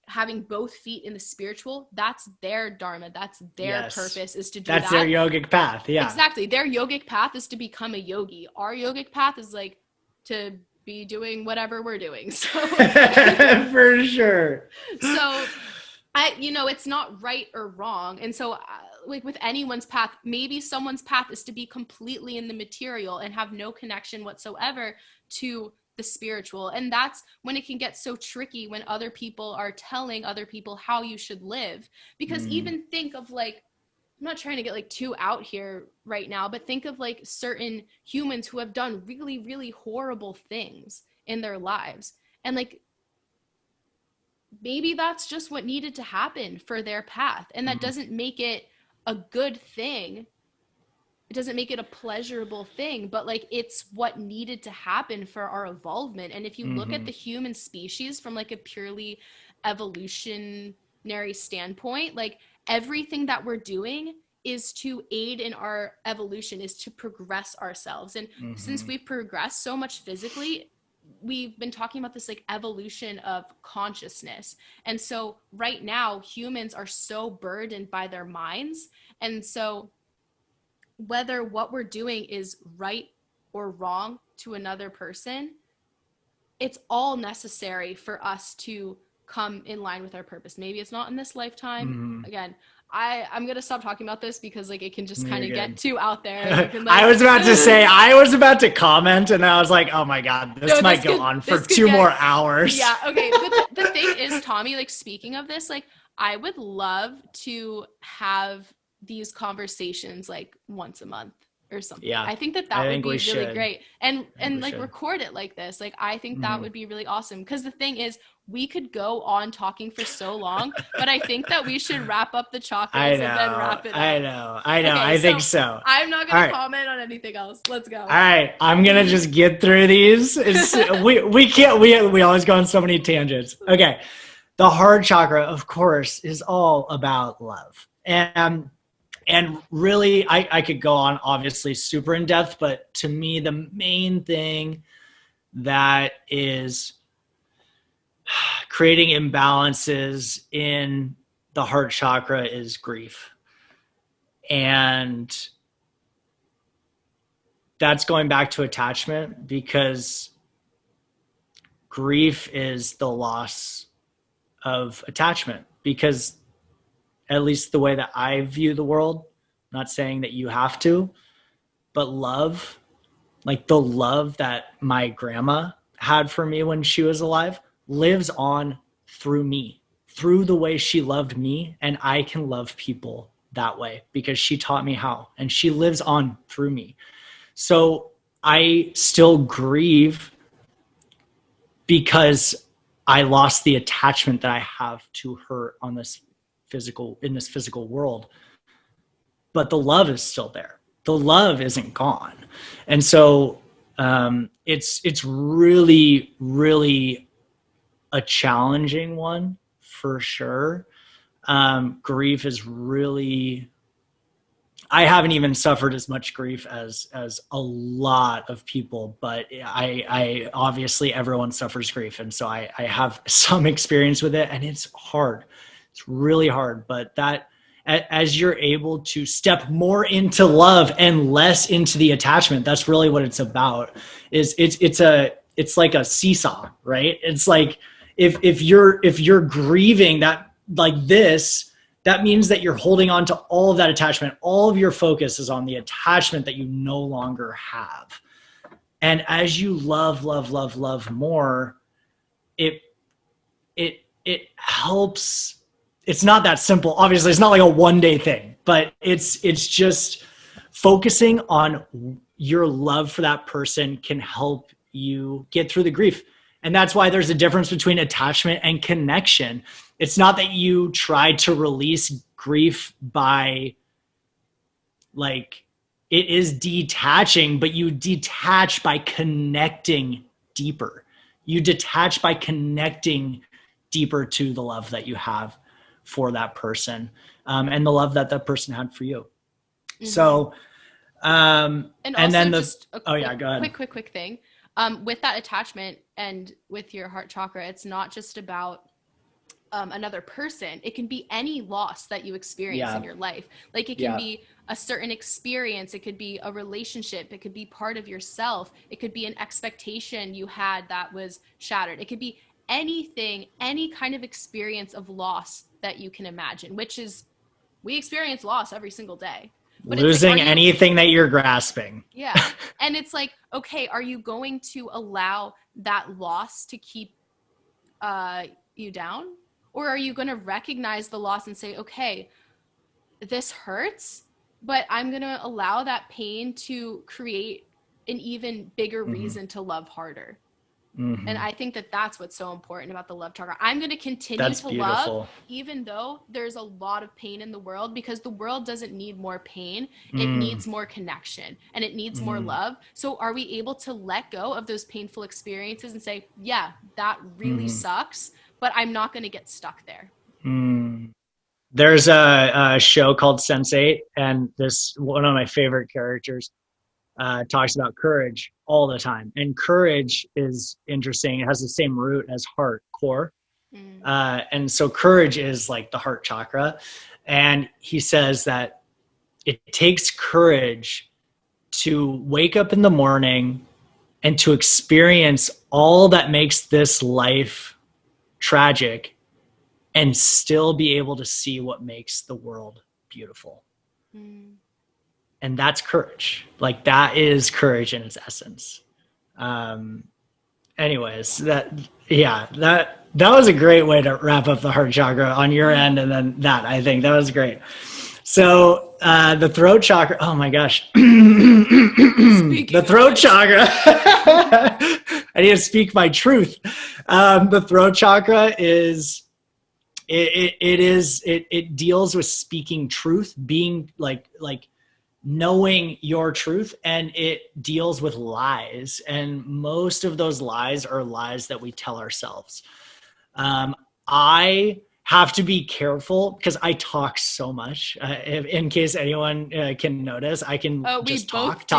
having both feet in the spiritual, that's their dharma, that's their purpose, is to do that's their yogic path. Exactly. Their yogic path is to become a yogi. Our yogic path is, like, to be doing whatever we're doing. So for sure. So it's not right or wrong. And so like with anyone's path, maybe someone's path is to be completely in the material and have no connection whatsoever to the spiritual. And that's when it can get so tricky, when other people are telling other people how you should live. Because even think of, like, I'm not trying to get, like, too out here right now, but think of, like, certain humans who have done really, really horrible things in their lives. And, like, maybe that's just what needed to happen for their path. And that doesn't make it a good thing. It doesn't make it a pleasurable thing, but, like, it's what needed to happen for our evolvement. And if you look at the human species from, like, a purely evolutionary standpoint, like, everything that we're doing is to aid in our evolution, is to progress ourselves. And since we've progressed so much physically, we've been talking about this, like, evolution of consciousness. And so right now, humans are so burdened by their minds. And so whether what we're doing is right or wrong to another person, it's all necessary for us to come in line with our purpose. Maybe it's not in this lifetime. Again, I'm going to stop talking about this because, like, it can just kind of get too out there. Can, like, I was about to comment, and I was like, oh my God, this might go on for 2 more hours. Yeah. Okay. But the thing is, Tommy, like, speaking of this, like, I would love to have these conversations, like, once a month. or something. Yeah. I think that I would think be we really should. great. And like should. record it like this. Like I think that Mhm. would be really awesome. Because the thing is, we could go on talking for so long, but I think that we should wrap up the chakras and then wrap it up. I know. Okay, I think so. I'm not gonna comment on anything else. Let's go. All right, I'm gonna just get through these. We can't. We always go on so many tangents. Okay, the heart chakra, of course, is all about love, and really, I could go on obviously super in depth, but to me, the main thing that is creating imbalances in the heart chakra is grief. And that's going back to attachment, because grief is the loss of attachment. Because at least the way that I view the world, not saying that you have to, but love, like the love that my grandma had for me when she was alive, lives on through me, through the way she loved me. And I can love people that way because she taught me how, and she lives on through me. So I still grieve because I lost the attachment that I have to her in this physical world. But the love is still there. The love isn't gone. And so it's really, really a challenging one for sure. Grief is really, I haven't even suffered as much grief as a lot of people, but I obviously everyone suffers grief. And so I have some experience with it, and it's hard. It's really hard, but that, as you're able to step more into love and less into the attachment, that's really what it's about. It's like a seesaw, right? It's like, if you're grieving that like this, that means that you're holding on to all of that attachment. All of your focus is on the attachment that you no longer have. And as you love more, it helps. It's not that simple. Obviously, it's not like a one-day thing, but it's just focusing on your love for that person can help you get through the grief. And that's why there's a difference between attachment and connection. It's not that you try to release grief by, like, it is detaching, but you detach by connecting deeper. You detach by connecting deeper to the love that you have for that person, and the love that that person had for you. Mm-hmm. So, and then go ahead. Quick thing. With that attachment and with your heart chakra, it's not just about another person. It can be any loss that you experience in your life. Like it can be a certain experience. It could be a relationship. It could be part of yourself. It could be an expectation you had that was shattered. It could be anything, any kind of experience of loss that you can imagine, which is, we experience loss every single day. But losing anything that you're grasping. Yeah. And it's like, okay, are you going to allow that loss to keep you down? Or are you going to recognize the loss and say, okay, this hurts, but I'm going to allow that pain to create an even bigger reason to love harder. Mm-hmm. And I think that that's what's so important about the love chakra. I'm going to continue to love, even though there's a lot of pain in the world, because the world doesn't need more pain. It needs more connection, and it needs more love. So are we able to let go of those painful experiences and say, yeah, that really sucks, but I'm not going to get stuck there. There's a show called Sense8, and this one of my favorite characters talks about courage all the time. And courage is interesting. It has the same root as heart, core. And so courage is like the heart chakra. And he says that it takes courage to wake up in the morning and to experience all that makes this life tragic and still be able to see what makes the world beautiful. And that's courage. Like, that is courage in its essence. Anyways, that was a great way to wrap up the heart chakra on your end. And then I think that was great. So the throat chakra, oh my gosh. The throat chakra. I need to speak my truth. The throat chakra is, it deals with speaking truth, being like knowing your truth, and it deals with lies. And most of those lies are lies that we tell ourselves. I have to be careful because I talk so much. In case anyone can notice, I can just talk.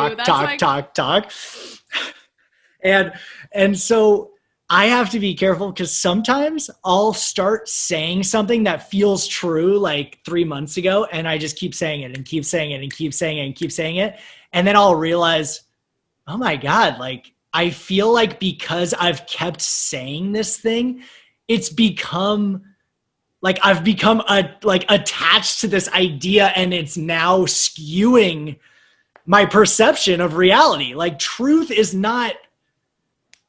And so I have to be careful because sometimes I'll start saying something that feels true like 3 months ago, and I just keep saying it and keep saying it and keep saying it and keep saying it. And then I'll realize, oh my God, like I feel like because I've kept saying this thing, it's become like I've become attached to this idea, and it's now skewing my perception of reality. Like truth is not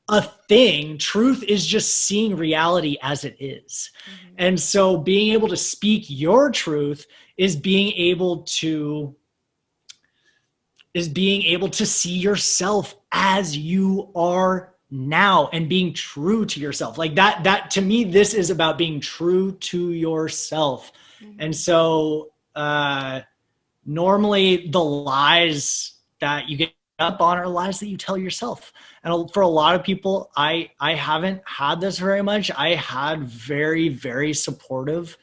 a thing. Truth is just seeing reality as it is. Mm-hmm. And so being able to speak your truth is being able to see yourself as you are now and being true to yourself. Like that to me, this is about being true to yourself. Mm-hmm. And so normally the lies that you get up on are lies that you tell yourself. And for a lot of people, I haven't had this very much. I had very, very supportive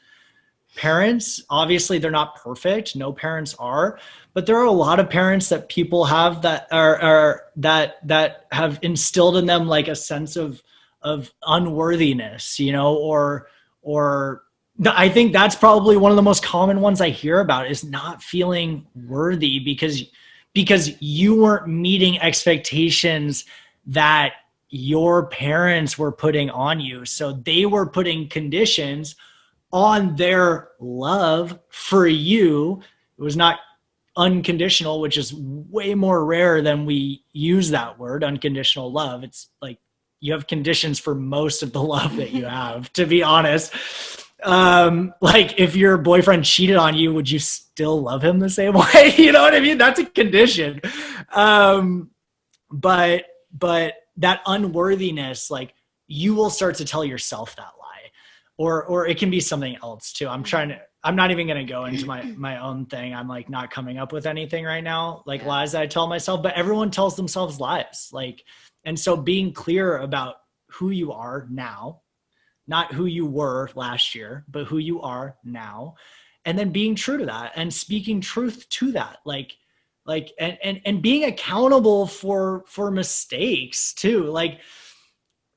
parents. Obviously they're not perfect. No parents are, but there are a lot of parents that people have that that have instilled in them like a sense of unworthiness, you know, or I think that's probably one of the most common ones I hear about, is not feeling worthy because you weren't meeting expectations that your parents were putting on you. So they were putting conditions on their love for you. It was not unconditional, which is way more rare than we use that word, unconditional love. It's like you have conditions for most of the love that you have, to be honest. Like if your boyfriend cheated on you, would you still love him the same way? You know what I mean? That's a condition. But that unworthiness, like you will start to tell yourself that lie, or it can be something else too. I'm not even going to go into my own thing. I'm like not coming up with anything right now, like lies that I tell myself, but everyone tells themselves lies. Like, and so being clear about who you are now, not who you were last year, but who you are now. And then being true to that and speaking truth to that, and being accountable for mistakes too. Like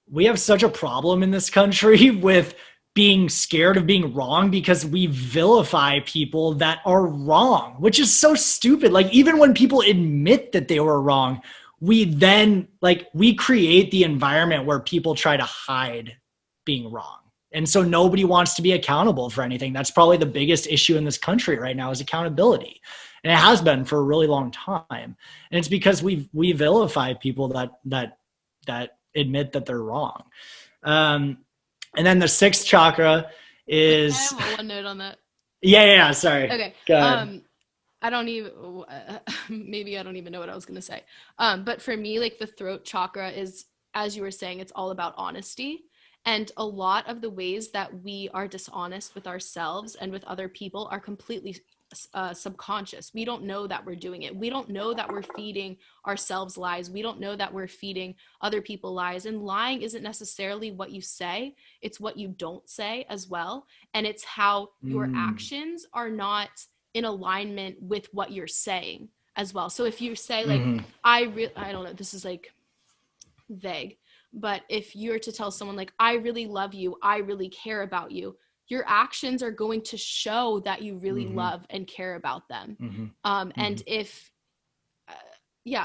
we have such a problem in this country with being scared of being wrong because we vilify people that are wrong, which is so stupid. Like even when people admit that they were wrong, we then we create the environment where people try to hide being wrong. And so nobody wants to be accountable for anything. That's probably the biggest issue in this country right now, is accountability. And it has been for a really long time. And it's because we vilify people that admit that they're wrong. And then the sixth chakra is... I have one note on that. Yeah. Sorry. Okay. Go ahead. I don't even, maybe I don't even know what I was going to say. But for me, like the throat chakra is, as you were saying, it's all about honesty. And a lot of the ways that we are dishonest with ourselves and with other people are completely subconscious. We don't know that we're doing it. We don't know that we're feeding ourselves lies. We don't know that we're feeding other people lies. And lying isn't necessarily what you say. It's what you don't say as well. And it's how your actions are not in alignment with what you're saying as well. So if you say like, I don't know, this is like vague, but if you're to tell someone like, I really love you, I really care about you, your actions are going to show that you really love and care about them. And if,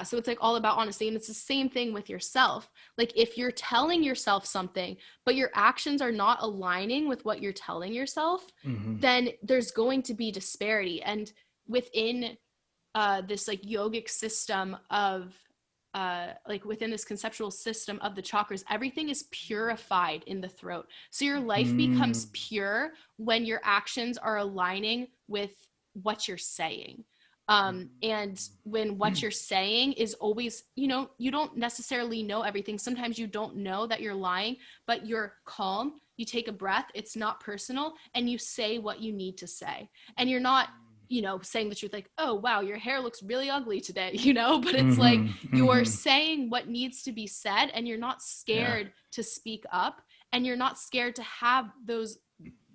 so it's like all about honesty. And it's the same thing with yourself. Like if you're telling yourself something, but your actions are not aligning with what you're telling yourself, then there's going to be disparity. And within this like yogic system of within this conceptual system of the chakras, everything is purified in the throat. So your life becomes pure when your actions are aligning with what you're saying. And when what you're saying is always, you know, you don't necessarily know everything. Sometimes you don't know that you're lying, but you're calm. You take a breath. It's not personal, and you say what you need to say. And you're not, you know, saying the truth, like, oh, wow, your hair looks really ugly today, you know, but it's like you're saying what needs to be said, and you're not scared to speak up, and you're not scared to have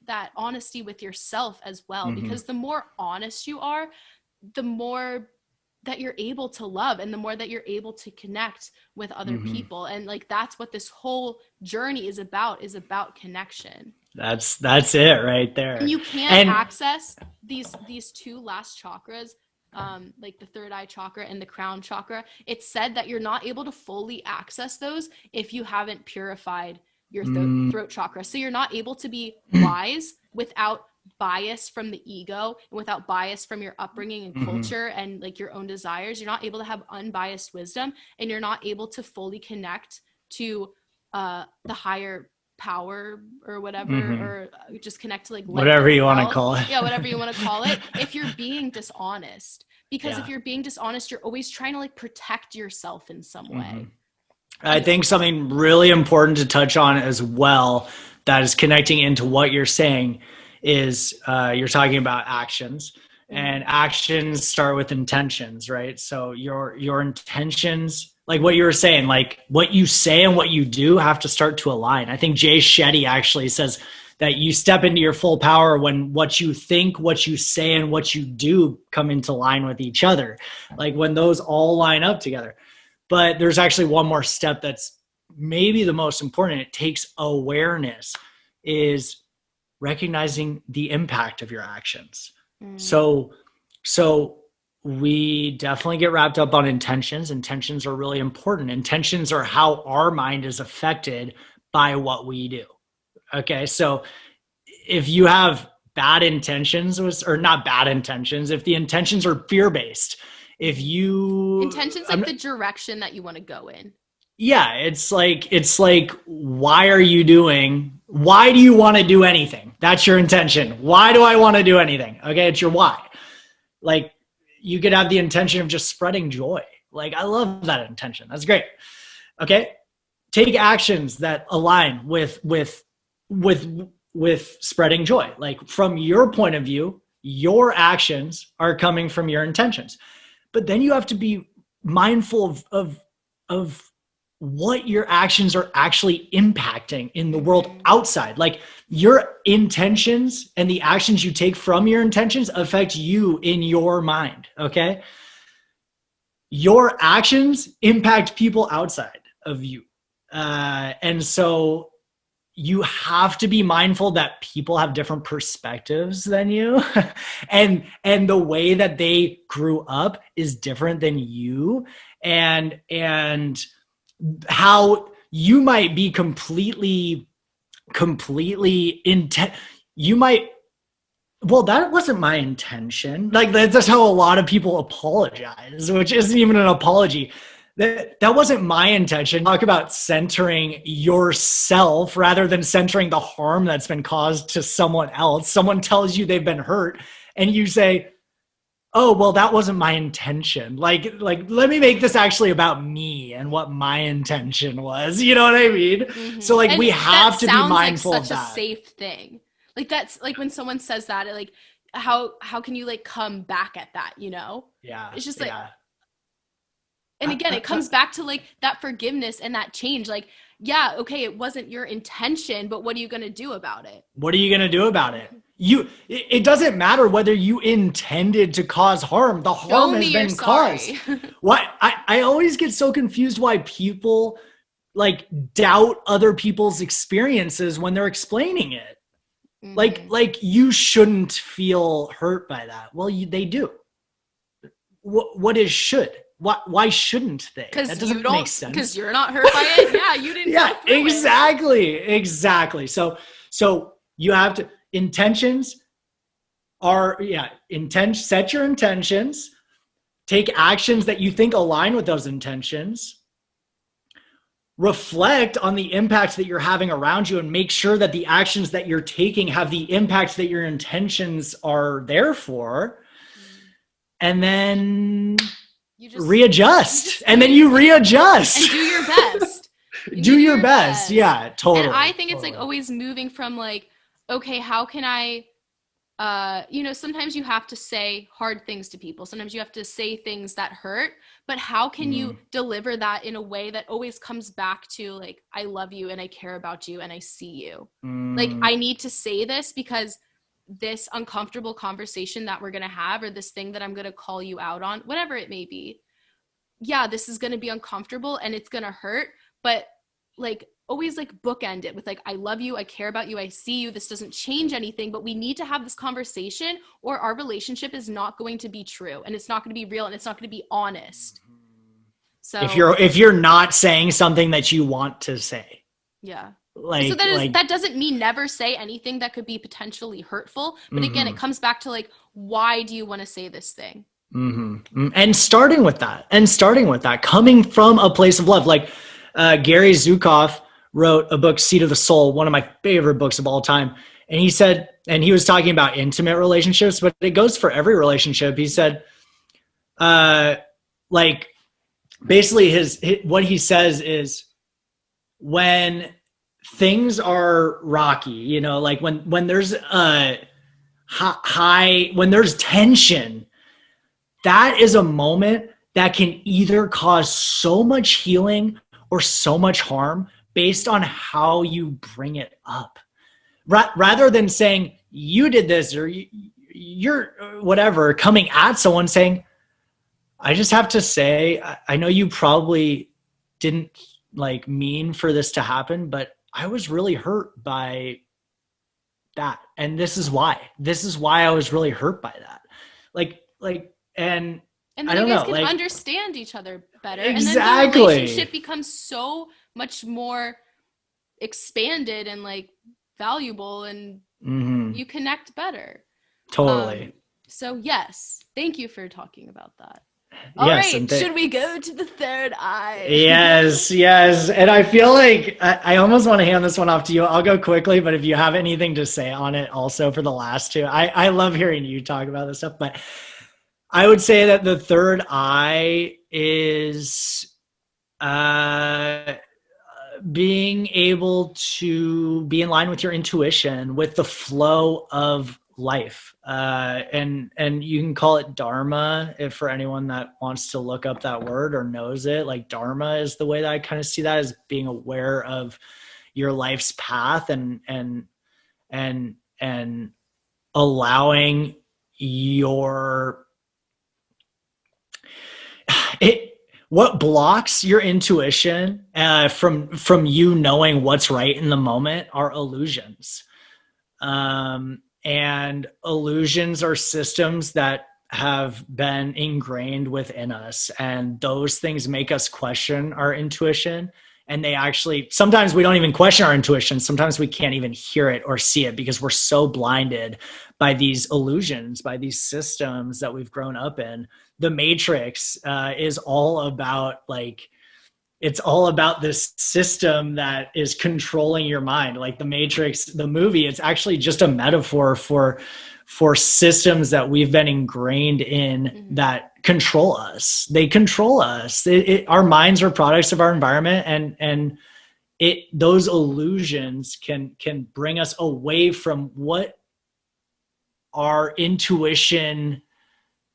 that honesty with yourself as well, because the more honest you are, the more that you're able to love, and the more that you're able to connect with other people. And like, that's what this whole journey is about connection. That's it right there. And you can't access these two last chakras, like the third eye chakra and the crown chakra. It's said that you're not able to fully access those if you haven't purified your throat chakra. So you're not able to be wise without bias from the ego, and without bias from your upbringing and culture and like your own desires. You're not able to have unbiased wisdom, and you're not able to fully connect to the higher power or whatever, or just connect to like whatever you want to call it. Yeah, whatever you want to call it, if you're being dishonest. Because if you're being dishonest, you're always trying to like protect yourself in some way. I think something really important to touch on as well, that is connecting into what you're saying, is you're talking about actions, and actions start with intentions, right? So your intentions, like what you were saying, like what you say and what you do have to start to align. I think Jay Shetty actually says that you step into your full power when what you think, what you say, and what you do come into line with each other. Like when those all line up together. But there's actually one more step that's maybe the most important. It takes awareness, is recognizing the impact of your actions. So we definitely get wrapped up on intentions. Intentions are really important. Intentions are how our mind is affected by what we do. Okay. So if you have bad intentions, or not bad intentions, if the intentions are fear-based, intentions like the direction that you want to go in. Yeah, it's like, why do you want to do anything? That's your intention. Why do I want to do anything? Okay, it's your why. Like, you could have the intention of just spreading joy. Like, I love that intention. That's great. Okay, take actions that align with spreading joy. Like, from your point of view, your actions are coming from your intentions. But then you have to be mindful of what your actions are actually impacting in the world outside. Like, your intentions and the actions you take from your intentions affect you in your mind. Okay. Your actions impact people outside of you. And so you have to be mindful that people have different perspectives than you, and the way that they grew up is different than you, and how you might be completely well, that wasn't my intention. Like, that's how a lot of people apologize, which isn't even an apology. That wasn't my intention. Talk about centering yourself rather than centering the harm that's been caused to someone else. Someone tells you they've been hurt, and you say, oh, well, that wasn't my intention. Like, let me make this actually about me and what my intention was. You know what I mean? So like, and we have to be mindful of that. Such a safe thing. Like, that's like when someone says that, like, how can you like come back at that, you know? Yeah. It's just like, and again, it comes back to like that forgiveness and that change. Like, yeah, okay, it wasn't your intention, but what are you going to do about it? What are you going to do about it? It doesn't matter whether you intended to cause harm. The harm has been caused. What I always get so confused why people like doubt other people's experiences when they're explaining it. Like you shouldn't feel hurt by that. Well, they do. What is should? Why shouldn't they? That doesn't make sense. Because you're not hurt by it. Yeah, you didn't. Yeah, exactly. So you have to, intentions are, set your intentions, take actions that you think align with those intentions, reflect on the impact that you're having around you, and make sure that the actions that you're taking have the impact that your intentions are there for. and then you just readjust, and then you readjust and do your best. do your best. Yeah, totally. And I think it's like always moving from like, okay, how can I, sometimes you have to say hard things to people. Sometimes you have to say things that hurt, but how can you deliver that in a way that always comes back to like, I love you and I care about you and I see you. Like, I need to say this because this uncomfortable conversation that we're going to have, or this thing that I'm going to call you out on, whatever it may be. Yeah, this is going to be uncomfortable and it's going to hurt, but like always like bookend it with like, I love you, I care about you, I see you, this doesn't change anything, but we need to have this conversation or our relationship is not going to be true and it's not going to be real and it's not going to be honest. So if you're not saying something that you want to say. Yeah. Like, so that doesn't mean never say anything that could be potentially hurtful. But again, it comes back to like, why do you want to say this thing? And starting with that, coming from a place of love. Like Gary Zukav wrote a book, Seed of the Soul, one of my favorite books of all time. And he said, and he was talking about intimate relationships, but it goes for every relationship. He said, like basically what he says is when things are rocky, like when there's when there's tension, that is a moment that can either cause so much healing or so much harm based on how you bring it up. Rather than saying you did this or you're whatever, coming at someone saying, I just have to say, I know you probably didn't like mean for this to happen, but I was really hurt by that. And this is why I was really hurt by that. And then I don't you guys know, can like, understand each other better. Exactly. And then the relationship becomes so much more expanded and like valuable and you connect better. Totally. So yes, thank you for talking about that. Yes, all right, should we go to the third eye? Yes. And I feel like I almost want to hand this one off to you. I'll go quickly, but if you have anything to say on it also for the last two, I love hearing you talk about this stuff, but I would say that the third eye is being able to be in line with your intuition, with the flow of life. And you can call it Dharma if for anyone that wants to look up that word or knows it. Like Dharma is the way that I kind of see that, as being aware of your life's path and allowing what blocks your intuition from you knowing what's right in the moment are illusions. And illusions are systems that have been ingrained within us, and those things make us question our intuition. And they actually, sometimes we don't even question our intuition. Sometimes we can't even hear it or see it because we're so blinded by these illusions, by these systems that we've grown up in. The Matrix is all about it's all about this system that is controlling your mind. Like the Matrix, the movie, it's actually just a metaphor for systems that we've been ingrained in that control us. They control us. Our minds are products of our environment, and those illusions can bring us away from what our intuition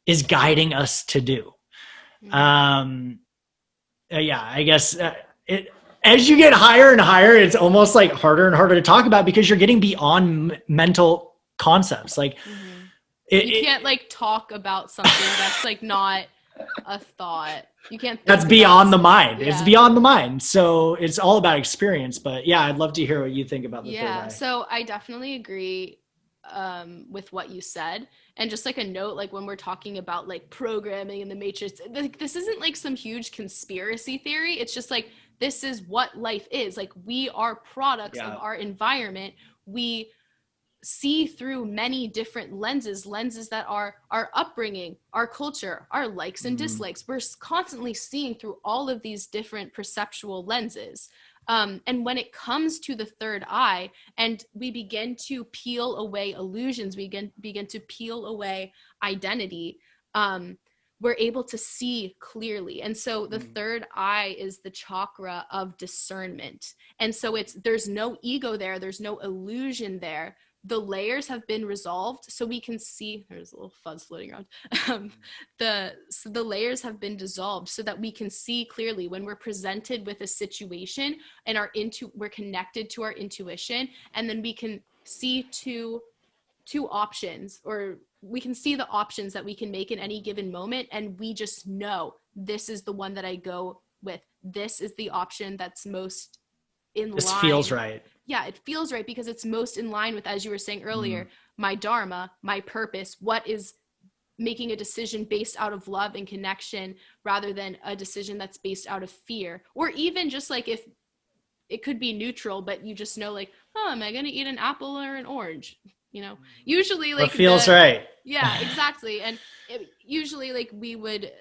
is guiding us to do. I guess as you get higher and higher, it's almost like harder and harder to talk about because you're getting beyond mental concepts. Like you can't like talk about something that's like not a thought. You can't think that's beyond the mind. Yeah. It's beyond the mind. So it's all about experience. But yeah, I'd love to hear what you think about the third eye. So I definitely agree with what you said. And just like a note, like when we're talking about like programming in the Matrix, like this isn't like some huge conspiracy theory. It's just like, this is what life is. Like we are products of our environment. We see through many different lenses that are our upbringing, our culture, our likes and dislikes. We're constantly seeing through all of these different perceptual lenses. And when it comes to the third eye and we begin to peel away illusions, we begin to peel away identity, we're able to see clearly. And so the third eye is the chakra of discernment. And so there's no ego there. There's no illusion there. The layers have been resolved, so we can see. There's a little fuzz floating around. The layers have been dissolved so that we can see clearly when we're presented with a situation, and we're connected to our intuition, and then we can see two options, or we can see the options that we can make in any given moment, and we just know this is the one that I go with. This is the option that's most in line. This feels right. Yeah, it feels right because it's most in line with, as you were saying earlier, my dharma, my purpose, what is making a decision based out of love and connection rather than a decision that's based out of fear. Or even just like, if it could be neutral, but you just know like, oh, am I going to eat an apple or an orange? You know, usually like what feels right. Yeah, exactly. And usually like we would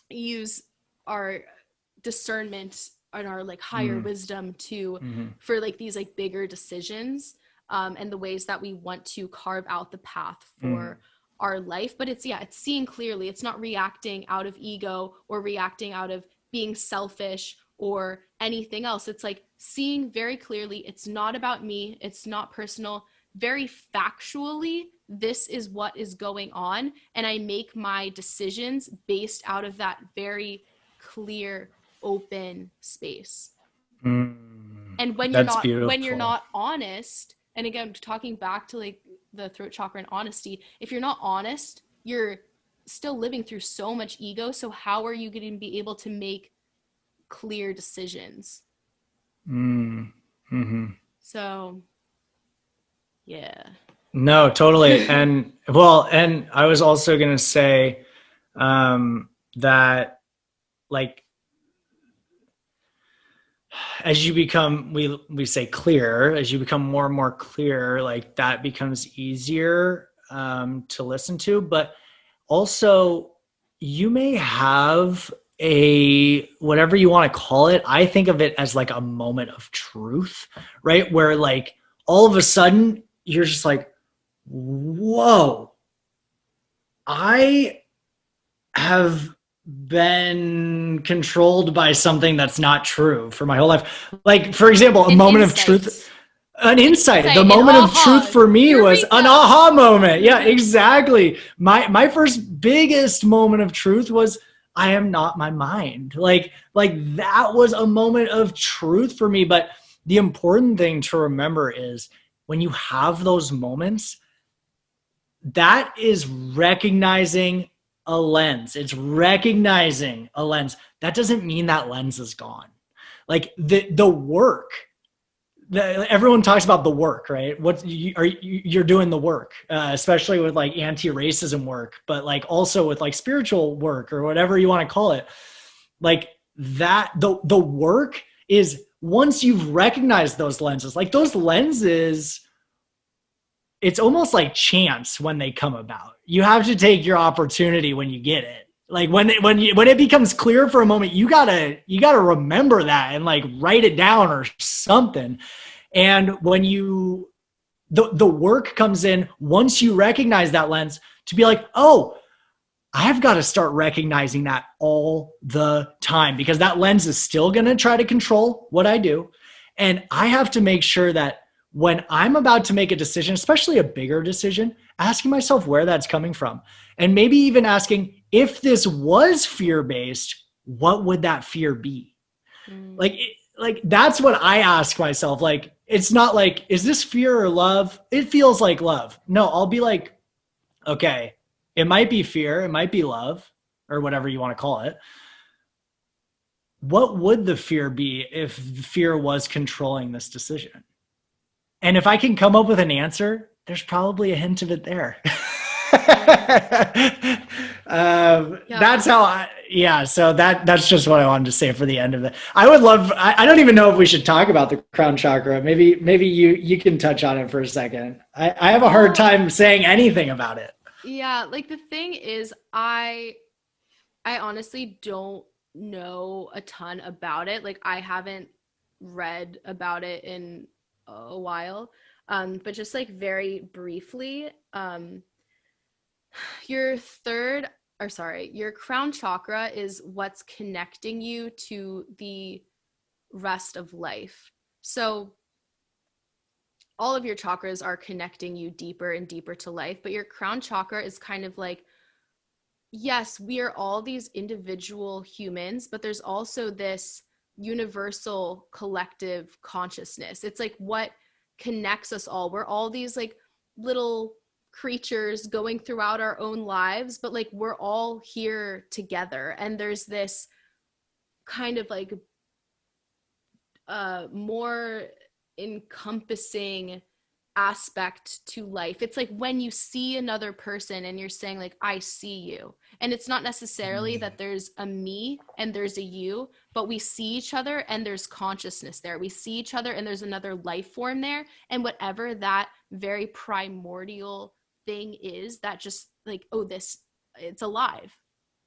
use our discernment and our like higher wisdom for like these like bigger decisions and the ways that we want to carve out the path for our life. But it's seeing clearly. It's not reacting out of ego or reacting out of being selfish or anything else. It's like seeing very clearly. It's not about me. It's not personal. Very factually, this is what is going on. And I make my decisions based out of that very clear, open space. And when you're not honest, and again, talking back to like the throat chakra and honesty, if you're not honest, you're still living through so much ego. So how are you going to be able to make clear decisions? So yeah. No, totally. And I was also going to say that like, as you become, we say clear, as you become more and more clear, like that becomes easier to listen to. But also you may have whatever you want to call it. I think of it as like a moment of truth, right? Where like all of a sudden you're just like, whoa, I have been controlled by something that's not true for my whole life. Like, for example, an moment of truth, an insight. The moment of truth for me was an aha moment. Yeah, exactly. My first biggest moment of truth was I am not my mind. Like that was a moment of truth for me. But the important thing to remember is when you have those moments, that is recognizing a lens. It's recognizing a lens. That doesn't mean that lens is gone. Like the work, everyone talks about the work, right? You're doing the work, especially with like anti-racism work, but like also with like spiritual work or whatever you want to call it. Like that, the work is once you've recognized those lenses, like those lenses, it's almost like chance when they come about. You have to take your opportunity when you get it. Like when it becomes clear for a moment, you gotta remember that and like write it down or something. And when the work comes in, once you recognize that lens, to be like, oh, I've got to start recognizing that all the time, because that lens is still going to try to control what I do. And I have to make sure that when I'm about to make a decision, especially a bigger decision, asking myself where that's coming from. And maybe even asking, if this was fear-based, what would that fear be? Like that's what I ask myself. Like, it's not like, is this fear or love? It feels like love. No, I'll be like, okay, it might be fear, it might be love, or whatever you want to call it. What would the fear be if fear was controlling this decision? And if I can come up with an answer, there's probably a hint of it there. That's how so that's just what I wanted to say for the end of it. I would love, I don't even know if we should talk about the crown chakra. Maybe you can touch on it for a second. I have a hard time saying anything about it. Yeah, like the thing is, I honestly don't know a ton about it. Like I haven't read about it in a while, but just like very briefly, Your your crown chakra is what's connecting you to the rest of life. So all of your chakras are connecting you deeper and deeper to life, but your crown chakra is kind of like, yes, we are all these individual humans, but there's also this universal collective consciousness. It's like what connects us all. We're all these like little creatures going throughout our own lives, but like we're all here together. And there's this kind of like more encompassing aspect to life. It's like when you see another person and you're saying like, I see you. And it's not necessarily that there's a me and there's a you, but we see each other and there's consciousness there. We see each other and there's another life form there. And whatever that very primordial thing is, that just like, oh, it's alive.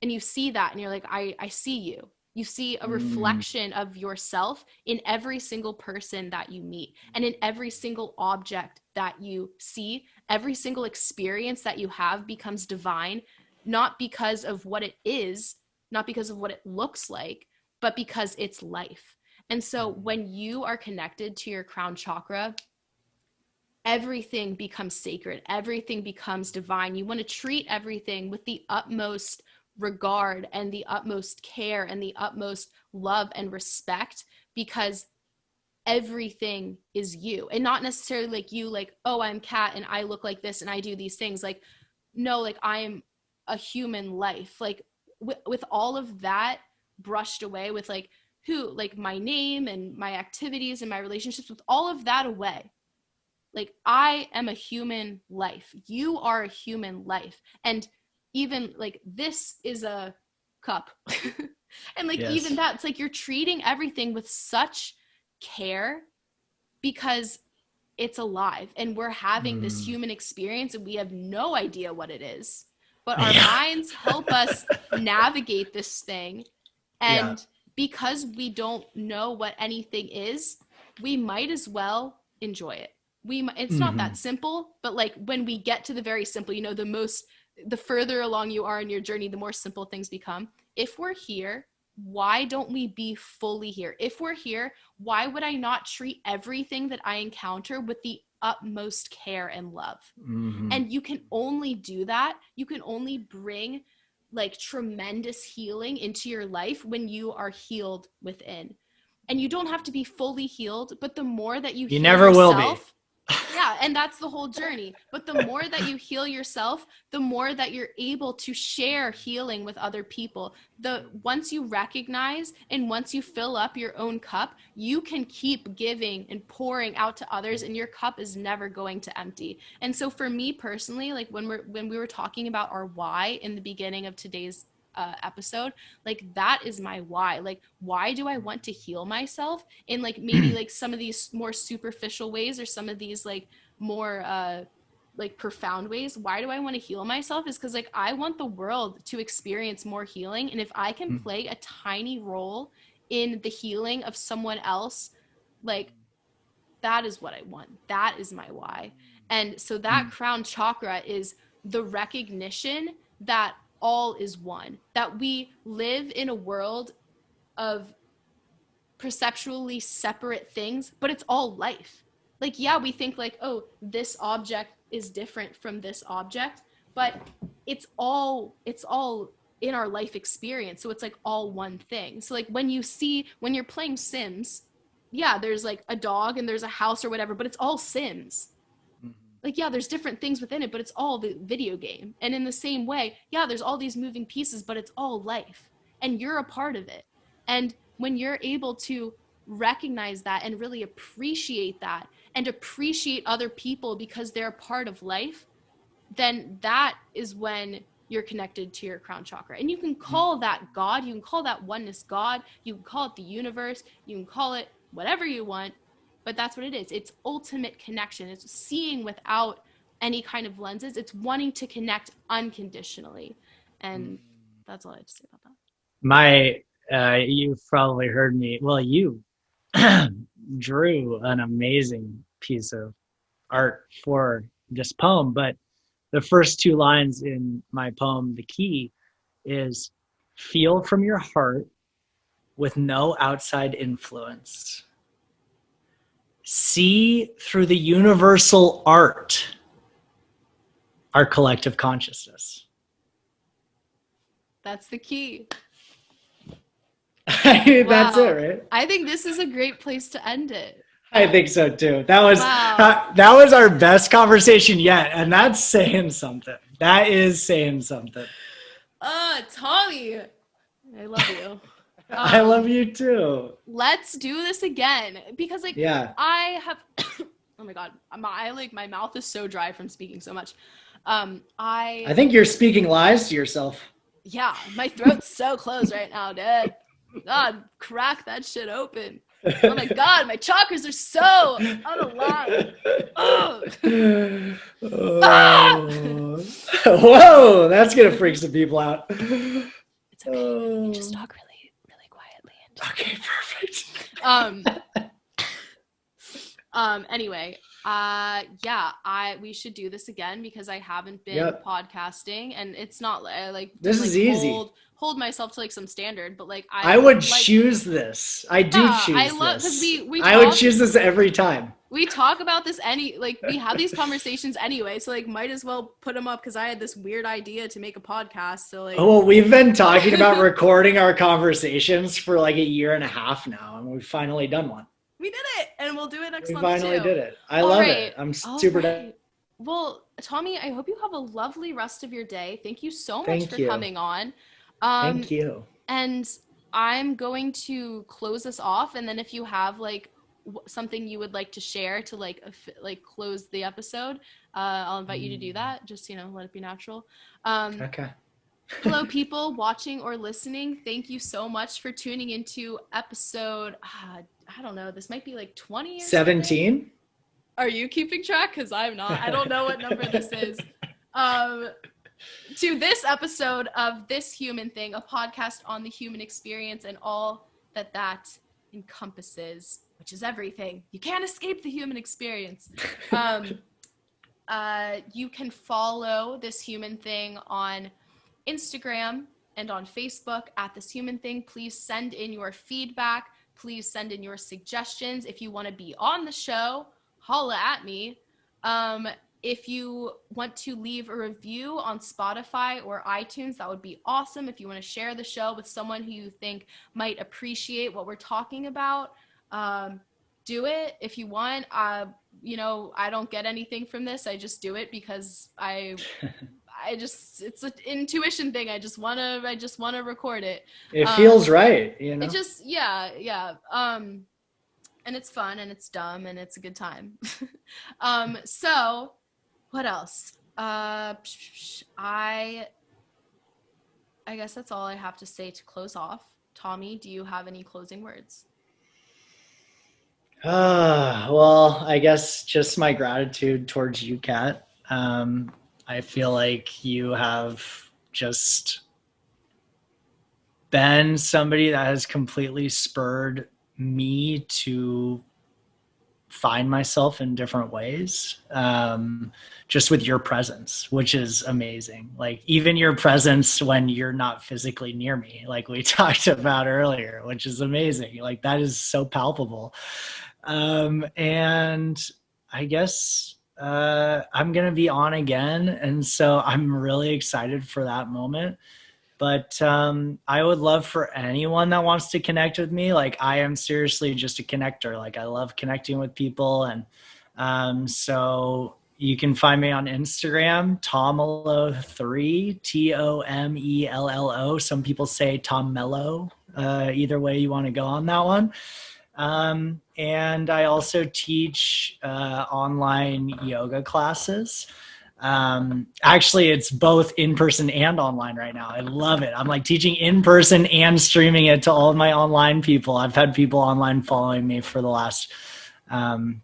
And you see that and you're like, I see you. You see a reflection of yourself in every single person that you meet and in every single object that you see. Every single experience that you have becomes divine, not because of what it is, not because of what it looks like, but because it's life. And so when you are connected to your crown chakra, everything becomes sacred. Everything becomes divine. You want to treat everything with the utmost regard and the utmost care and the utmost love and respect, because everything is you, and not necessarily like you, like, oh, I'm Kat and I look like this and I do these things. Like, no, like I'm a human life, like with all of that brushed away, with like who, like my name and my activities and my relationships, with all of that away, like I am a human life. You are a human life. And even like this is a cup. And like, yes, even that, it's like you're treating everything with such care because it's alive and we're having this human experience and we have no idea what it is. But our minds help us navigate this thing. And because we don't know what anything is, we might as well enjoy it. It's not that simple, but like when we get to the very simple, you know, the further along you are in your journey, the more simple things become. If we're here, why don't we be fully here? If we're here, why would I not treat everything that I encounter with the utmost care and love? And you can only do that. You can only bring like tremendous healing into your life when you are healed within. And you don't have to be fully healed, but the more that you heal never yourself, will be. Yeah, and that's the whole journey. But the more that you heal yourself, the more that you're able to share healing with other people. Once you recognize and once you fill up your own cup, you can keep giving and pouring out to others, and your cup is never going to empty. And so for me personally, like when we were talking about our why in the beginning of today's episode, like that is my why. Like, why do I want to heal myself in like maybe like some of these more superficial ways or some of these like more like profound ways? Why do I want to heal myself? Is because like I want the world to experience more healing, and if I can play a tiny role in the healing of someone else, like that is what I want. That is my why. And so that crown chakra is the recognition that all is one, that we live in a world of perceptually separate things, but it's all life. Like, yeah, we think like, oh, this object is different from this object, but it's all in our life experience. So it's like all one thing. So like when you're playing Sims, yeah, there's like a dog and there's a house or whatever, but it's all Sims. Like, yeah, there's different things within it, but it's all the video game. And in the same way, yeah, there's all these moving pieces, but it's all life. And you're a part of it. And when you're able to recognize that and really appreciate that and appreciate other people because they're a part of life, then that is when you're connected to your crown chakra. And you can call that God, you can call that oneness God, you can call it the universe, you can call it whatever you want. But that's what it is. It's ultimate connection. It's seeing without any kind of lenses. It's wanting to connect unconditionally. And that's all I have to say about that. You've probably heard me. Well, you drew an amazing piece of art for this poem, but the first two lines in my poem, The Key, is feel from your heart with no outside influence. See through the universal art, our collective consciousness. That's the key. That's it, right? I think this is a great place to end it. I think so too. That was our best conversation yet, and that's saying something. That is saying something. Tommy, I love you. I love you too. Let's do this again, because I have oh my god, my mouth is so dry from speaking so much. I think you're speaking lies to yourself. Yeah, my throat's so closed right now, dude. God, crack that shit open. Oh my god, my chakras are so unaligned. Oh. Whoa, that's gonna freak some people out. It's okay. You just talk really, really quietly. Okay, perfect. Anyway, we should do this again, because I haven't been podcasting, and it's not this is easy. Hold myself to some standard, but I would choose this. I do choose this. I love, because I would choose this every time. We talk about this we have these conversations anyway, so might as well put them up, because I had this weird idea to make a podcast. So we've been talking about recording our conversations for a year and a half now, and we've finally done one. We did it, and we'll do it next month too. We finally did it. I love it. I'm super done. Well, Tommy, I hope you have a lovely rest of your day. Thank you so much for coming on. Thank you. And I'm going to close us off, and then if you have something you would like to share to close the episode, I'll invite you to do that. Just let it be natural. Okay. Hello, people watching or listening. Thank you so much for tuning into episode. I don't know. This might be 20 or 17. Are you keeping track? Because I'm not. I don't know what number this is. To this episode of This Human Thing, a podcast on the human experience and all that encompasses, which is everything. You can't escape the human experience. You can follow This Human Thing on Instagram and on Facebook at This Human Thing. Please send in your feedback. Please send in your suggestions. If you want to be on the show, holla at me. If you want to leave a review on Spotify or iTunes, that would be awesome. If you want to share the show with someone who you think might appreciate what we're talking about, do it. If you want, I don't get anything from this. I just do it because it's an intuition thing. I just want to record it. It feels right, It just, and it's fun and it's dumb and it's a good time. So what else? I guess that's all I have to say to close off. Tommy, do you have any closing words? Well, I guess just my gratitude towards you, Kat. I feel like you have just been somebody that has completely spurred me to find myself in different ways, just with your presence, which is amazing. Even your presence when you're not physically near me, like we talked about earlier, which is amazing. That is so palpable. And I guess I'm going to be on again. And so I'm really excited for that moment. But I would love for anyone that wants to connect with me. I am seriously just a connector. I love connecting with people. And so you can find me on Instagram, Tommello3, Tomello. Some people say Tom Mello. Either way you want to go on that one. And I also teach online yoga classes. Actually, it's both in person and online right now. I love it. I'm teaching in person and streaming it to all of my online people. I've had people online following me for the last 9-10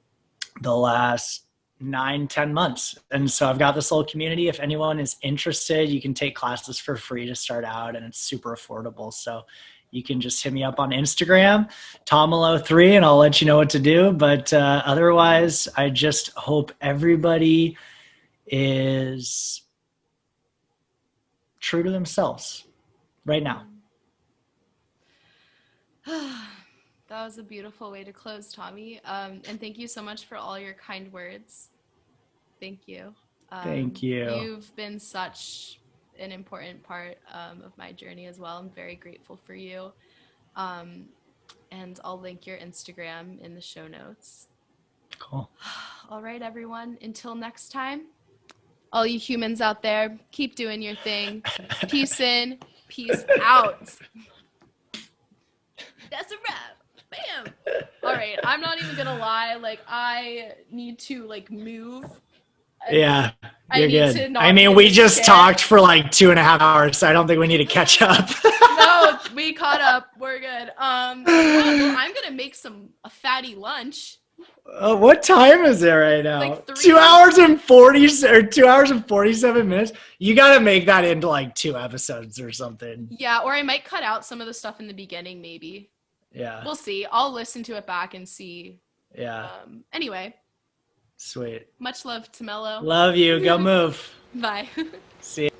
months. And so I've got this little community. If anyone is interested, you can take classes for free to start out, and it's super affordable. So you can just hit me up on Instagram, Tommello3, and I'll let you know what to do. But otherwise, I just hope everybody is true to themselves right now. That was a beautiful way to close, Tommy. And thank you so much for all your kind words. Thank you. Thank you. You've been such an important part of my journey as well. I'm very grateful for you. And I'll link your Instagram in the show notes. Cool. All right, everyone. Until next time, all you humans out there, keep doing your thing. Peace in, peace out. That's a wrap. Bam. All right. I'm not even going to lie. Like, I need to, like, move. Yeah, you're good. I mean, we just talked for like 2.5 hours, so I don't think we need to catch up. No, we caught up. We're good. Well, I'm going to make a fatty lunch. What time is it right now? Like 3. 2 hours and 40 or 2 hours and 47 minutes. You got to make that into like 2 episodes or something. Yeah, or I might cut out some of the stuff in the beginning, maybe. Yeah. We'll see. I'll listen to it back and see. Yeah. Anyway. Sweet. Much love to Mello. Love you. Go move. Bye. See you.